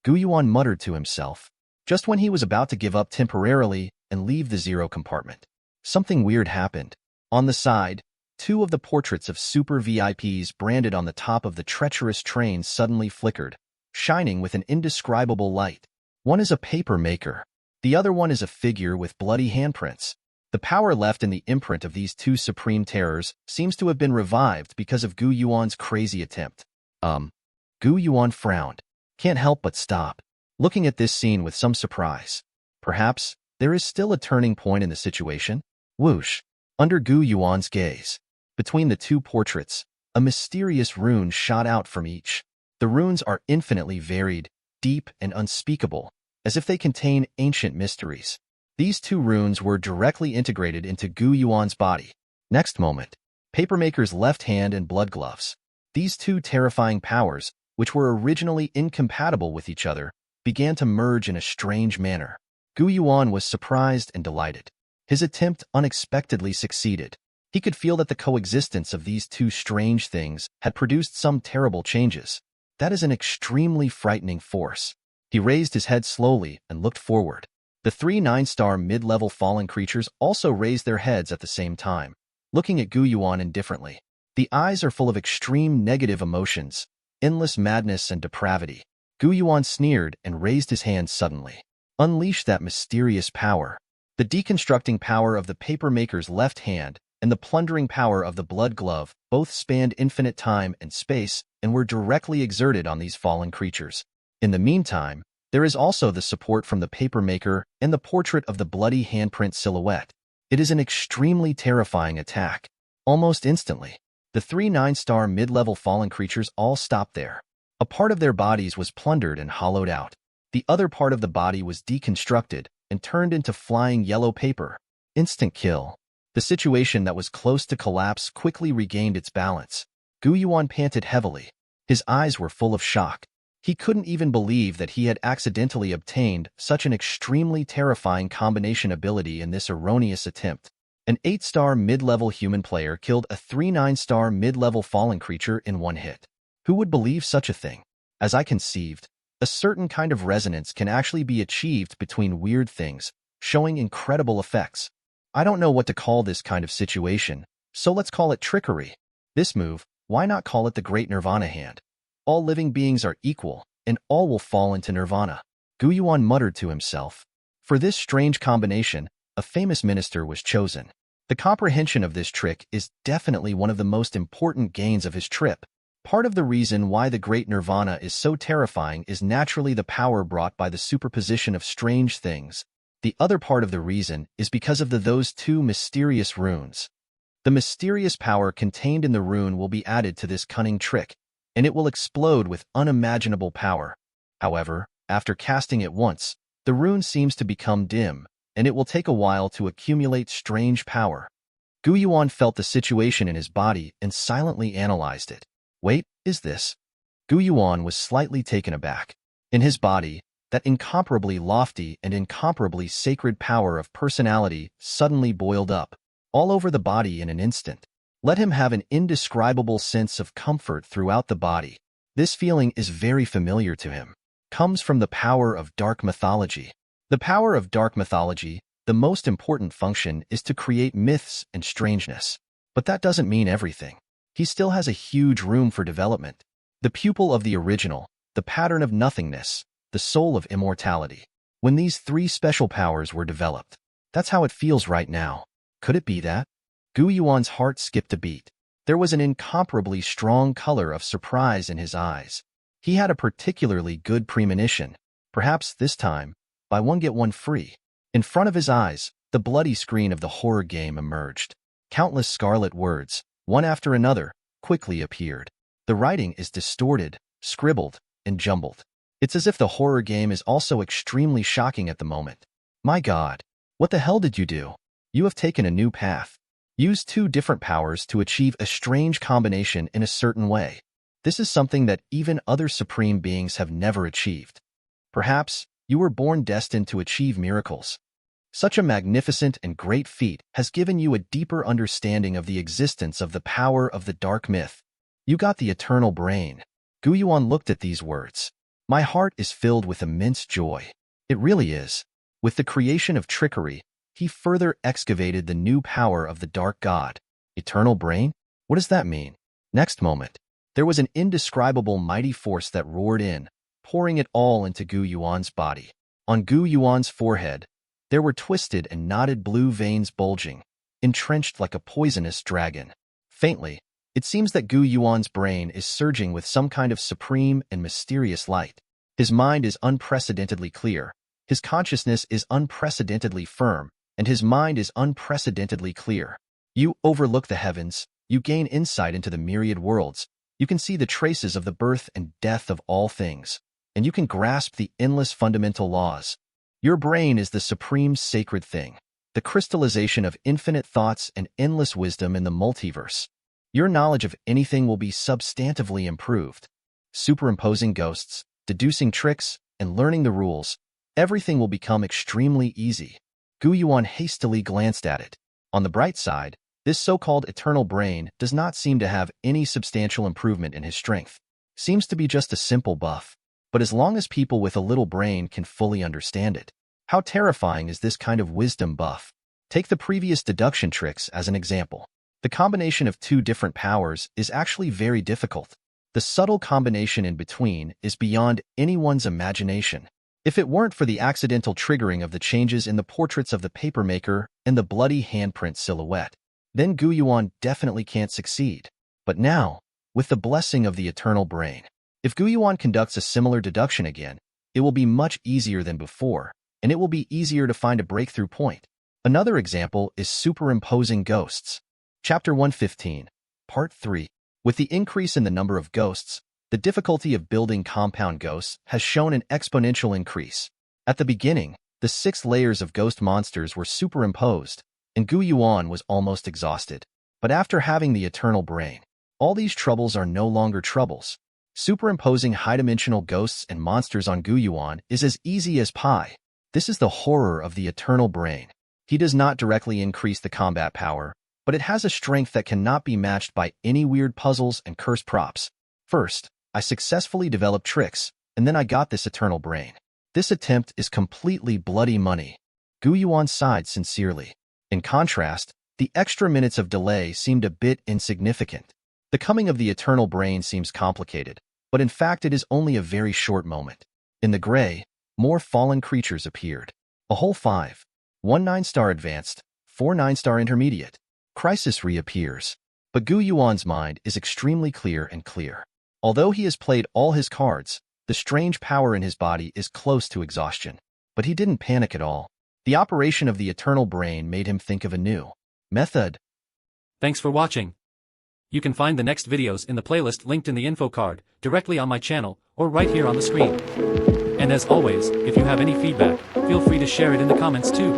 Gu Yuan muttered to himself, just when he was about to give up temporarily and leave the zero compartment. Something weird happened. On the side, 2 of the portraits of super VIPs branded on the top of the treacherous train suddenly flickered, shining with an indescribable light. One is a paper maker. The other one is a figure with bloody handprints. The power left in the imprint of these 2 supreme terrors seems to have been revived because of Gu Yuan's crazy attempt. Gu Yuan frowned. Can't help but stop, looking at this scene with some surprise. Perhaps there is still a turning point in the situation? Whoosh! Under Gu Yuan's gaze, between the 2 portraits, a mysterious rune shot out from each. The runes are infinitely varied, deep, and unspeakable, as if they contain ancient mysteries. These 2 runes were directly integrated into Gu Yuan's body. Next moment, Papermaker's left hand and blood gloves. These 2 terrifying powers, which were originally incompatible with each other, began to merge in a strange manner. Gu Yuan was surprised and delighted. His attempt unexpectedly succeeded. He could feel that the coexistence of these 2 strange things had produced some terrible changes. That is an extremely frightening force. He raised his head slowly and looked forward. The 3 9-star mid-level fallen creatures also raised their heads at the same time, looking at Gu Yuan indifferently. The eyes are full of extreme negative emotions, endless madness and depravity. Gu Yuan sneered and raised his hand suddenly. Unleash that mysterious power. The deconstructing power of the papermaker's left hand and the plundering power of the blood glove both spanned infinite time and space and were directly exerted on these fallen creatures. In the meantime, there is also the support from the papermaker and the portrait of the bloody handprint silhouette. It is an extremely terrifying attack. Almost instantly, the 3 9-star mid-level fallen creatures all stopped there. A part of their bodies was plundered and hollowed out. The other part of the body was deconstructed and turned into flying yellow paper. Instant kill. The situation that was close to collapse quickly regained its balance. Gu Yuan panted heavily. His eyes were full of shock. He couldn't even believe that he had accidentally obtained such an extremely terrifying combination ability in this erroneous attempt. An 8-star mid-level human player killed a 3 9-star mid-level fallen creature in one hit. Who would believe such a thing? As I conceived, a certain kind of resonance can actually be achieved between weird things, showing incredible effects. I don't know what to call this kind of situation, so let's call it trickery. This move, why not call it the Great Nirvana Hand? All living beings are equal, and all will fall into nirvana. Gu Yuan muttered to himself. For this strange combination, a famous minister was chosen. The comprehension of this trick is definitely one of the most important gains of his trip. Part of the reason why the Great Nirvana is so terrifying is naturally the power brought by the superposition of strange things. The other part of the reason is because of those 2 mysterious runes. The mysterious power contained in the rune will be added to this cunning trick, and it will explode with unimaginable power. However, after casting it once, the rune seems to become dim, and it will take a while to accumulate strange power. Gu Yuan felt the situation in his body and silently analyzed it. Wait, is this? Gu Yuan was slightly taken aback. In his body, that incomparably lofty and incomparably sacred power of personality suddenly boiled up, all over the body in an instant. Let him have an indescribable sense of comfort throughout the body. This feeling is very familiar to him. Comes from the power of dark mythology. The power of dark mythology, the most important function is to create myths and strangeness. But that doesn't mean everything. He still has a huge room for development. The pupil of the original, the pattern of nothingness, the soul of immortality. When these 3 special powers were developed, that's how it feels right now. Could it be that? Gu Yuan's heart skipped a beat. There was an incomparably strong color of surprise in his eyes. He had a particularly good premonition. Perhaps this time, buy one get one free. In front of his eyes, the bloody screen of the horror game emerged. Countless scarlet words, one after another, quickly appeared. The writing is distorted, scribbled, and jumbled. It's as if the horror game is also extremely shocking at the moment. My God, what the hell did you do? You have taken a new path. Use 2 different powers to achieve a strange combination in a certain way. This is something that even other supreme beings have never achieved. Perhaps you were born destined to achieve miracles. Such a magnificent and great feat has given you a deeper understanding of the existence of the power of the dark myth. You got the eternal brain. Yuan looked at these words. My heart is filled with immense joy. It really is. With the creation of trickery, he further excavated the new power of the dark god. Eternal brain? What does that mean? Next moment, there was an indescribable mighty force that roared in, pouring it all into Yuan's body. On Yuan's forehead, there were twisted and knotted blue veins bulging, entrenched like a poisonous dragon. Faintly, it seems that Yuan's brain is surging with some kind of supreme and mysterious light. His mind is unprecedentedly clear, his consciousness is unprecedentedly firm, and his mind is unprecedentedly clear. You overlook the heavens, you gain insight into the myriad worlds, you can see the traces of the birth and death of all things, and you can grasp the endless fundamental laws. Your brain is the supreme sacred thing, the crystallization of infinite thoughts and endless wisdom in the multiverse. Your knowledge of anything will be substantively improved. Superimposing ghosts, deducing tricks, and learning the rules, everything will become extremely easy. Yuan hastily glanced at it. On the bright side, this so-called eternal brain does not seem to have any substantial improvement in his strength. Seems to be just a simple buff. But as long as people with a little brain can fully understand it, how terrifying is this kind of wisdom buff? Take the previous deduction tricks as an example. The combination of 2 different powers is actually very difficult. The subtle combination in between is beyond anyone's imagination. If it weren't for the accidental triggering of the changes in the portraits of the papermaker and the bloody handprint silhouette, then Yuan definitely can't succeed. But now, with the blessing of the eternal brain, if Yuan conducts a similar deduction again, it will be much easier than before, and it will be easier to find a breakthrough point. Another example is superimposing ghosts. Chapter 115, Part 3. With the increase in the number of ghosts, the difficulty of building compound ghosts has shown an exponential increase. At the beginning, the 6 layers of ghost monsters were superimposed, and Yuan was almost exhausted. But after having the eternal brain, all these troubles are no longer troubles. Superimposing high-dimensional ghosts and monsters on Yuan is as easy as pie. This is the horror of the eternal brain. He does not directly increase the combat power, but it has a strength that cannot be matched by any weird puzzles and cursed props. First, I successfully developed tricks, and then I got this eternal brain. This attempt is completely bloody money. Yuan sighed sincerely. In contrast, the extra minutes of delay seemed a bit insignificant. The coming of the eternal brain seems complicated, but in fact it is only a very short moment. In the gray, more fallen creatures appeared. A whole 5. 1 9-star advanced, 4 9-star intermediate. Crisis reappears. But Yuan's mind is extremely clear and clear. Although he has played all his cards, the strange power in his body is close to exhaustion. But he didn't panic at all. The operation of the eternal brain made him think of a new method. Thanks for watching. You can find the next videos in the playlist linked in the info card, directly on my channel, or right here on the screen. And as always, if you have any feedback, feel free to share it in the comments too.